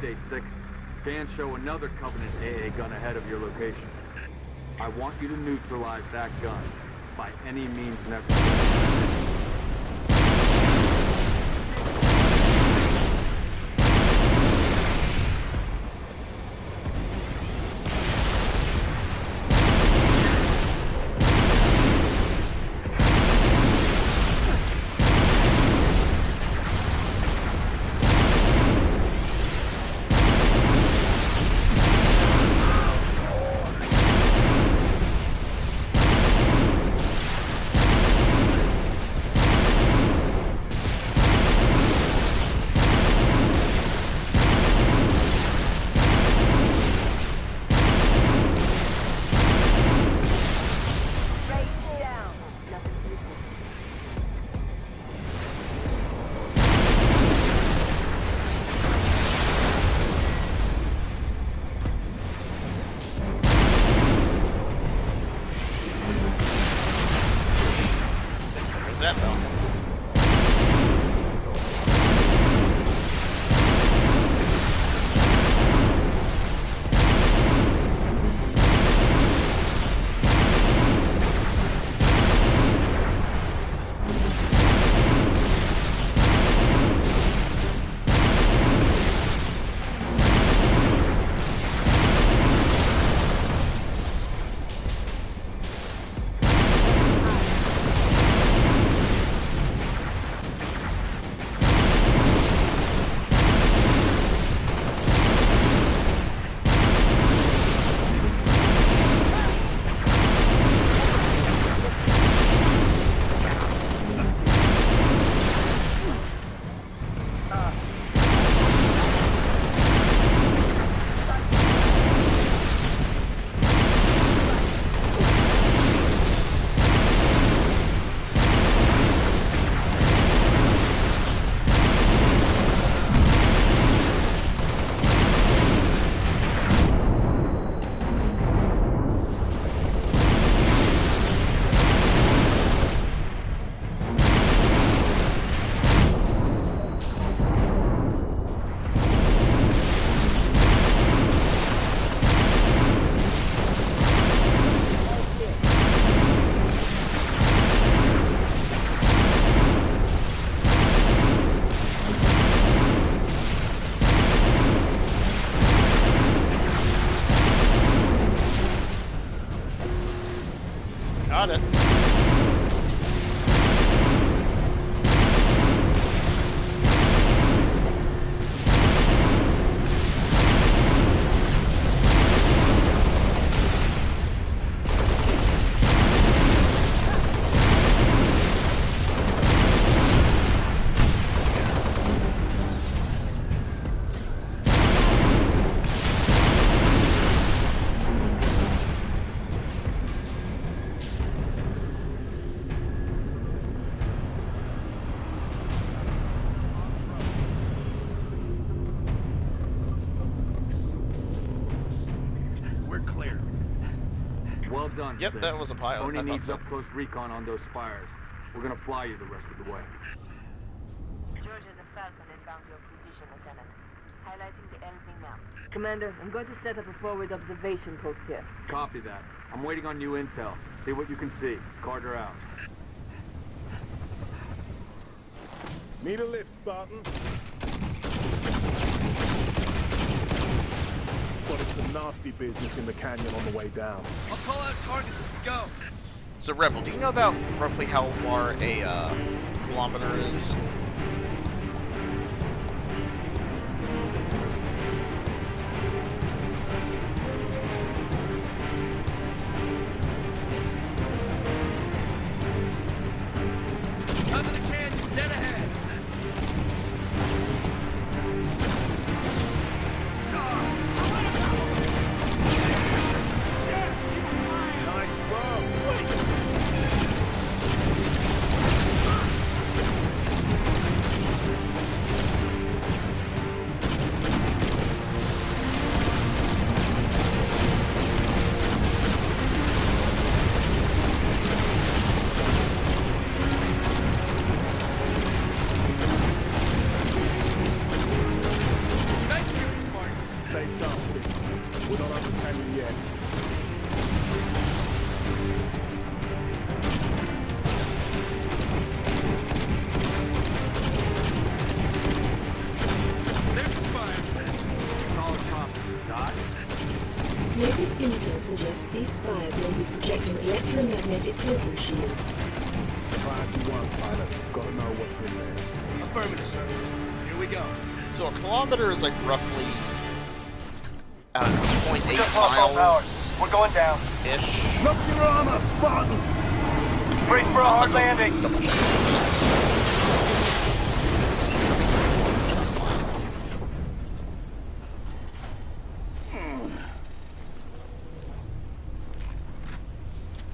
Update 6. Scans show another Covenant AA gun ahead of your location. I want you to neutralize that gun by any means necessary. Got it. Well done, Yep, Six. that was a pilot. Only I thought needs so. up-close recon on those spires. We're gonna fly you the rest of the way. George has a Falcon inbound your position, Lieutenant. Highlighting the LZ map. Commander, I'm going to set up a forward observation post here. Copy that. I'm waiting on new intel. See what you can see. Carter out. Need a lift, Spartan? Spotted some nasty business in the canyon on the way down. I'll call out targets as we go. So, Rebel, do you know about roughly how far a kilometer is? Come to the canyon, dead ahead. Nice throw. activating electromagnetic cloaking shields. Try as you want, pilot. Gotta know what's in there. Affirmative, sir. Here we go. So a kilometer is like roughly, I don't know, 0.8 Just lost all power. miles We're going down. ish. Look your armor, Spartan! Brace for a hard landing.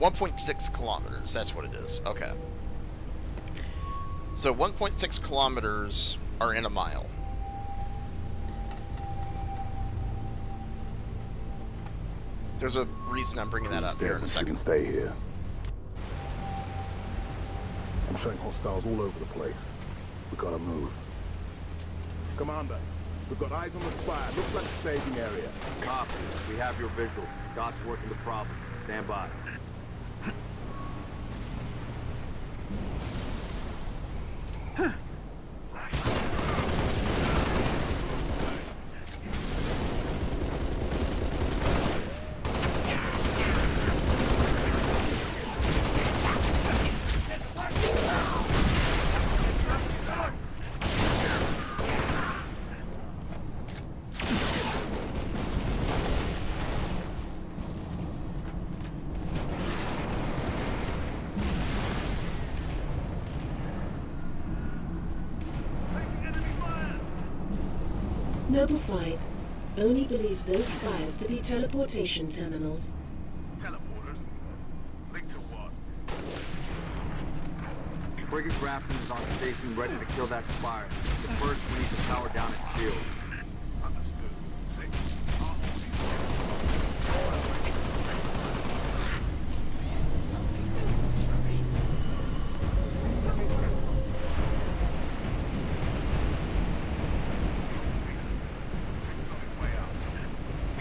1.6 kilometers, that's what it is. Okay. So 1.6 kilometers are in a mile. There's a reason I'm bringing that up here in a second. Stay here. I'm showing hostiles all over the place. We gotta move. Commander, we've got eyes on the spire. Looks like a staging area. Copy. We have your visual. Doc's working the problem. Stand by. Noble 5 only believes those spires to be teleportation terminals. Teleporters? Linked to what? Frigate Grafton is on station ready to kill that spire. But first, we need to power down its shield. Understood. Safe.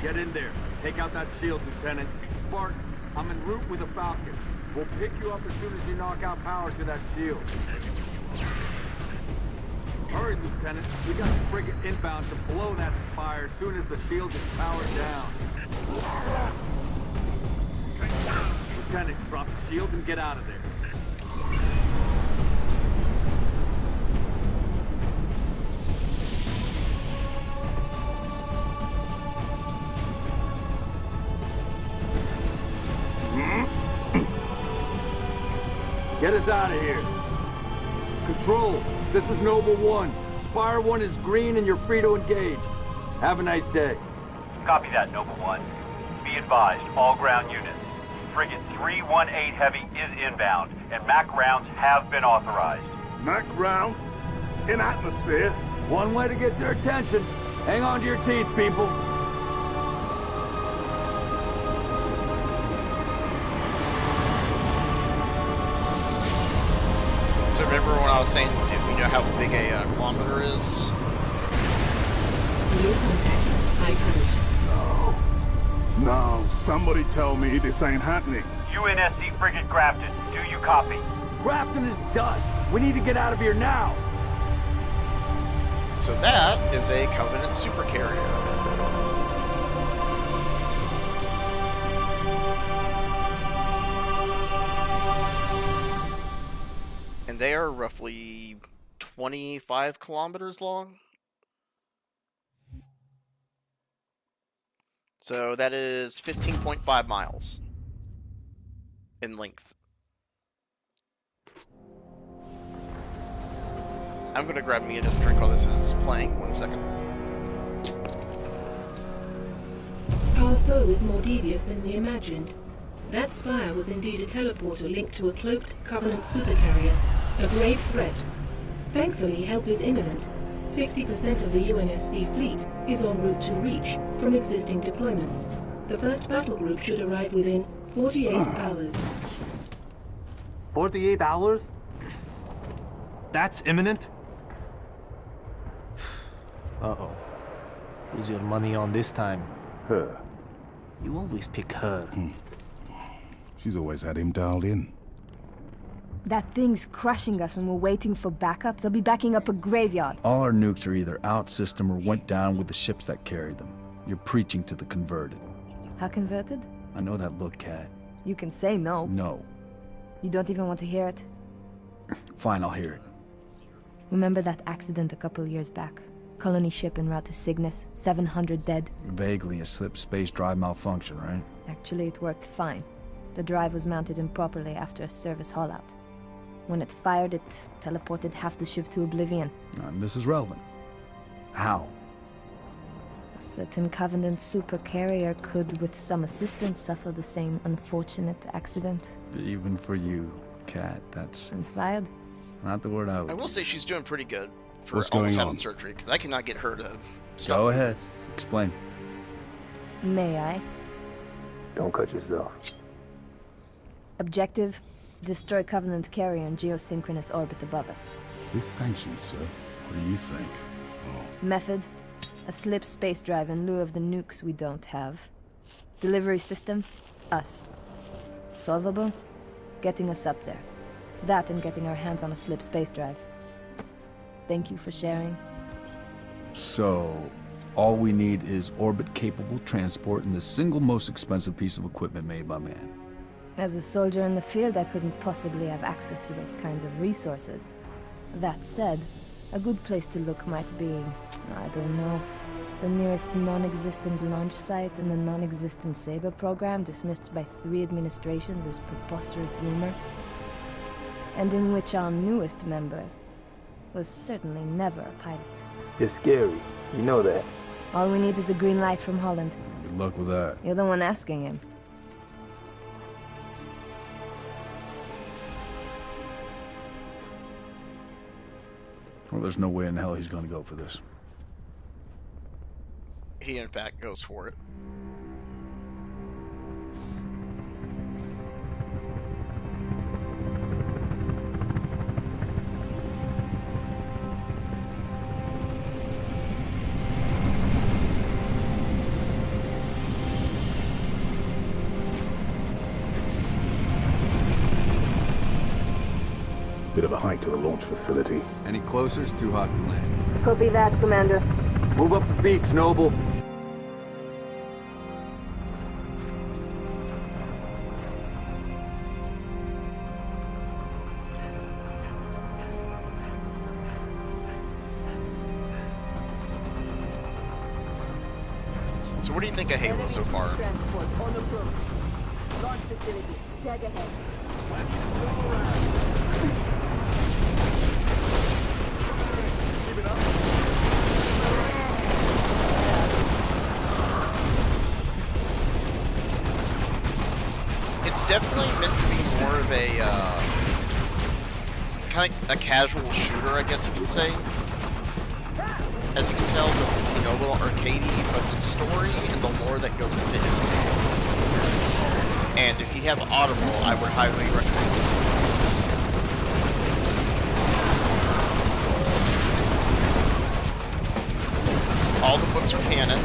Get in there. Take out that shield, Lieutenant. Spartans, I'm en route with a Falcon. We'll pick you up as soon as you knock out power to that shield. Hurry, Lieutenant. We got the frigate inbound to blow that spire as soon as the shield is powered down. Lieutenant, drop the shield and get out of there. Get us out of here. Control, this is Noble 1. Spire 1 is green and you're free to engage. Have a nice day. Copy that, Noble 1. Be advised, all ground units. Frigate 318 Heavy is inbound, and MAC rounds have been authorized. MAC rounds? In atmosphere? One way to get their attention. Hang on to your teeth, people. So remember when I was saying if you know how big a kilometer is? No, somebody tell me this ain't happening. UNSC Frigate Grafton, do you copy? Grafton is dust. We need to get out of here now. So that is a Covenant supercarrier. And they are roughly 25 kilometers long. So that is 15.5 miles in length. I'm gonna grab me another drink while this is playing. 1 second. Our foe is more devious than we imagined. That spire was indeed a teleporter linked to a cloaked Covenant supercarrier, a grave threat. Thankfully, help is imminent. 60% of the UNSC fleet is en route to Reach from existing deployments. The first battle group should arrive within 48 hours. 48 hours? That's imminent? Uh-oh. Who's your money on this time? Her. You always pick her. She's always had him dialed in. That thing's crushing us and we're waiting for backup. They'll be backing up a graveyard. All our nukes are either out system or went down with the ships that carried them. You're preaching to the converted. How converted? I know that look, Cat. You can say no. No. You don't even want to hear it? Fine, I'll hear it. Remember that accident a couple years back? Colony ship en route to Cygnus, 700 dead. Vaguely a slip space drive malfunction, right? Actually, it worked fine. The drive was mounted improperly after a service haulout. When it fired, it teleported half the ship to oblivion. This is relevant. How? A certain Covenant supercarrier could, with some assistance, suffer the same unfortunate accident. Even for you, Kat, that's... Inspired? Not the word I would... I will say she's doing pretty good for What's almost going having on? surgery, because I cannot get her to stop. Go ahead. Explain. May I? Don't cut yourself. Objective: destroy Covenant carrier in geosynchronous orbit above us. This sanctioned, sir. What do you think? Method: a slip space drive in lieu of the nukes we don't have. Delivery system: us. Solvable? Getting us up there. That and getting our hands on a slip space drive. Thank you for sharing. So, all we need is orbit-capable transport and the single most expensive piece of equipment made by man. As a soldier in the field, I couldn't possibly have access to those kinds of resources. That said, a good place to look might be, I don't know, the nearest non-existent launch site in the non-existent Saber program dismissed by 3 administrations as preposterous rumor, and in which our newest member was certainly never a pilot. You're scary. You know that. All we need is a green light from Holland. Good luck with that. You're the one asking him. Well, there's no way in hell he's gonna go for this. He, in fact, goes for it. Bit of a hike to the launch facility. Any closer is too hot to land. Copy that, Commander. Move up the beach, Noble. So what do you think of Halo so far? Transport on approach. Launch facility. Tag ahead. It's definitely meant to be more of a kind of a casual shooter, I guess you can say. As you can tell, so it's, you know, a little arcadey, but the story and the lore that goes with it is amazing. And if you have Audible, I would highly recommend it. All the books are canon,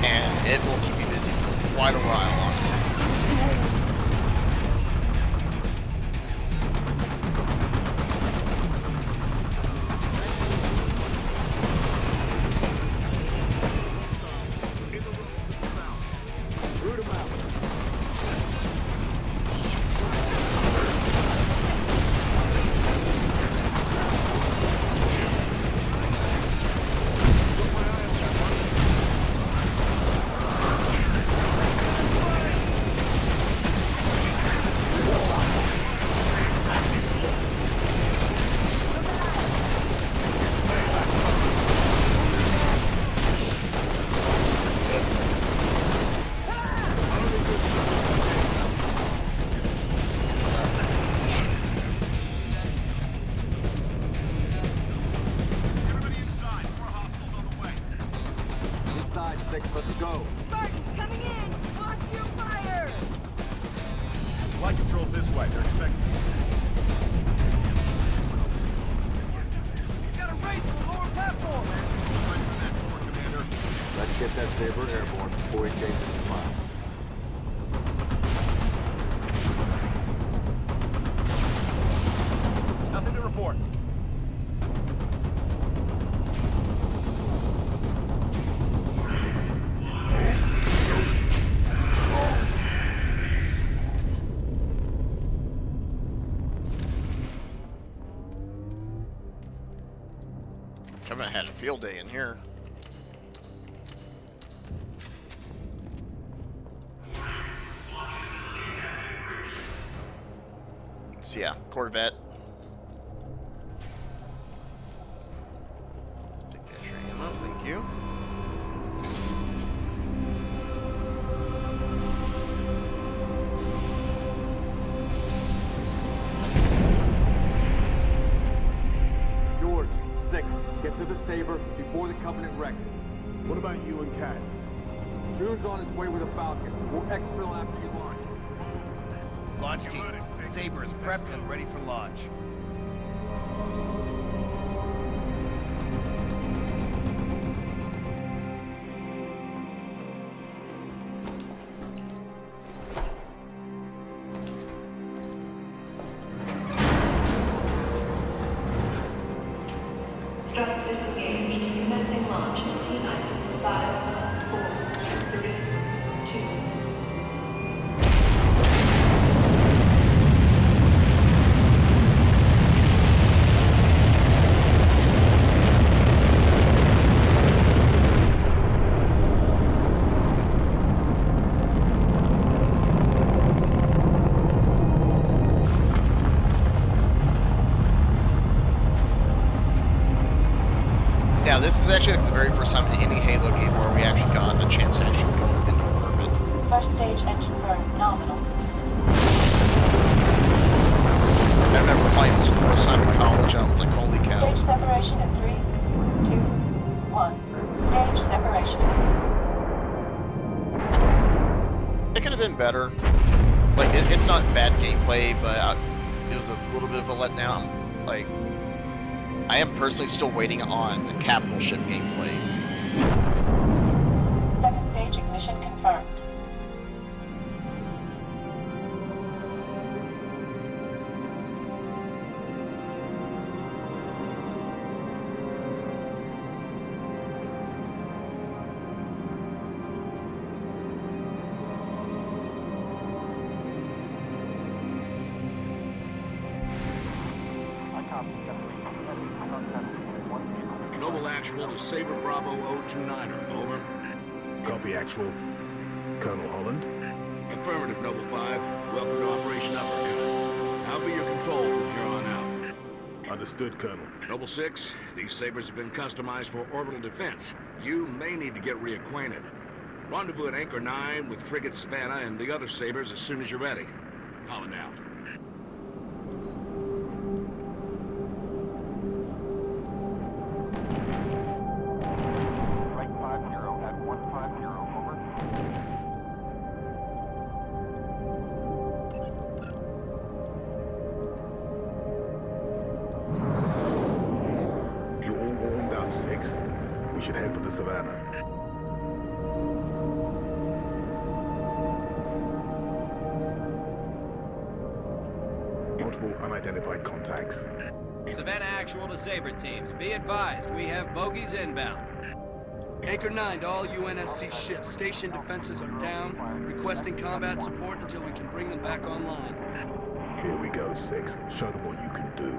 and it will keep you busy for quite a while, honestly. Let's go. Spartans coming in! Watch your fire! Flight control's this way. They're expecting. We've got a raid to the lower platform! Let's get that Saber airborne before he changes his mind. Nothing to report. Covenant had a field day in here. So yeah, Corvette. Take that extra ammo, thank you. George, 6. Get to the Saber before the Covenant wreck. What about you and Cat? June's on his way with a Falcon. We'll exfil after you launch. Launch team. Saber is prepped and ready for launch. Struts disengaged. Commencing launch in T-minus 5, 4, 3, 2. Yeah, this is actually like the very first time in any Halo game where we actually got a chance to actually go into orbit. First stage engine burn nominal. I remember playing this for the first time in college, and I was like, holy cow. Stage separation in 3, 2, 1. Stage separation. It could have been better. Like, it's not bad gameplay, but it was a little bit of a letdown. Like, I am personally still waiting on the capital ship gameplay. Second stage ignition confirmed. Noble Actual to Saber Bravo 029er, over. Copy, Actual. Colonel Holland? Affirmative, Noble 5. Welcome to Operation Uppercut. I'll be your control from here on out. Understood, Colonel. Noble 6, these Sabres have been customized for orbital defense. You may need to get reacquainted. Rendezvous at Anchor 9 with Frigate Savannah and the other Sabres as soon as you're ready. Holland out. You all warmed up, 6? We should head for the Savannah. Multiple unidentified contacts. Savannah Actual to Saber teams. Be advised, we have bogies inbound. Anchor 9 to all UNSC ships. Station defenses are down. Requesting combat support until we can bring them back online. Here we go, 6. Show them what you can do.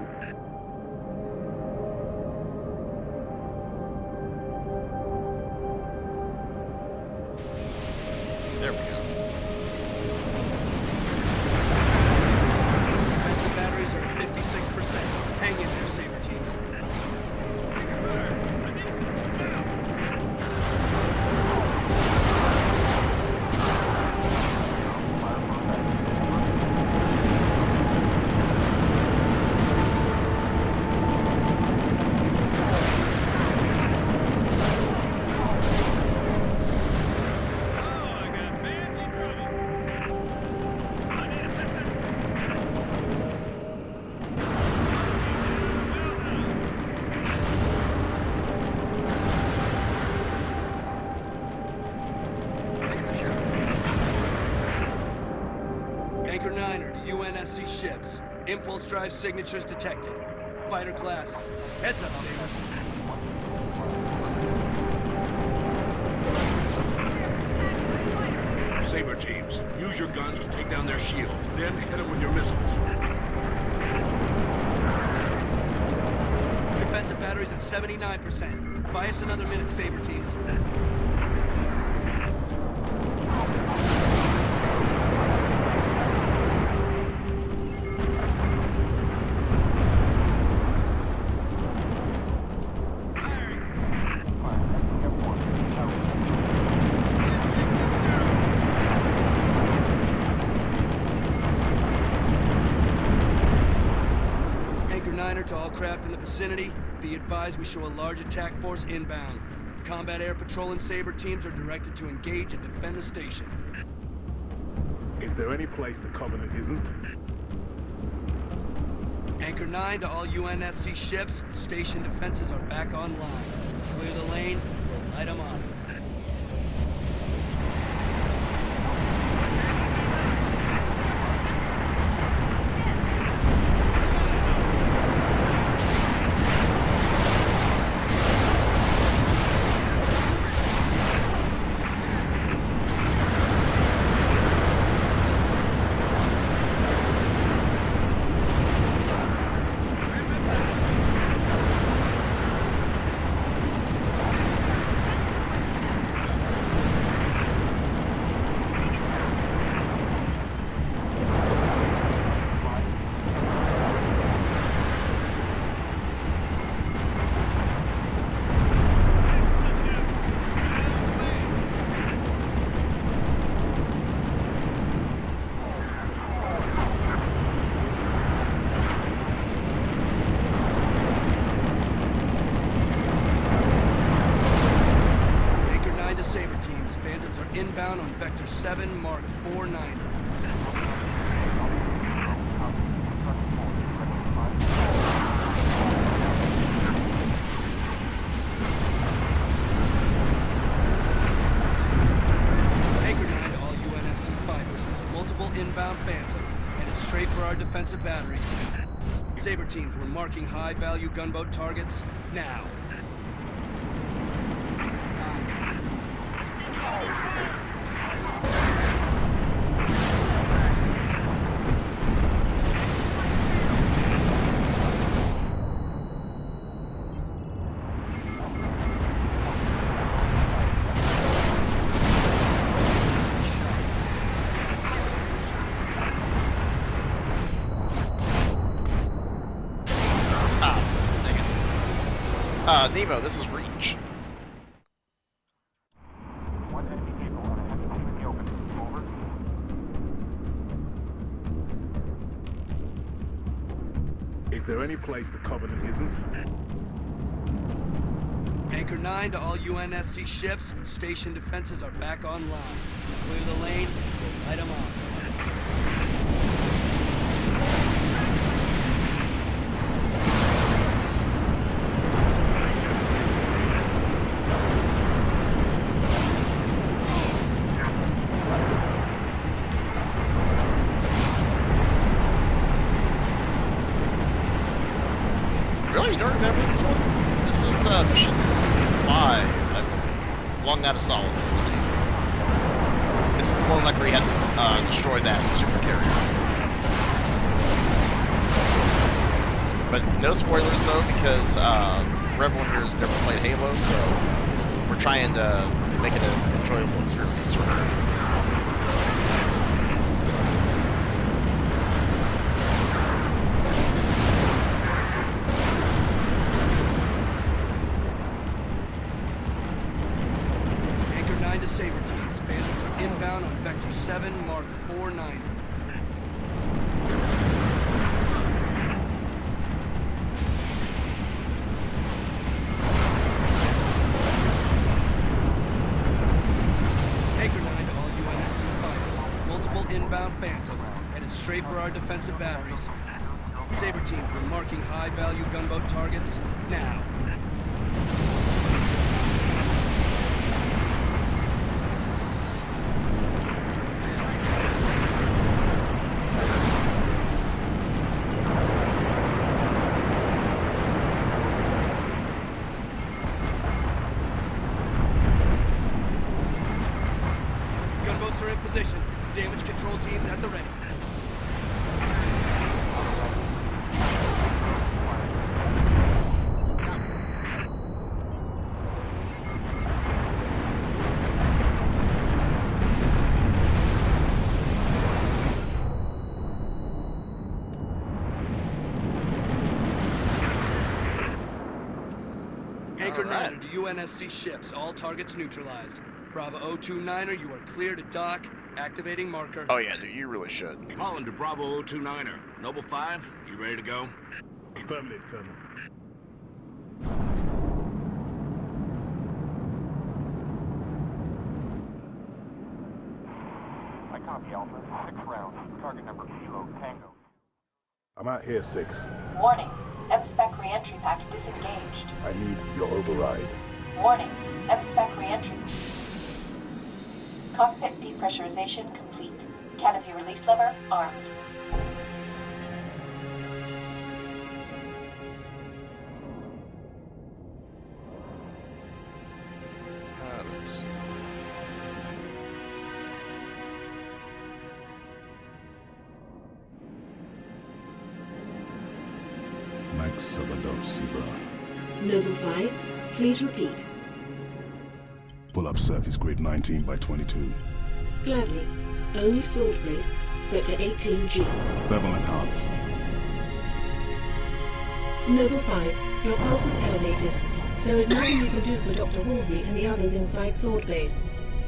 There we go. Defensive batteries are at 56%. Hang in there, Saber teams. Anchor 9 are to UNSC ships. Impulse drive signatures detected. Fighter class. Heads up, Sabres. Saber teams, use your guns to take down their shields, then hit them with your missiles. defensive batteries at 79%. Buy us another minute, Saber teams. To all craft in the vicinity, be advised we show a large attack force inbound. Combat Air Patrol and Saber teams are directed to engage and defend the station. Is there any place the Covenant isn't? Anchor 9 to all UNSC ships, station defenses are back online. Clear the lane, we'll light them up. Inbound on Vector 7, Mark 490. Anchor 9 to all UNSC fighters. Multiple inbound Phantoms, headed straight for our defensive batteries. Saber teams, we're marking high-value gunboat targets now. Nemo, this is Reach. Is there any place the Covenant isn't? Anchor 9 to all UNSC ships, station defenses are back online. Clear the lane, we'll light them up. Really? You don't remember this one? This is mission 5, I believe. Long Night of Solace is the name. This is the one like where you had to destroy that super carrier. But no spoilers though, because everyone here has never played Halo, so we're trying to make it an enjoyable experience for her. Saber teams, Phantoms are inbound on Vector 7, Mark 490. Anchor 9 to all UNSC fighters. Multiple inbound Phantoms, headed straight for our defensive batteries. Saber teams, we're marking high-value gunboat targets now. Gunboats are in position. Damage control teams at the ready. Anchor 9 to UNSC ships. All targets neutralized. Bravo 029er, you are clear to dock. Activating marker. Oh yeah, dude, you really should. Holland to Bravo 029er. Noble 5, you ready to go? Affirmative, Colonel. I copy, Alpha. 6 rounds. Target number Kilo Tango. I'm out here, 6. Warning. M-Spec re-entry pack disengaged. I need your override. Warning. M-Spec re-entry. Cockpit depressurization complete. Canopy release lever armed. Let's see. Max Sabadov Siba. Noble 5, please repeat. Pull up surface grid 19 by 22. Gladly. Only sword base, sector 18G. Thermal enhance. Noble 5, your pulse is elevated. There is nothing you can do for Dr. Woolsey and the others inside sword base.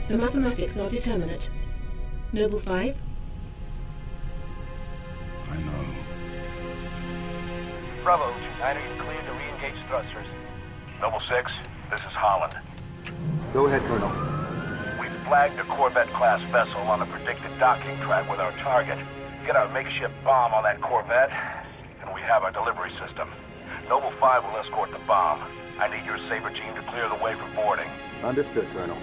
The mathematics are determinate. Noble 5? I know. Bravo 29er, you're cleared to re-engage thrusters. Noble 6, this is Holland. Go ahead, Colonel. We've flagged a Corvette-class vessel on a predicted docking track with our target. Get our makeshift bomb on that Corvette, and we have our delivery system. Noble 5 will escort the bomb. I need your Saber team to clear the way for boarding. Understood, Colonel.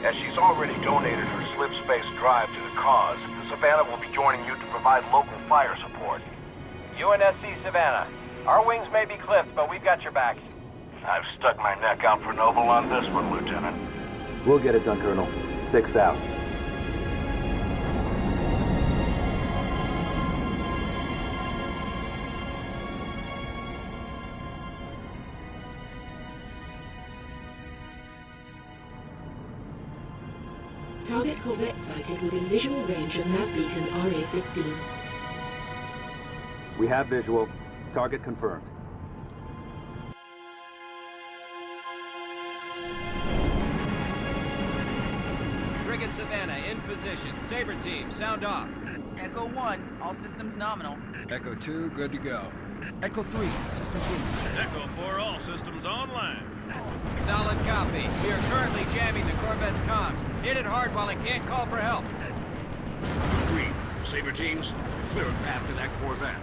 As she's already donated her slip space drive to the cause, the Savannah will be joining you to provide local fire support. UNSC Savannah. Our wings may be clipped, but we've got your back. I've stuck my neck out for Noble on this one, Lieutenant. We'll get it done, Colonel. 6 out. Target Corvette sighted within visual range of nav beacon RA-15. We have visual. Target confirmed. Frigate Savannah in position. Saber team, sound off. Echo 1, all systems nominal. Echo 2, good to go. Echo 3, systems green. Echo 4, all systems online. Solid copy. We are currently jamming the Corvette's comms. Hit it hard while it can't call for help. Agreed. Saber teams, clear a path to that Corvette.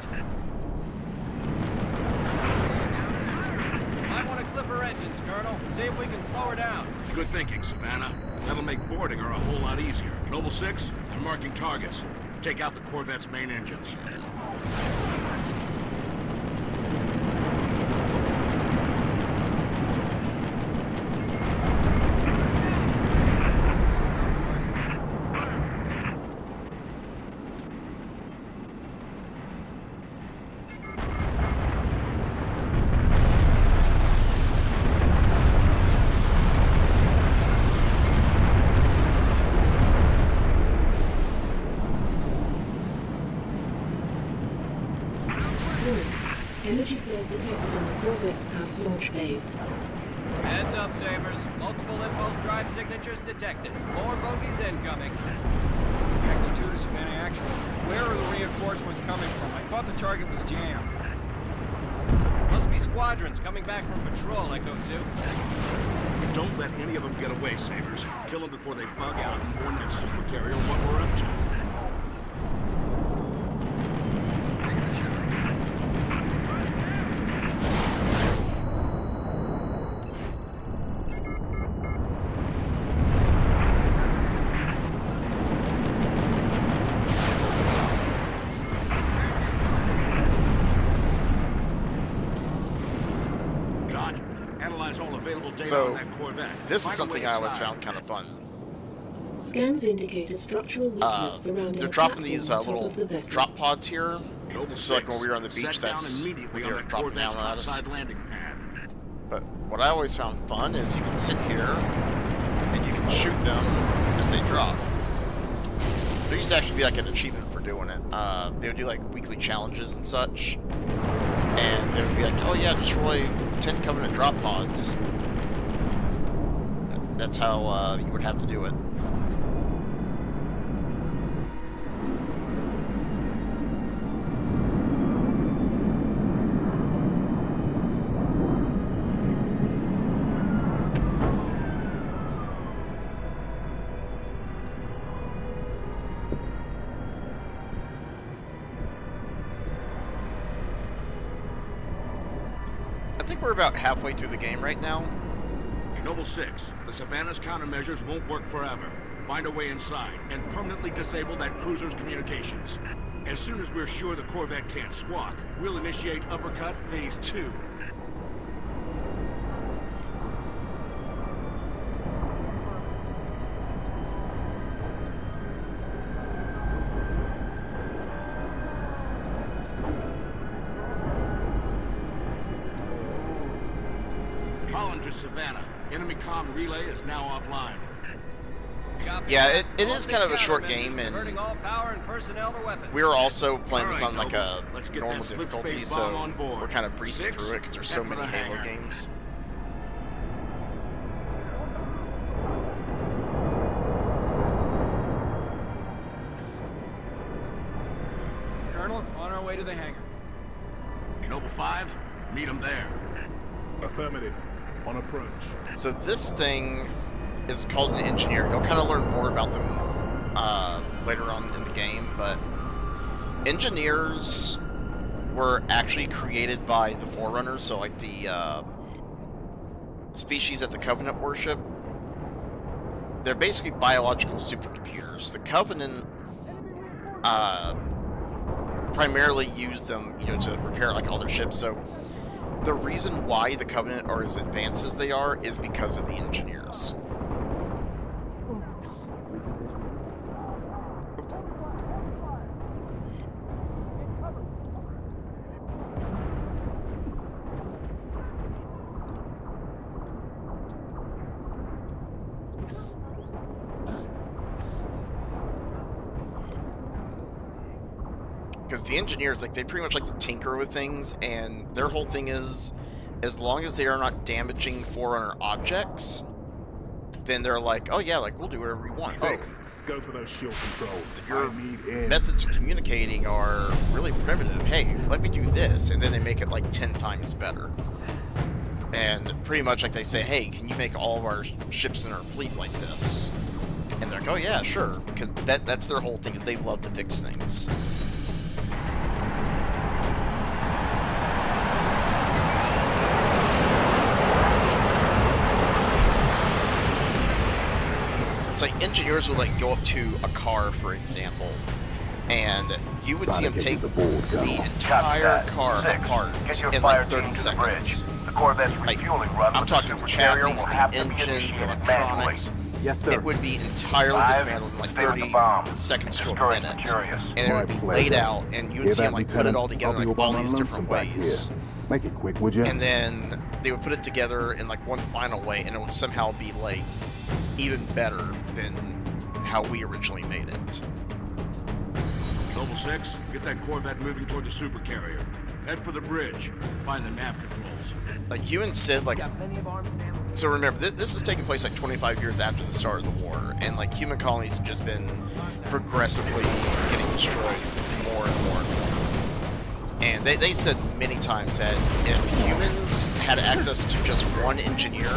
I want to clip her engines, Colonel. See if we can slow her down. Good thinking, Savannah. That'll make boarding her a whole lot easier. Noble 6, I'm marking targets. Take out the Corvette's main engines. Energy flares detected in the Corvette's aft launch bays. Heads up, Sabers. Multiple impulse drive signatures detected. More bogies incoming. Echo 2 to Savannah Actual. Where are the reinforcements coming from? I thought the target was jammed. Must be squadrons coming back from patrol, Echo 2. Don't let any of them get away, Sabers. Kill them before they bug out and warn that supercarrier what we're up to. So, this is something I always found kind of fun. Scans indicate a structural weakness surrounding they're dropping these little drop pods here. Just like when we were on the beach, that's when they were dropping down on us. But what I always found fun is you can sit here and you can shoot them as they drop. There used to actually be like an achievement for doing it. They would do like weekly challenges and such. And they would be like, oh yeah, destroy 10 Covenant drop pods. That's how you would have to do it. I think we're about halfway through the game right now. Noble 6, the Savannah's countermeasures won't work forever. Find a way inside and permanently disable that cruiser's communications. As soon as we're sure the Corvette can't squawk, we'll initiate Uppercut Phase 2. Hollinger Savannah. Enemy comm relay is now offline. Yeah, it is kind of a short game, and we're also playing this on like a normal difficulty, so we're kind of breezing through it because there's so many Halo games. Colonel, on our way to the hangar. Noble 5, meet him there. Affirmative. On approach. So this thing is called an engineer. You'll kind of learn more about them later on in the game, but engineers were actually created by the Forerunners, so like the species that the Covenant worship. They're basically biological supercomputers. The Covenant primarily use them, you know, to repair like all their ships. So the reason why the Covenant are as advanced as they are is because of the engineers. Because the engineers, like, they pretty much like to tinker with things, and their whole thing is, as long as they are not damaging Forerunner objects, then they're like, oh yeah, like, we'll do whatever we want. Six, go for those shield controls. Your methods of communicating are really primitive. Hey, let me do this, and then they make it like 10 times better. And pretty much like they say, hey, can you make all of our ships in our fleet like this? And they're like, oh yeah, sure, because that's their whole thing, is they love to fix things. So like, engineers would like go up to a car, for example, and you would see them take the entire car apart in like 30 seconds. Like, I'm talking the chassis, the engine, the electronics. Yes, sir. It would be entirely dismantled in like 30 seconds to a minute, and it would be laid out, and you would see them like put it all together in like all these different ways. Make it quick, would you? And then they would put it together in like one final way, and it would somehow be like even better than how we originally made it. Noble 6, get that Corvette moving toward the supercarrier. Head for the bridge. Find the nav controls. Like you and Sid, like, so remember, this is taking place like 25 years after the start of the war, and like human colonies have just been progressively getting destroyed more and more and more. And they said many times that if humans had access to just one engineer,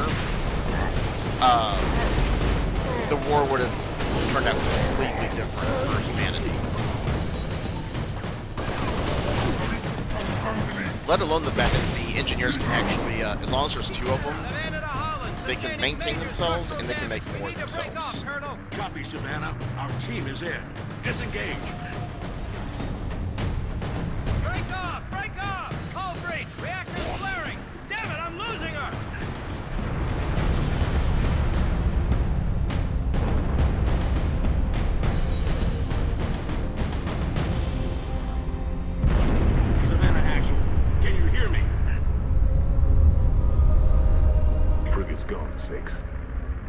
the war would have turned out completely different for humanity. Let alone the fact that the engineers can actually, as long as there's 2 of them, they can maintain themselves and they can make more themselves. Copy, Savannah. Our team is in. Disengage. Break off! Break off! Hull breach! Reactor's flaring! Damn it, I'm losing her! Savannah actual. Can you hear me? Frigate's gone, 6.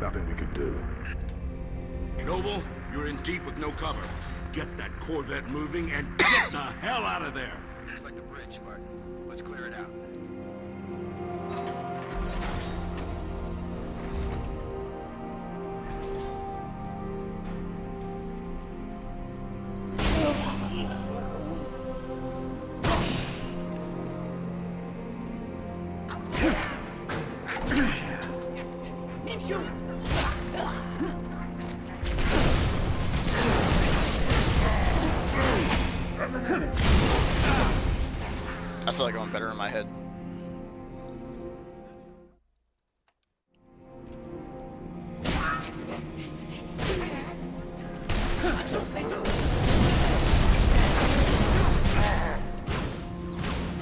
Nothing we could do. Noble, you're in deep with no cover. Get that Corvette moving and get the hell out of there! Looks like the bridge, Spartan. Let's clear it out. I saw that going better in my head.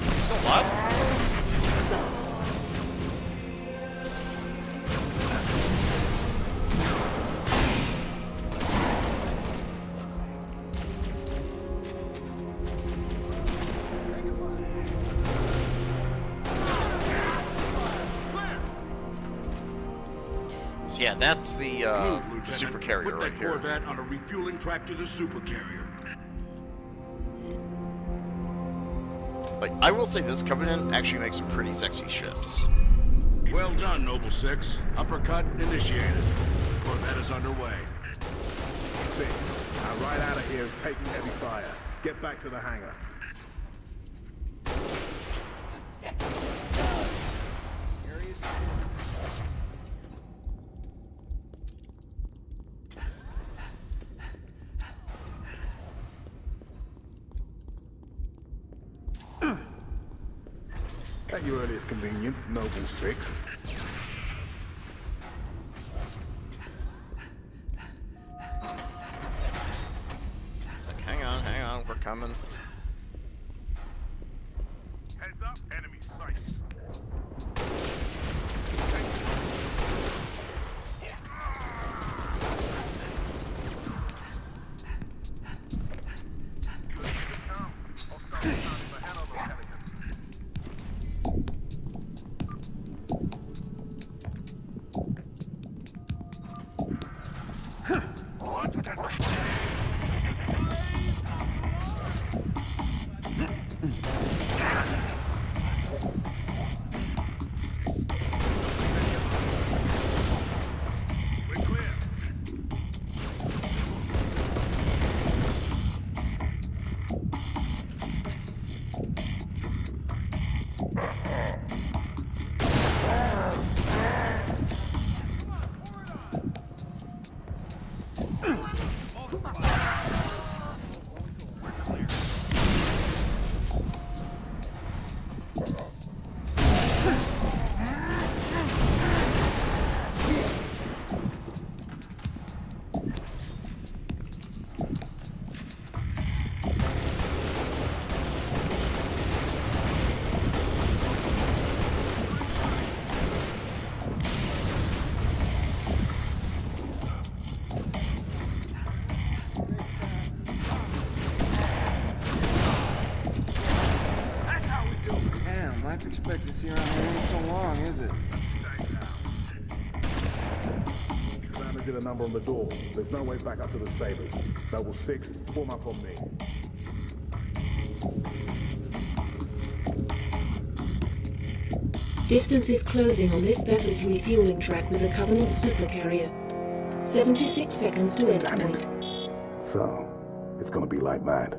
Is this going live? Yeah, that's the super carrier Put right that here. Corvette on a refueling track to the super carrier. Like, I will say this Covenant actually makes some pretty sexy ships. Well done, Noble 6. Uppercut initiated. Corvette is underway. 6. Our right out of here is taking heavy fire. Get back to the hangar. At your earliest convenience, Noble 6. Like, hang on, we're coming. Heads up, enemy sight. Life expectancy around here ain't so long, is it? Savannah did a number on the door. There's no way back up to the Sabres. Noble 6, form up on me. Distance is closing on this vessel's refueling track with the Covenant supercarrier. 76 seconds to endpoint. So, it's gonna be like mad.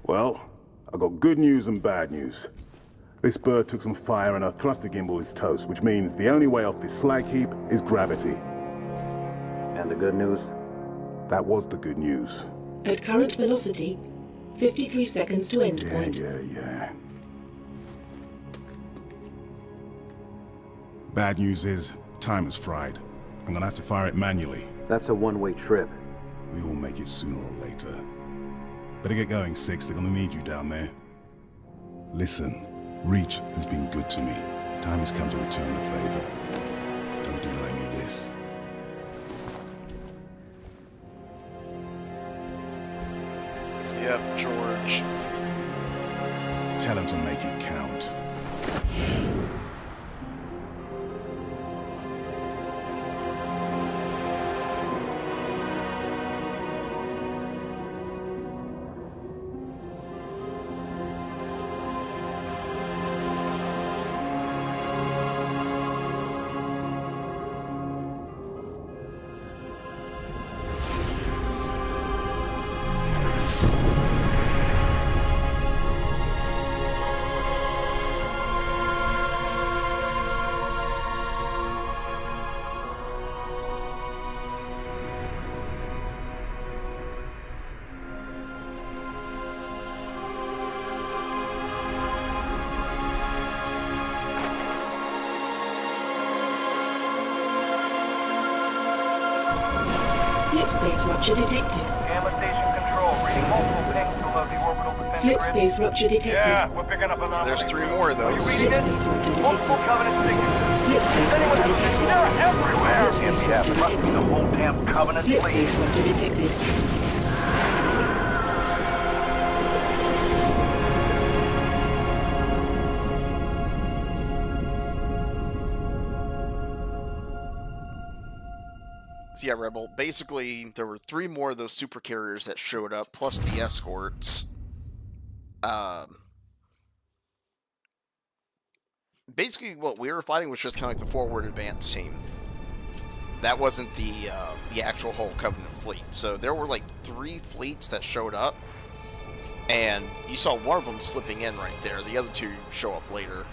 Well, I got good news and bad news. This bird took some fire and our thruster gimbal is toast, which means the only way off this slag heap is gravity. And the good news? That was the good news. At current velocity, 53 seconds to endpoint. Yeah. Bad news is, time is fried. I'm gonna have to fire it manually. That's a one-way trip. We all make it sooner or later. Better get going, 6. They're gonna need you down there. Listen, Reach has been good to me. Time has come to return the favor. Don't deny me this. Yep, George. Tell him to make it count. rupture detected. Gamma station control, reading multiple pings below the orbital defense Slip grid. space rupture detected. Yeah, we're picking up a So there's 3 more of those. Slip space rupture Multiple detected. Covenant signatures. Slip space Is anyone rupture else? detected. They're everywhere! Slip space Yeah, rupture must be the detected. whole damn Covenant Slip fleet. space rupture detected. So yeah, Rebel, basically, there were 3 more of those super carriers that showed up, plus the escorts. Basically, what we were fighting was just kind of like the forward advance team. That wasn't the actual whole Covenant fleet. So there were like 3 fleets that showed up, and you saw one of them slipping in right there. The other 2 show up later.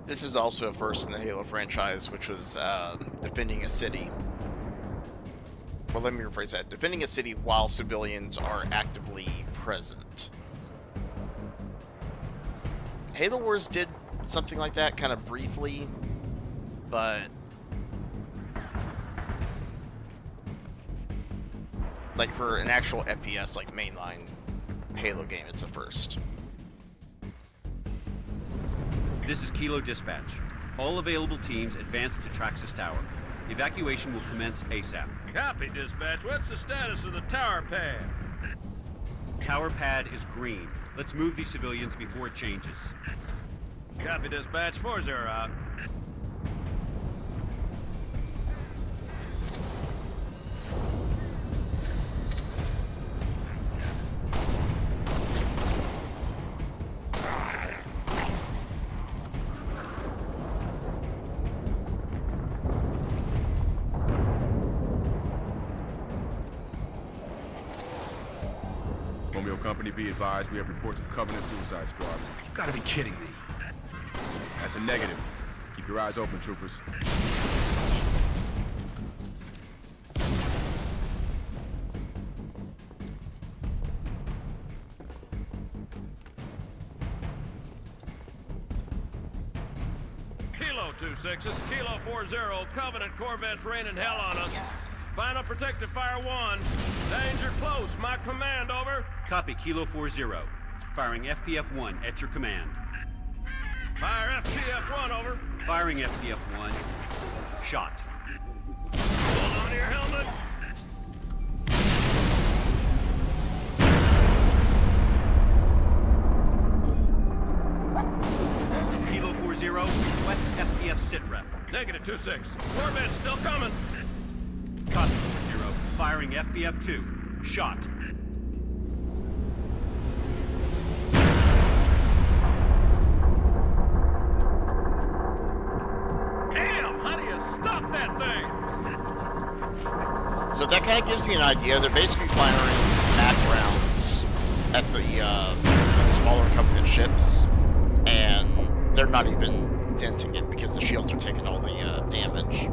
This is also a first in the Halo franchise, which was defending a city. Well, let me rephrase that. Defending a city while civilians are actively present. Halo Wars did something like that kind of briefly, but like for an actual FPS, like mainline Halo game, it's a first. This is Kilo Dispatch. All available teams advance to Traxxas Tower. Evacuation will commence ASAP. Copy, dispatch. What's the status of the tower pad? Tower pad is green. Let's move these civilians before it changes. Copy, dispatch. 4-0 out. Romeo Company, be advised, we have reports of Covenant suicide squads. You gotta be kidding me. That's a negative. Keep your eyes open, troopers. Kilo 2-6, this is Kilo 4-0. Covenant Corvettes raining hell on us. Final protective fire 1. Danger close. My command, over. Copy, Kilo 4-0. Firing FPF-1 at your command. Fire FPF-1, over. Firing FPF-1. Shot. Hold on to your helmet. Kilo 4-0, request FPF sitrep. Negative 2-6. Corvette's still coming. Copy, 4-0. Firing FPF-2. Shot. Damn, how do you stop that thing? So that kind of gives you an idea. They're basically firing backgrounds at the smaller Covenant ships, and they're not even denting it because the shields are taking all the damage.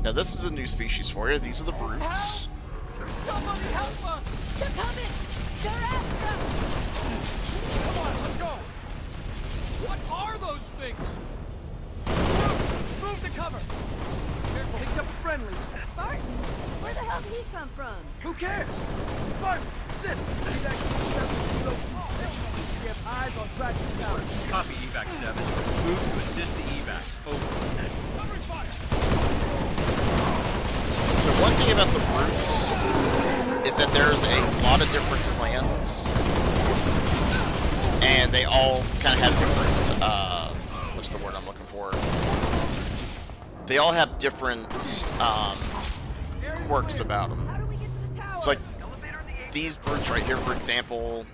Now this is a new species for you. These are the brutes. Somebody help us! They're coming! They're after us! Come on, let's go! things! Move to cover! Careful, picked up a friendly. Spartan? Where the hell did he come from? Who cares? Spartan, assist! Evac 7026. We have eyes on traction tower. Copy, Evac 7. Move to assist the evac. Over. Covering fire! So one thing about the brutes is that there's a lot of different clans, and they all kind of have different, what's the word I'm looking for? They all have different, quirks about them. So like, these brutes right here, for example,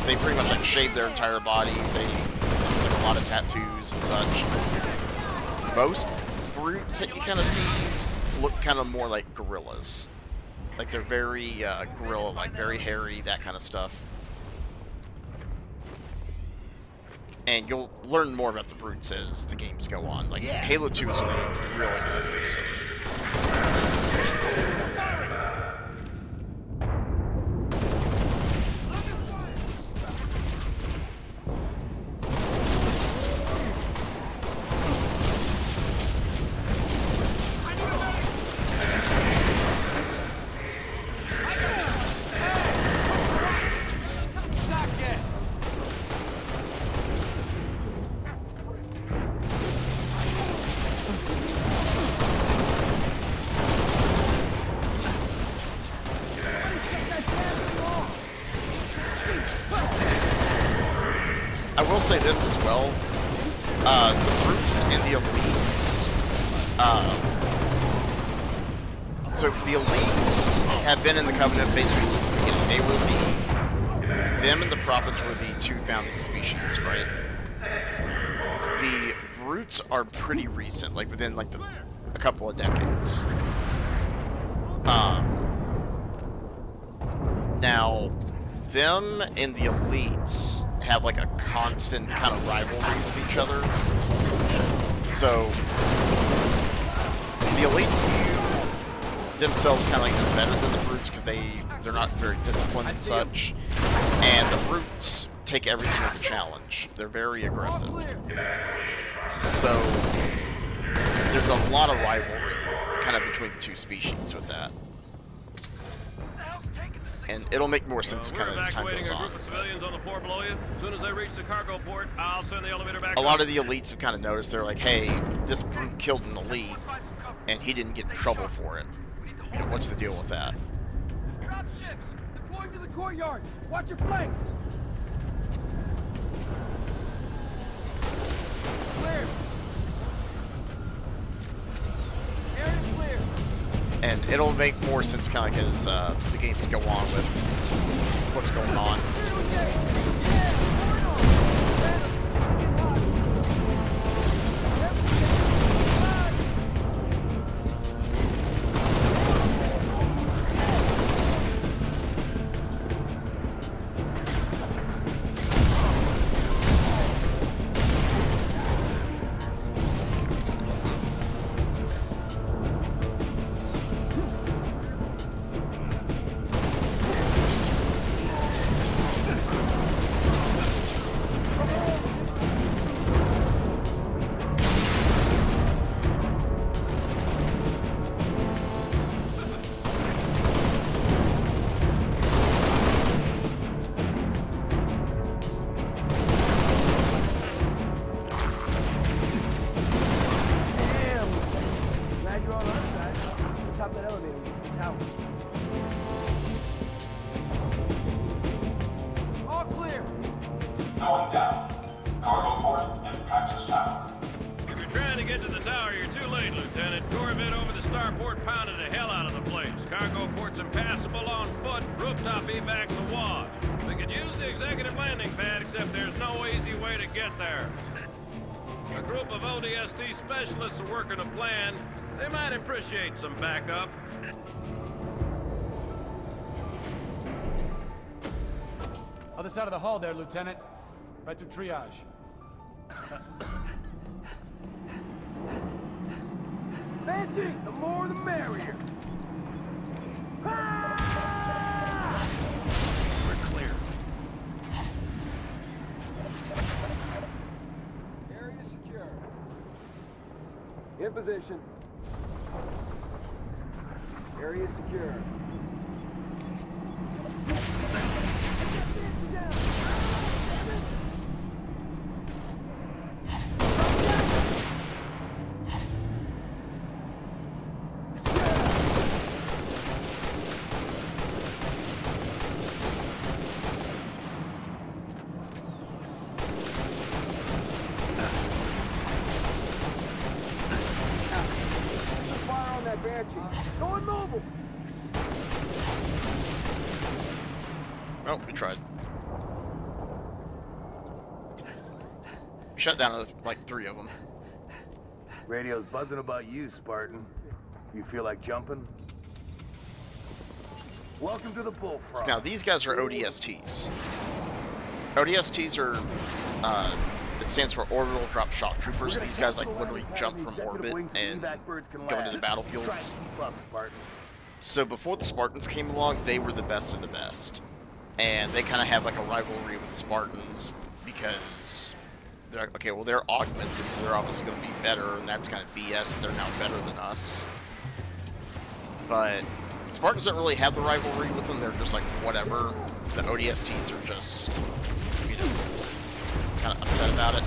they pretty much like shave their entire bodies, they use like a lot of tattoos and such. Most brutes that you kind of see look kind of more like gorillas. Like they're very gorilla, like very hairy, that kind of stuff. And you'll learn more about the brutes as the games go on. Like Halo 2 is when they really introduce them. I will say this as well, the brutes and the elites, so the elites have been in the Covenant basically since the beginning. They were them and the Prophets were the two founding species, right? The brutes are pretty recent, like within like a couple of decades. Now, them and the elites have like a constant kind of rivalry with each other. So the elites view themselves kind of like as better than the brutes because they're not very disciplined and such. And the brutes take everything as a challenge. They're very aggressive. So there's a lot of rivalry kind of between the two species with that. And it'll make more sense kind of as time goes on. Civilians on the floor below you. As soon as they reach the cargo port, I'll send the elevator back. A lot of the elites have kind of noticed, they're like, hey, this brute killed an elite, and he didn't get in trouble for it. You know, what's the deal with that? Drop ships! Deploying to the courtyards! Watch your flanks! Clear! Area clear! And it'll make more sense kind of like as the games go on with what's going on. Specialists are working a plan. They might appreciate some backup. Other side of the hall there, Lieutenant. Right through triage. Fancy! The more the merrier! We're clear. In position. Area secure. Going mobile! Well, we tried. We shut down like 3 of them. Radio's buzzing about you, Spartan. You feel like jumping? Welcome to the Bullfrog. So now these guys are ODSTs. ODSTs are, it stands for Orbital Drop Shock Troopers. These guys like literally jump from orbit and go into the battlefields. So before the Spartans came along, they were the best of the best. And they kind of have like a rivalry with the Spartans because they're like, okay, well they're augmented, so they're obviously going to be better, and that's kind of BS that they're now better than us. But Spartans don't really have the rivalry with them, they're just like, whatever. The ODSTs are just, you know, kind of upset about it.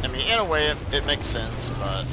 I mean, in a way, it makes sense, but...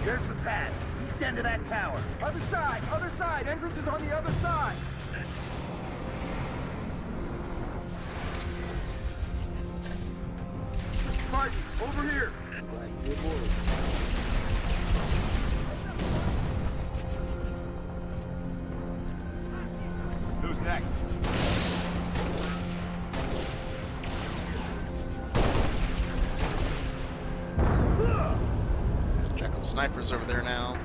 There's the pad. East end of that tower. Other side! Other side! Entrance is on the other side! Martin, over here! Right, good boy. Who's next? Jackal snipers over there now.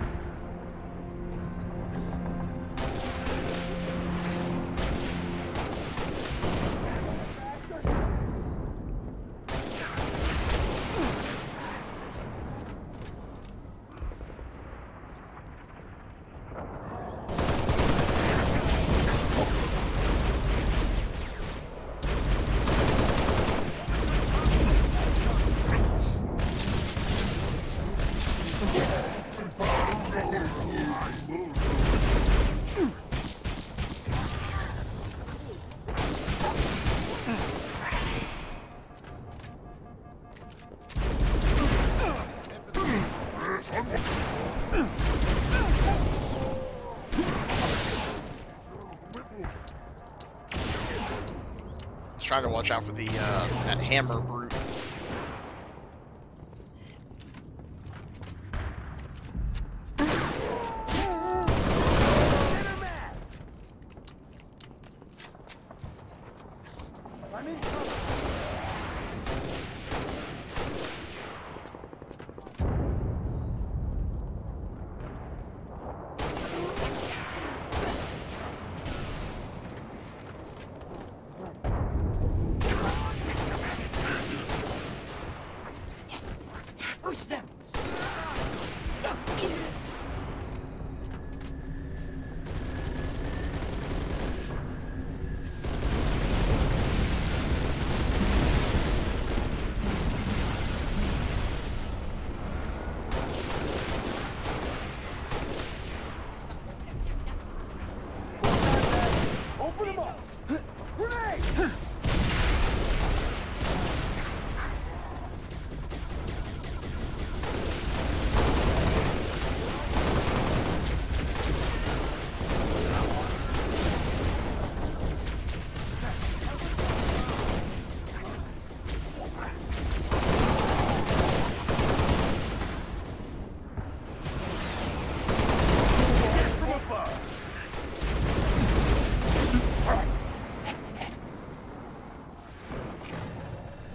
Trying to watch out for the that hammer brute. Push them! Open them up! Grenade!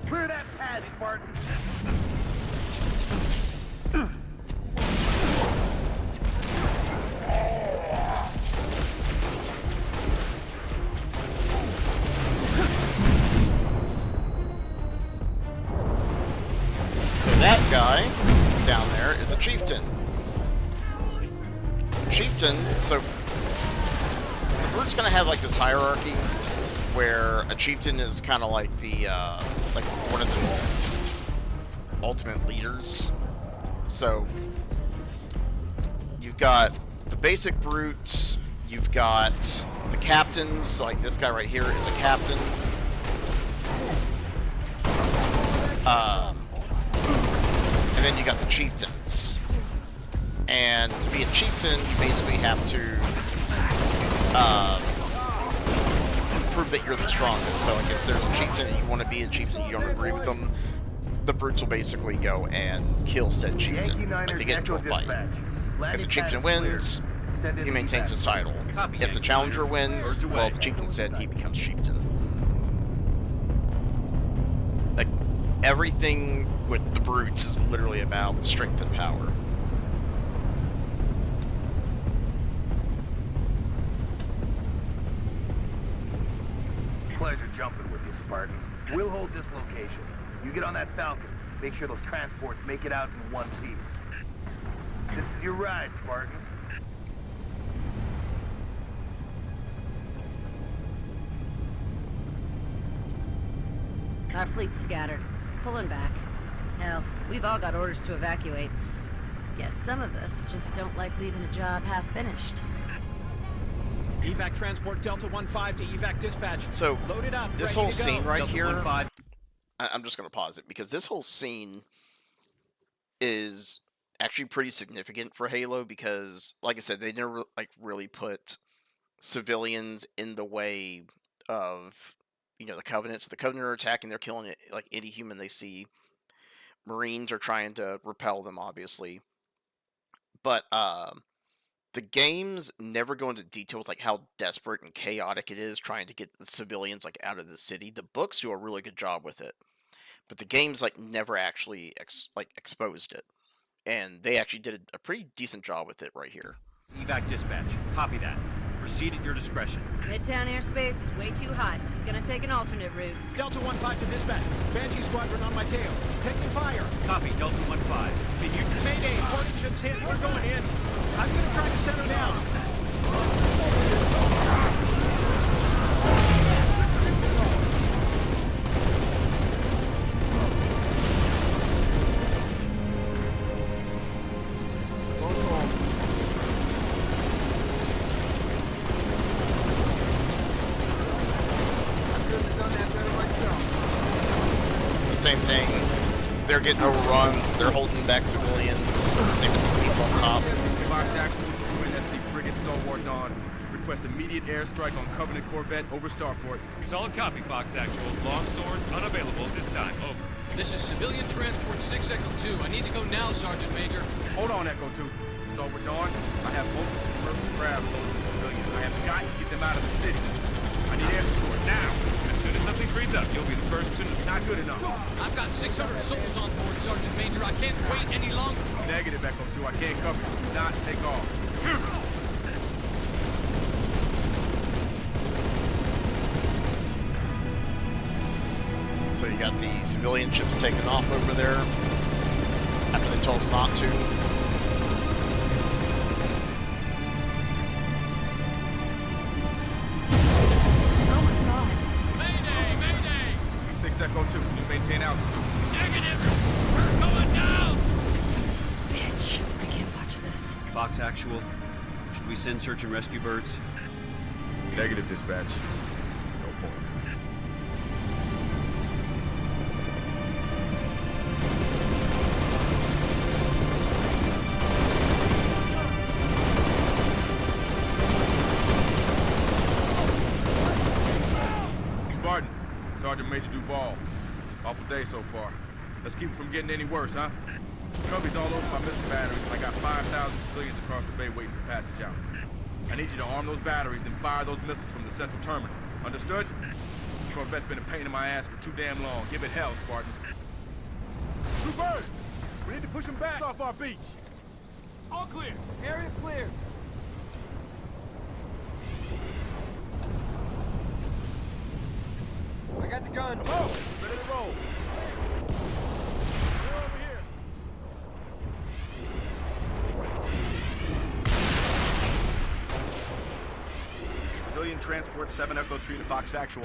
Clear that pad, Spartan! So that guy down there is a chieftain. Chieftain, so the Brute's gonna have like this hierarchy where a chieftain is kind of like the like one of the ultimate leaders. So you've got the basic brutes, you've got the captains, so like this guy right here is a captain. And then you got the chieftains. And to be a chieftain, you basically have to prove that you're the strongest. So like if there's a chieftain and you want to be a chieftain, you don't agree with them, the brutes will basically go and kill said chieftain. Like they get into a fight. If the chieftain wins, he maintains his title. If the challenger wins, well, the chieftain said he becomes chieftain. Like everything with the brutes is literally about strength and power. Pleasure jumping with you, Spartan. We'll hold this location. You get on that Falcon. Make sure those transports make it out in one piece. This is your ride, Spartan. Our fleet's scattered. Pulling back. Hell, we've all got orders to evacuate. Guess some of us just don't like leaving a job half-finished. Evac transport Delta 1-5 to evac dispatch. So, loaded up, this ready whole to go. scene right Delta here, 1-5. I'm just going to pause it, because this whole scene is actually pretty significant for Halo, because, like I said, they never like really put civilians in the way of, you know, the Covenant. So the Covenant are attacking, they're killing it like any human they see. Marines are trying to repel them, obviously. But, the games never go into detail with like how desperate and chaotic it is trying to get the civilians like out of the city. The books do a really good job with it, but the games like never actually exposed it, and they actually did a pretty decent job with it right here. Evac dispatch. Copy that. Proceed at your discretion. Midtown airspace is way too hot. Gonna take an alternate route. Delta 1-5 to dispatch. Banshee squadron on my tail. Taking fire. Copy, Delta 1-5. Can you... Mayday, boarding ships hit. We're going in. I'm gonna try to center down. Same thing. They're getting overrun. They're holding back civilians. Same with the people on top. Fox Actual, UNSC frigate Stalwart Dawn. Request immediate airstrike on Covenant Corvette over Starport. Solid copy, Fox Actual. Long swords unavailable at this time. Over. This is civilian transport 6 Echo 2. I need to go now, Sergeant Major. Hold on, Echo 2. Stalwart Dawn, I have multiple commercial crabs loaded with civilians. I have got to get them out of the city. I need air support now. As soon as something frees up, you'll be the first to... Not good enough. I've got 600 souls on board, Sergeant Major. I can't wait any longer. Negative, Echo 2. I can't cover you. Do not take off. So you got the civilian ships taking off over there. After they told him not to. Oh my god. Mayday! Mayday! 6 Echo 2, can you maintain altitude? Negative! We're going down! Bitch. I can't watch this. Fox Actual, should we send search and rescue birds? Negative, dispatch. No point. Spartan, Sergeant Major Duval. Awful day so far. Let's keep it from getting any worse, huh? Trophies all over my missile batteries, and I got 5,000 civilians across the bay waiting for passage out. I need you to arm those batteries, then fire those missiles from the central terminal. Understood? Corvette's been a pain in my ass for too damn long. Give it hell, Spartan. Two birds! We need to push them back off our beach. All clear. Area clear. I got the gun. Come on! Ready to roll. We're over here. Civilian transport 7 Echo 3 to Fox Actual.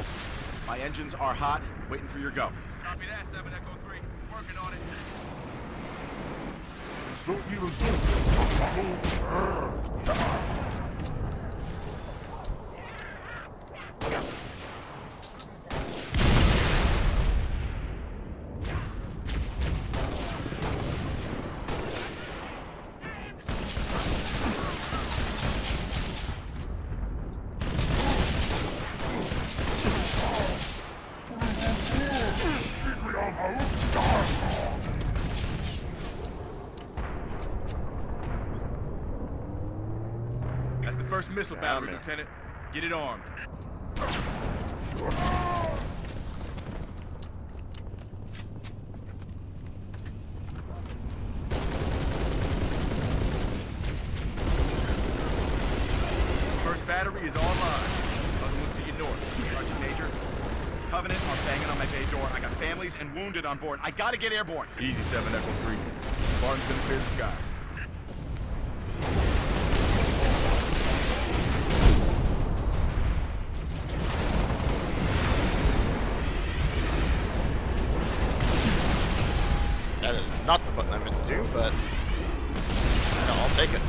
My engines are hot, waiting for your go. Copy that, 7 Echo 3. Working on it. That's the first missile battery, Lieutenant. Get it armed. First battery is online. Other ones to your north. Sergeant Major. Covenant are banging on my bay door. I got families and wounded on board. I gotta get airborne. Easy, 7 Echo 3. Barton's gonna clear the skies. That is not the button I meant to do, but no, I'll take it.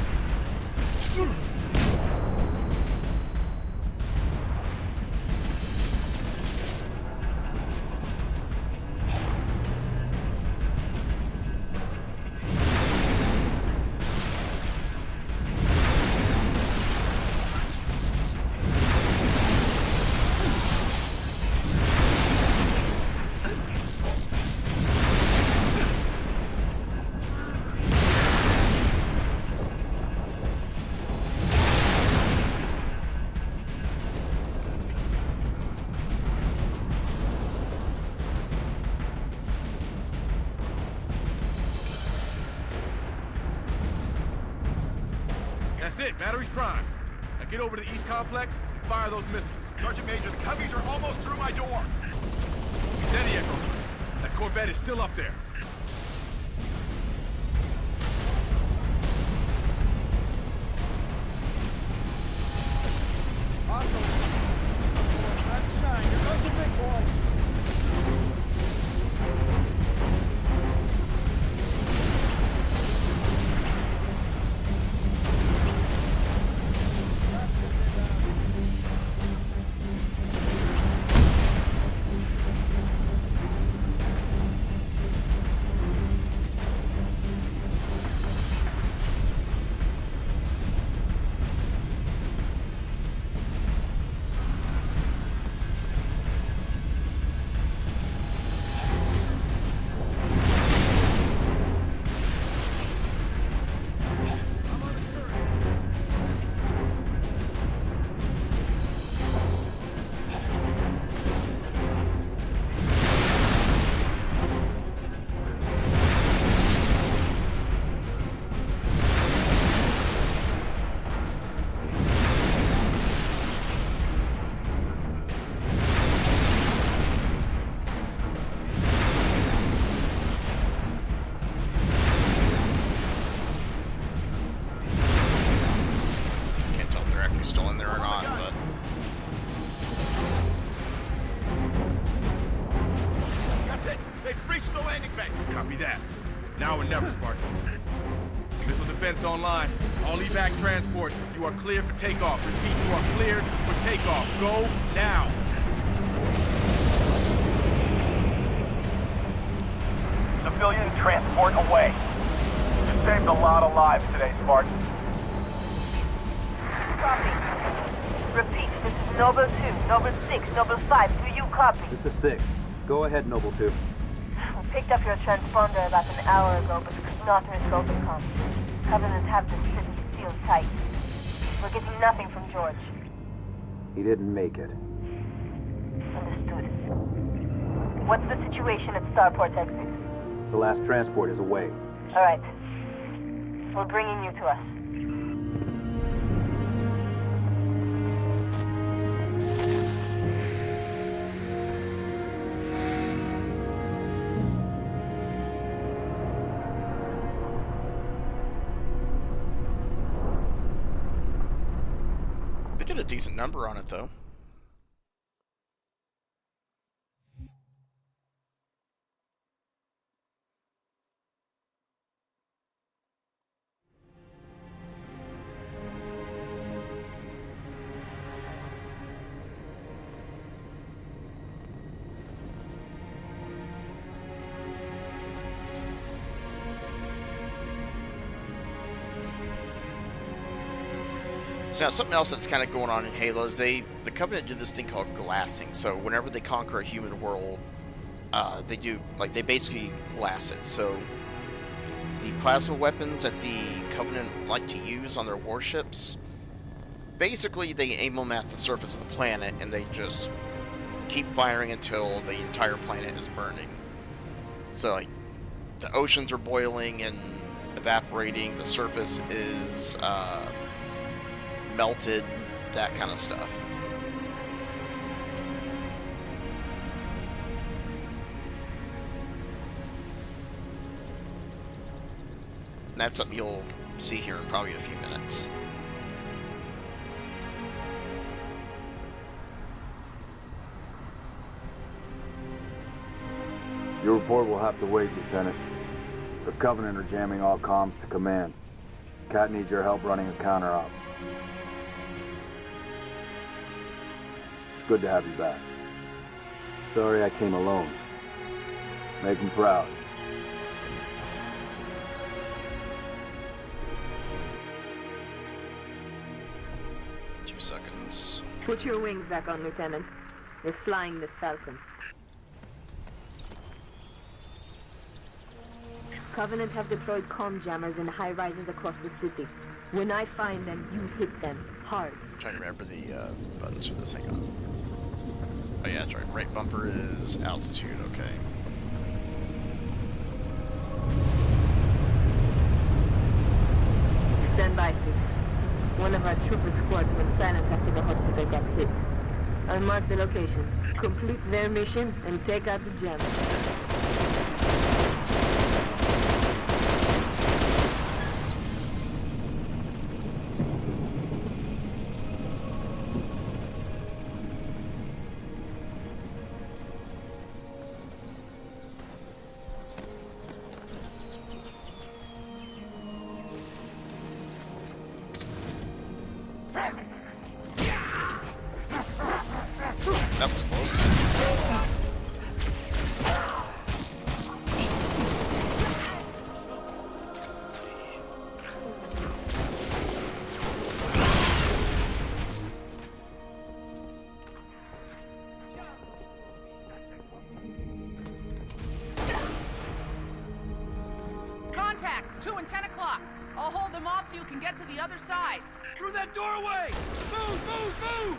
That's it, battery's prime. Now get over to the east complex and fire those missiles. Sergeant Major, the Cubbies are almost through my door. Steady, Echo. That Corvette is still up there. Awesome. Time to shine. Here comes a big boy. They've breached the landing bay. Copy that. Now or never, Spartan. Missile defense online. All evac transports, you are cleared for takeoff. Repeat, you are cleared for takeoff. Go now. Civilian transport away. You saved a lot of lives today, Spartan. Copy. Repeat, this is Noble 2, Noble 6, Noble 5. Do you copy? This is 6. Go ahead, Noble 2. We picked up your transponder about an hour ago, but could not risk open comms. Covenant have the city sealed tight. We're getting nothing from George. He didn't make it. Understood. What's the situation at Starport exit? The last transport is away. All right. We're bringing you to us. They did a decent number on it, though. So now something else that's kind of going on in Halo is the Covenant do this thing called glassing. So whenever they conquer a human world, they basically glass it. So the plasma weapons that the Covenant like to use on their warships, basically they aim them at the surface of the planet and they just keep firing until the entire planet is burning. So like the oceans are boiling and evaporating, the surface is melted, that kind of stuff. And that's something you'll see here in probably a few minutes. Your report will have to wait, Lieutenant. The Covenant are jamming all comms to command. Cat needs your help running a counter-op. It's good to have you back. Sorry I came alone. Make him proud. Seconds. Put your wings back on, Lieutenant. We're flying this Falcon. Covenant have deployed comm jammers in high-rises across the city. When I find them, you hit them hard. I'm trying to remember the buttons for this. Hang on. Oh yeah, that's right. Right bumper is altitude. Okay. Stand by, sis. One of our trooper squads went silent after the hospital got hit. I'll mark the location, complete their mission, and take out the gem. That was close. Contacts, 2 and 10 o'clock. I'll hold them off till you can get to the other side. Through that doorway! Move, move, move!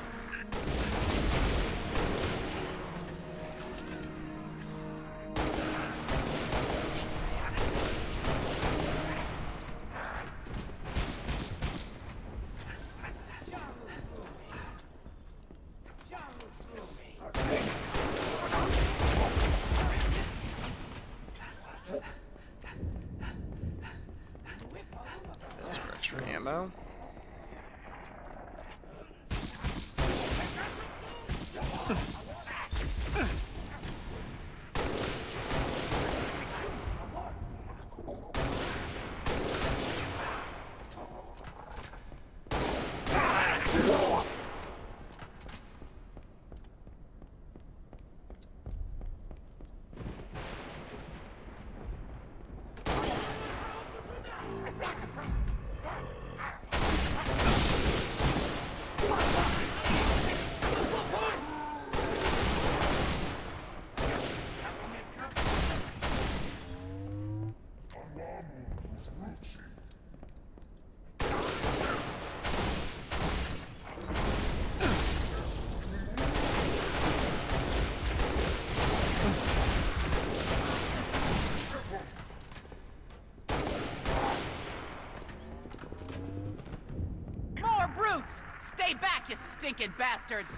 That's for extra ammo. More brutes! Stay back, you stinking bastards!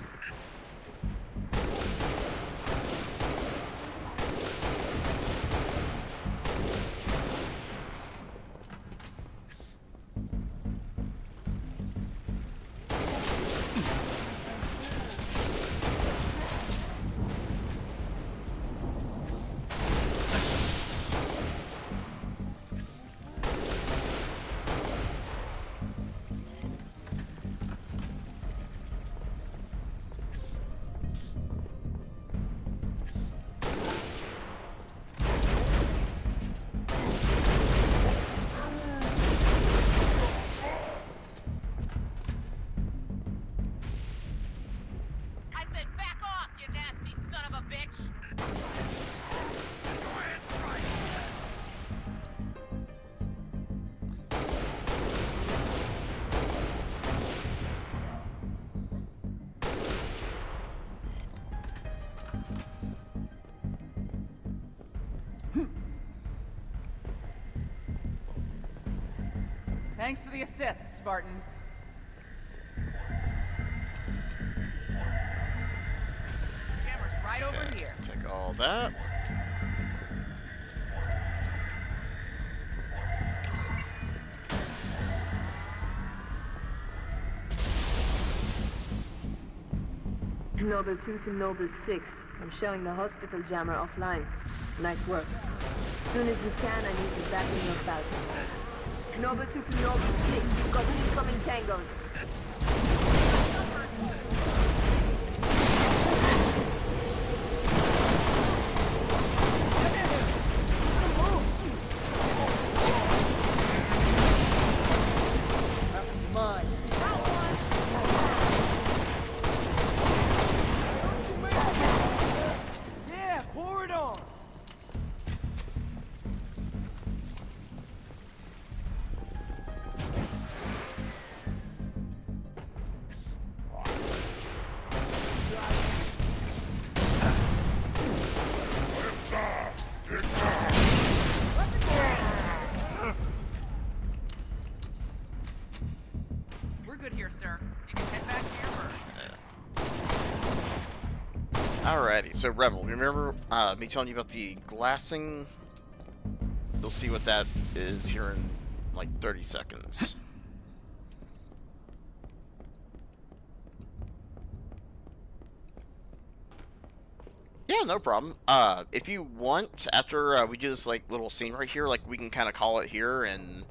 Thanks for the assist, Spartan. Camera's right over here. Take all that. Noble 2 to Noble 6. I'm showing the hospital jammer offline. Nice work. As soon as you can, I need you back in your Falcon. Noble 2 to Noble 6. You've got incoming tangos. Yeah, pour it on! We're good here, sir. You can head back to your berth. Alrighty, so Rebel, remember me telling you about the glassing? You'll see what that is here in like 30 seconds. Yeah, no problem. If you want, after we do this like little scene right here, like we can kind of call it here and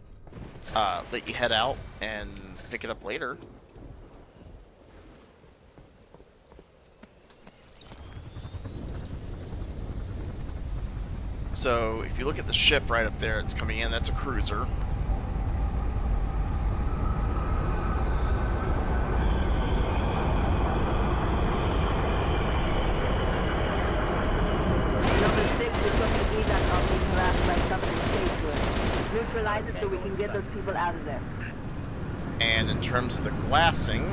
let you head out and pick it up later. So, if you look at the ship right up there, it's coming in, that's a cruiser. Number 6, we've got the VDOT are being harassed by Covenant stagecoach. Neutralize it so we can get those people out of there. And in terms of the glassing,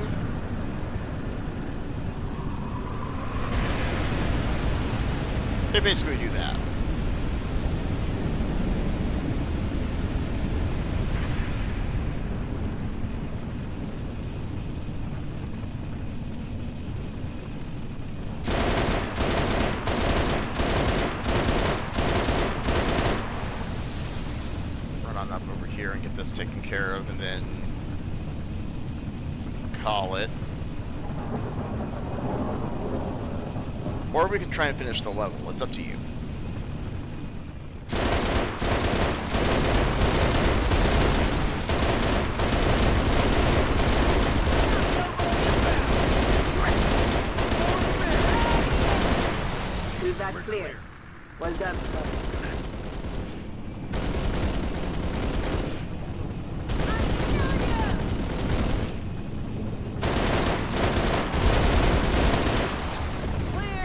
they basically do that. Run on up over here and get this taken care of, and then call it. Or we could try and finish the level. It's up to you. We're clear. Well done, Scott.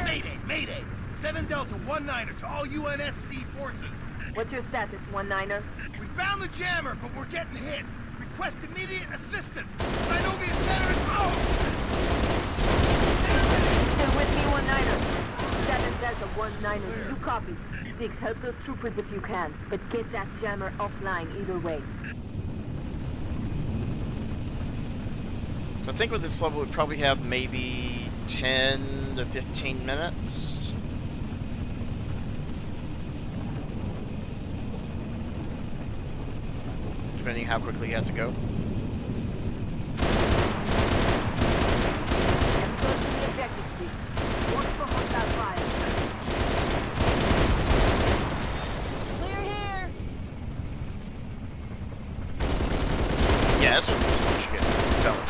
Mayday! Mayday! 7 Delta 1-9er to all UNSC forces. What's your status, 1-9er? We found the jammer, but we're getting hit. Request immediate assistance. Synovian veteran. Oh! Still with me, 1-9er. 7 Delta, 1-9er. You copy. 6, help those troopers if you can, but get that jammer offline either way. So I think with this level, we'd probably have maybe 10 to 15 minutes. Depending how quickly you have to go. Yeah, that's what we should get. Tell us.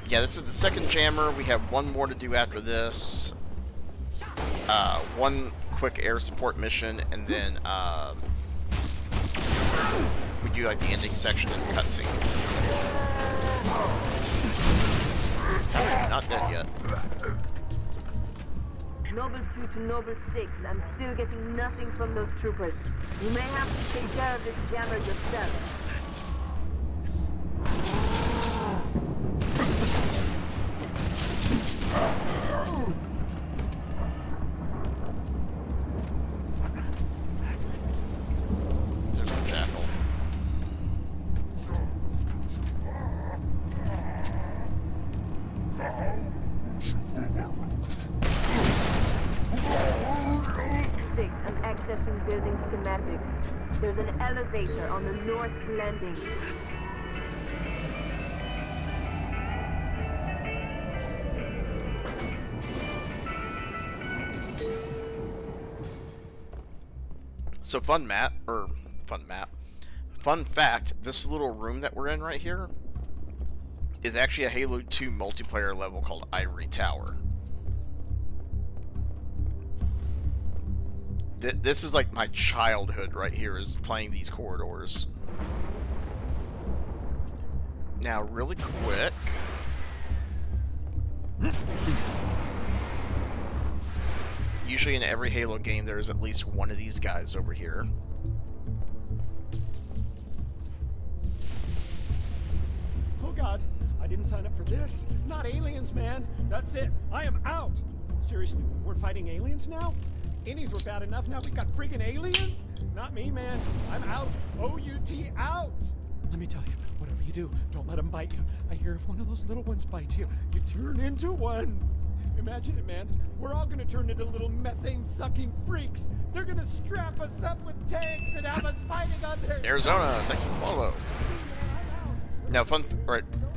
Yeah, this is the second jammer. We have one more to do after this. One quick air support mission, and then we do like the ending section and the cutscene. Not dead yet. Noble 2 to Noble 6, I'm still getting nothing from those troopers. You may have to take care of this jammer yourself. There's the jackal. I'm accessing building schematics. There's an elevator on the north landing. So fun fact, this little room that we're in right here is actually a Halo 2 multiplayer level called Ivory Tower. This is like my childhood right here, is playing these corridors. Now, really quick. Usually in every Halo game, there is at least one of these guys over here. Oh God, I didn't sign up for this. Not aliens, man. That's it. I am out. Seriously, we're fighting aliens now? Innies were bad enough, now we got friggin' aliens? Not me, man. I'm out. O-U-T, out. Let me tell you, whatever you do, don't let them bite you. I hear if one of those little ones bites you, you turn into one. Imagine it, man. We're all gonna turn into little methane-sucking freaks. They're gonna strap us up with tanks and have us fighting on their... Arizona, thanks for the follow. Now,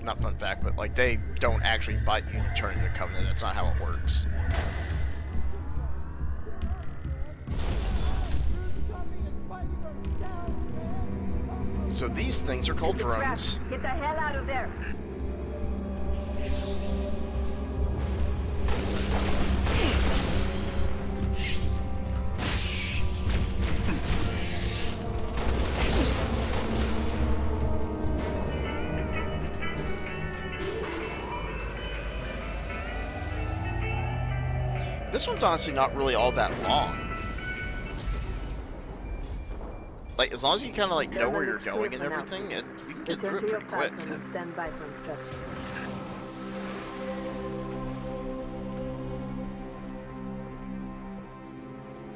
not fun fact, but like they don't actually bite you and turn into a Covenant. That's not how it works. So these things are called drones. Get the hell out of there. This one's honestly not really all that long. Like, as long as you kind of like know where you're going and everything, you can get through it pretty quick. Stand by for instructions.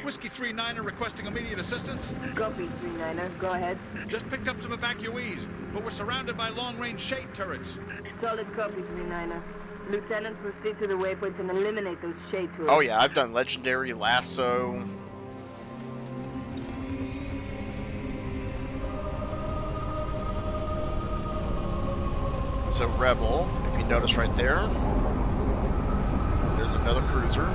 Whiskey 3-9er requesting immediate assistance. Copy, 3-9er. Go ahead. Just picked up some evacuees, but we're surrounded by long-range shade turrets. Solid copy, 3-9er. Lieutenant, proceed to the waypoint and eliminate those shade turrets. Oh yeah, I've done Legendary, Lasso. So Rebel, if you notice right there, there's another cruiser.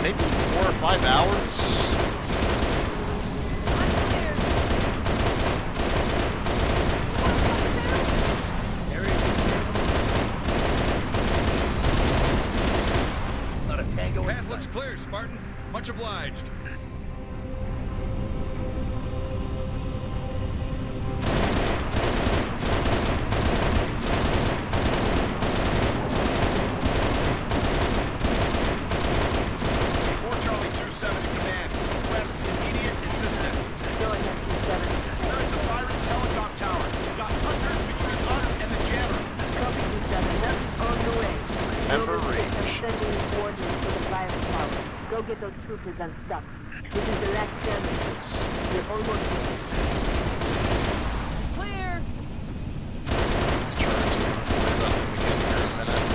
Maybe 4 or 5 hours. Not a tango. Path looks clear, Spartan. Much obliged. Go get those troopers unstuck. This is the last chance. You're almost Clear. These turrets are going to worry about them again here in a minute.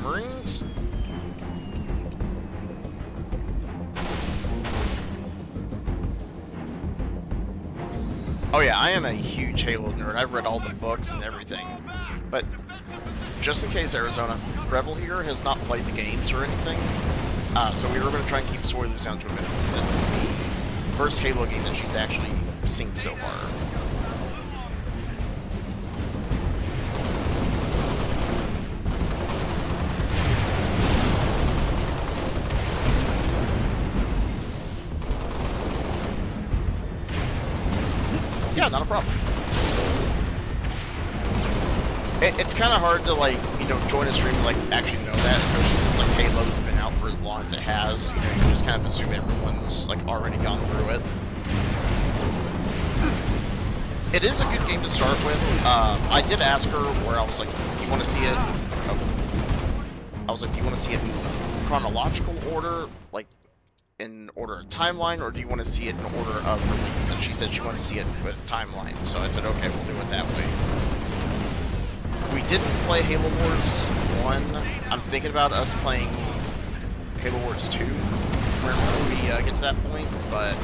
Marines. Oh yeah, I am a huge Halo nerd. I've read all the books and everything. But just in case Arizona, Rebel here has not played the games or anything. So we were going to try and keep spoilers down to a minimum. This is the first Halo game that she's actually seen so far. Yeah, not a problem. It's kind of hard to, like, you know, join a stream and, like, actually know that, especially since, like, Halo's been out for as long as it has. You know, you just kind of assume everyone's, like, already gone through it. It is a good game to start with. I did ask her where I was like, do you want to see it? I was like, do you want to see it in chronological order, like, in order of timeline, or do you want to see it in order of release? And she said she wanted to see it with timeline, so I said, okay, we'll do it that way. We didn't play Halo Wars 1. I'm thinking about us playing Halo Wars 2 whenever we get to that point, but...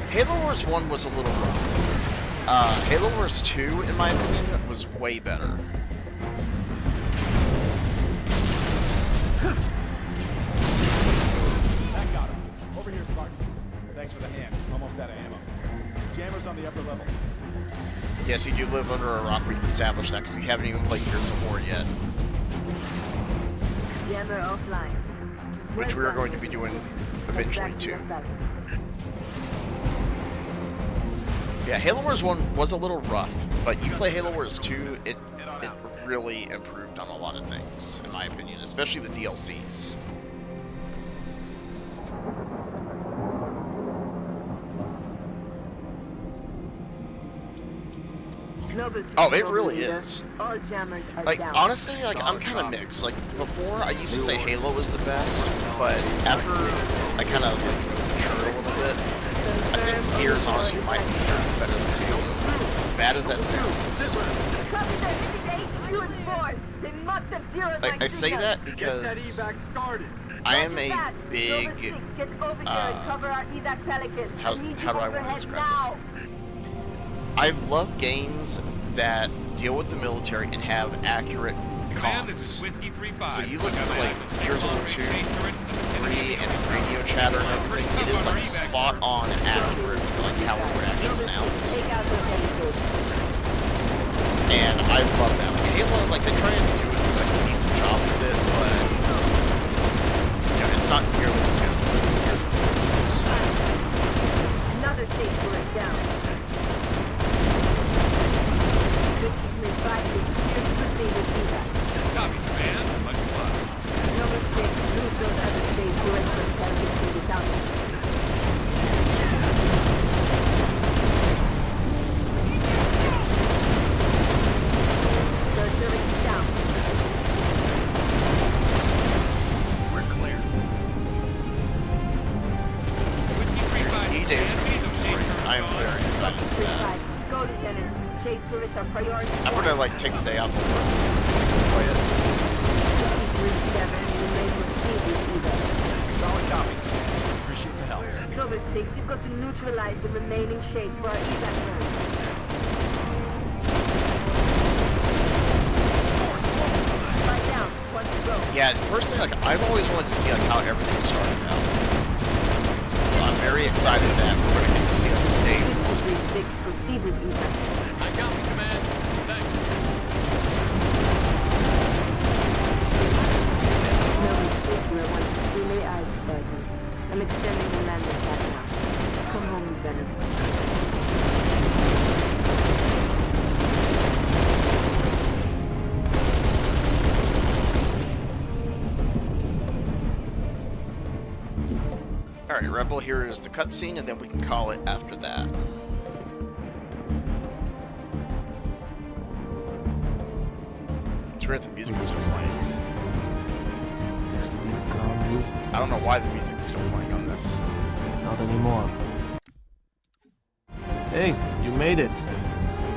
Halo Wars 1 was a little rough. Halo Wars 2, in my opinion, was way better. That got him. Over here, Spartan. Thanks for the hand. Almost out of ammo. Jammer's on the upper level. Yes, you do live under a rock. We've established that because we haven't even played Gears of War yet. Jammer offline. Which we are going to be doing eventually too. Yeah, Halo Wars 1 was a little rough, but you play Halo Wars 2, it really improved on a lot of things, in my opinion, especially the DLCs. Oh, it really is. All jammers are like, down. honestly, like, I'm kind of mixed. Like, before, I used to say Halo was the best, but after I kind of, like, matured a little bit, I think Gears, honestly, might be better than Halo. As bad as that sounds. Like, I say that because I am a big, how do I want to describe this? I love games that deal with the military and have accurate comms. So you listen to, like, Gears of War 2, 3, and radio chatter and everything, it is, like, spot on and accurate for, like, how it actually sounds. And I love that. Like, Halo, like, they try and do, like, a decent job with it, but, you know, it's it's not nearly as good. Another state turret down. This is revival. Here's to proceed with feedback. Copy, man. Much love. Number 6, lose those other state turrets for intelligence to be counted. Third turret is down. We're clear. Whiskey 3-5. E-Days are great. I am very excited for that. 3-5. Go, Lieutenant. Shade turrets are priority. I'm gonna like take the day off of work and play it. 3-7, you may proceed with either. Solid copy. Appreciate the help. Number 6, you've got to neutralize the remaining shades for our evac round. Right down, one to go. Yeah, personally, like I've always wanted to see like how everything started out. So I'm very excited that we're gonna get to see like the day. Whiskey 3-6, proceed with evac. I copy, command. Thanks. Number 6, you are one extremely eyes, Spartan. I'm extending the landing pad now. Come home, Lieutenant. Alright, Rebel, here is the cutscene, and then we can call it after that. It's weird the music is still playing. Used to be the crown jewel. I don't know why the music is still playing on this. Not anymore. Hey, you made it.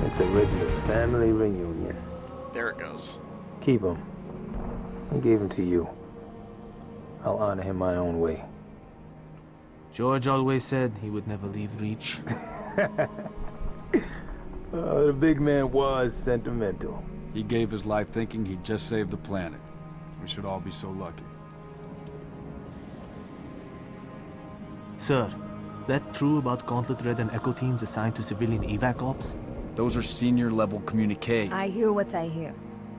It's a regular family reunion. There it goes. Keep him. I gave him to you. I'll honor him my own way. George always said he would never leave Reach. Oh, the big man was sentimental. He gave his life thinking he'd just save the planet. We should all be so lucky. Sir, that true about Gauntlet Red and Echo teams assigned to civilian evac ops? Those are senior level communiques. I hear what I hear.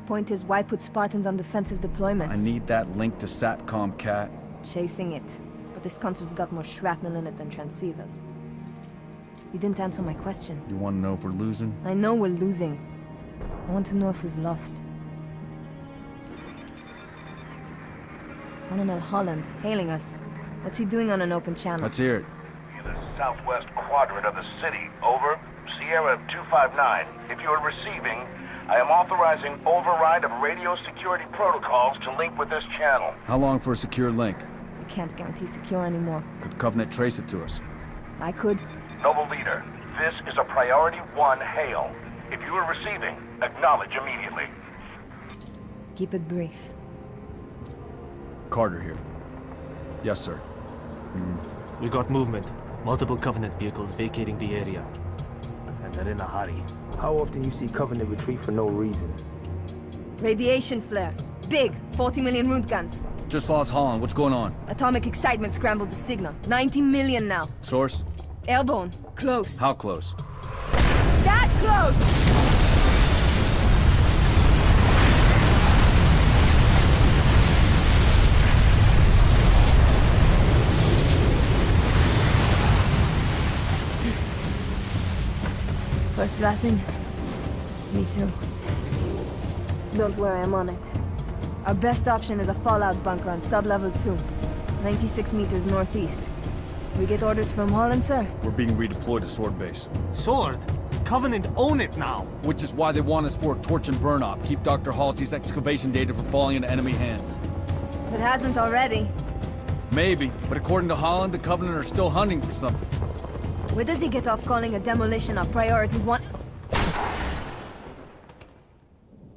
Point is, why put Spartans on defensive deployments? I need that link to SATCOM, Cat. Chasing it. But this console's got more shrapnel in it than transceivers. You didn't answer my question. You want to know if we're losing? I know we're losing. I want to know if we've lost. Colonel Holland, hailing us. What's he doing on an open channel? Let's hear it. In the southwest quadrant of the city. Over. Sierra 259. If you are receiving, I am authorizing override of radio security protocols to link with this channel. How long for a secure link? We can't guarantee secure anymore. Could Covenant trace it to us? I could. Noble Leader, this is a Priority 1 hail. If you are receiving, acknowledge immediately. Keep it brief. Carter here. Yes, sir. We got movement. Multiple Covenant vehicles vacating the area. And they're in a hurry. How often you see Covenant retreat for no reason? Radiation flare. Big. 40 million root guns. Just lost Holland. What's going on? Atomic excitement scrambled the signal. 90 million now. Source? Airborne. Close. How close? That close! First blessing? Me too. Don't worry, I'm on it. Our best option is a fallout bunker on sub-level 2. 96 meters northeast. We get orders from Holland, sir? We're being redeployed to Sword Base. Sword? Covenant own it now! Which is why they want us for a torch and burn op. Keep Dr. Halsey's excavation data from falling into enemy hands. It hasn't already. Maybe, but according to Holland, the Covenant are still hunting for something. Where does he get off calling a demolition a priority 1?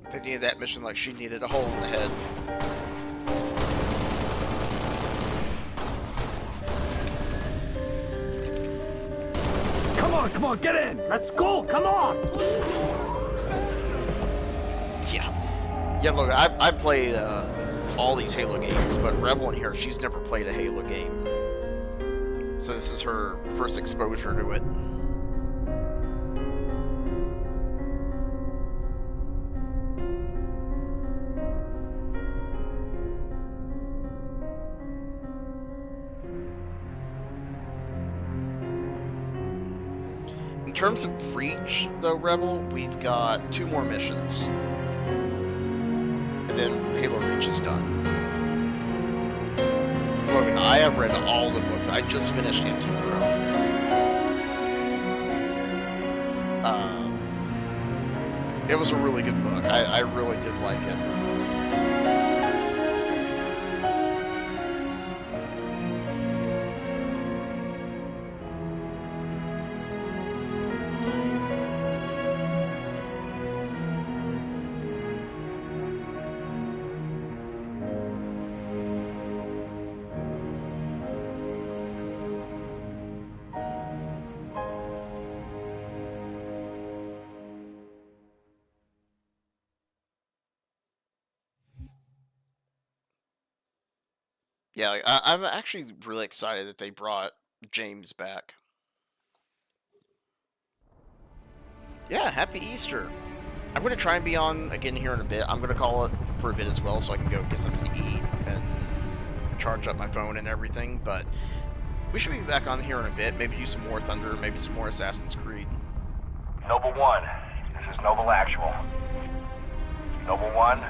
They needed that mission like she needed a hole in the head. Come on, get in! Let's go, come on! Yeah, look, I played all these Halo games, but Rebel in here, she's never played a Halo game. So this is her first exposure to it. In terms of Reach, though, Rebel, we've got 2 more missions. And then Halo Reach is done. Logan, I have read all the books. I just finished Empty Throne. It was a really good book. I really did like it. Yeah, I'm actually really excited that they brought James back. Yeah, happy Easter. I'm going to try and be on again here in a bit. I'm going to call it for a bit as well so I can go get something to eat and charge up my phone and everything, but we should be back on here in a bit. Maybe do some more Thunder, maybe some more Assassin's Creed. Noble 1, this is Noble Actual. Noble 1,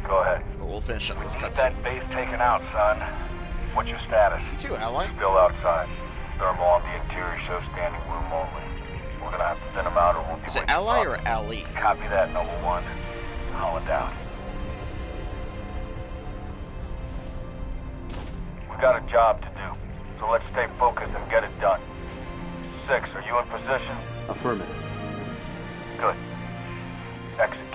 go ahead. But we'll finish up this Need cutscene. that base taken out, son. What's your status? You too, ally. Still outside. Thermal on the interior shows standing room only. We're gonna have to thin them out or we'll be Is it ally or ally? Copy that, Noble 1. Holland out. We got a job to do, so let's stay focused and get it done. 6, are you in position? Affirmative. Good. Execute.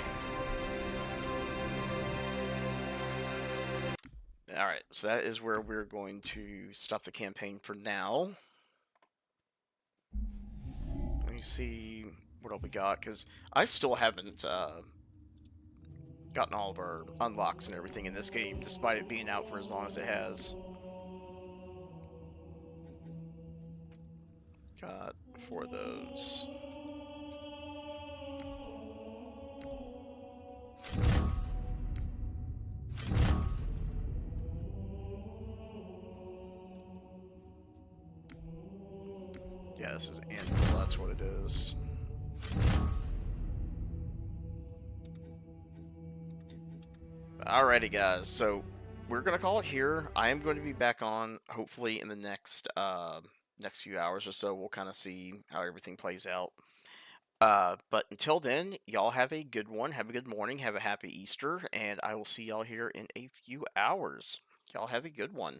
Alright, so that is where we're going to stop the campaign for now. Let me see what all we got, because I still haven't gotten all of our unlocks and everything in this game, despite it being out for as long as it has. Got 4 of those. Yeah, this is Anvil, that's what it is. Alrighty guys, so we're gonna call it here. I am going to be back on hopefully in the next few hours or so. We'll kind of see how everything plays out. But until then, y'all have a good one, have a good morning, have a happy Easter, and I will see y'all here in a few hours. Y'all have a good one.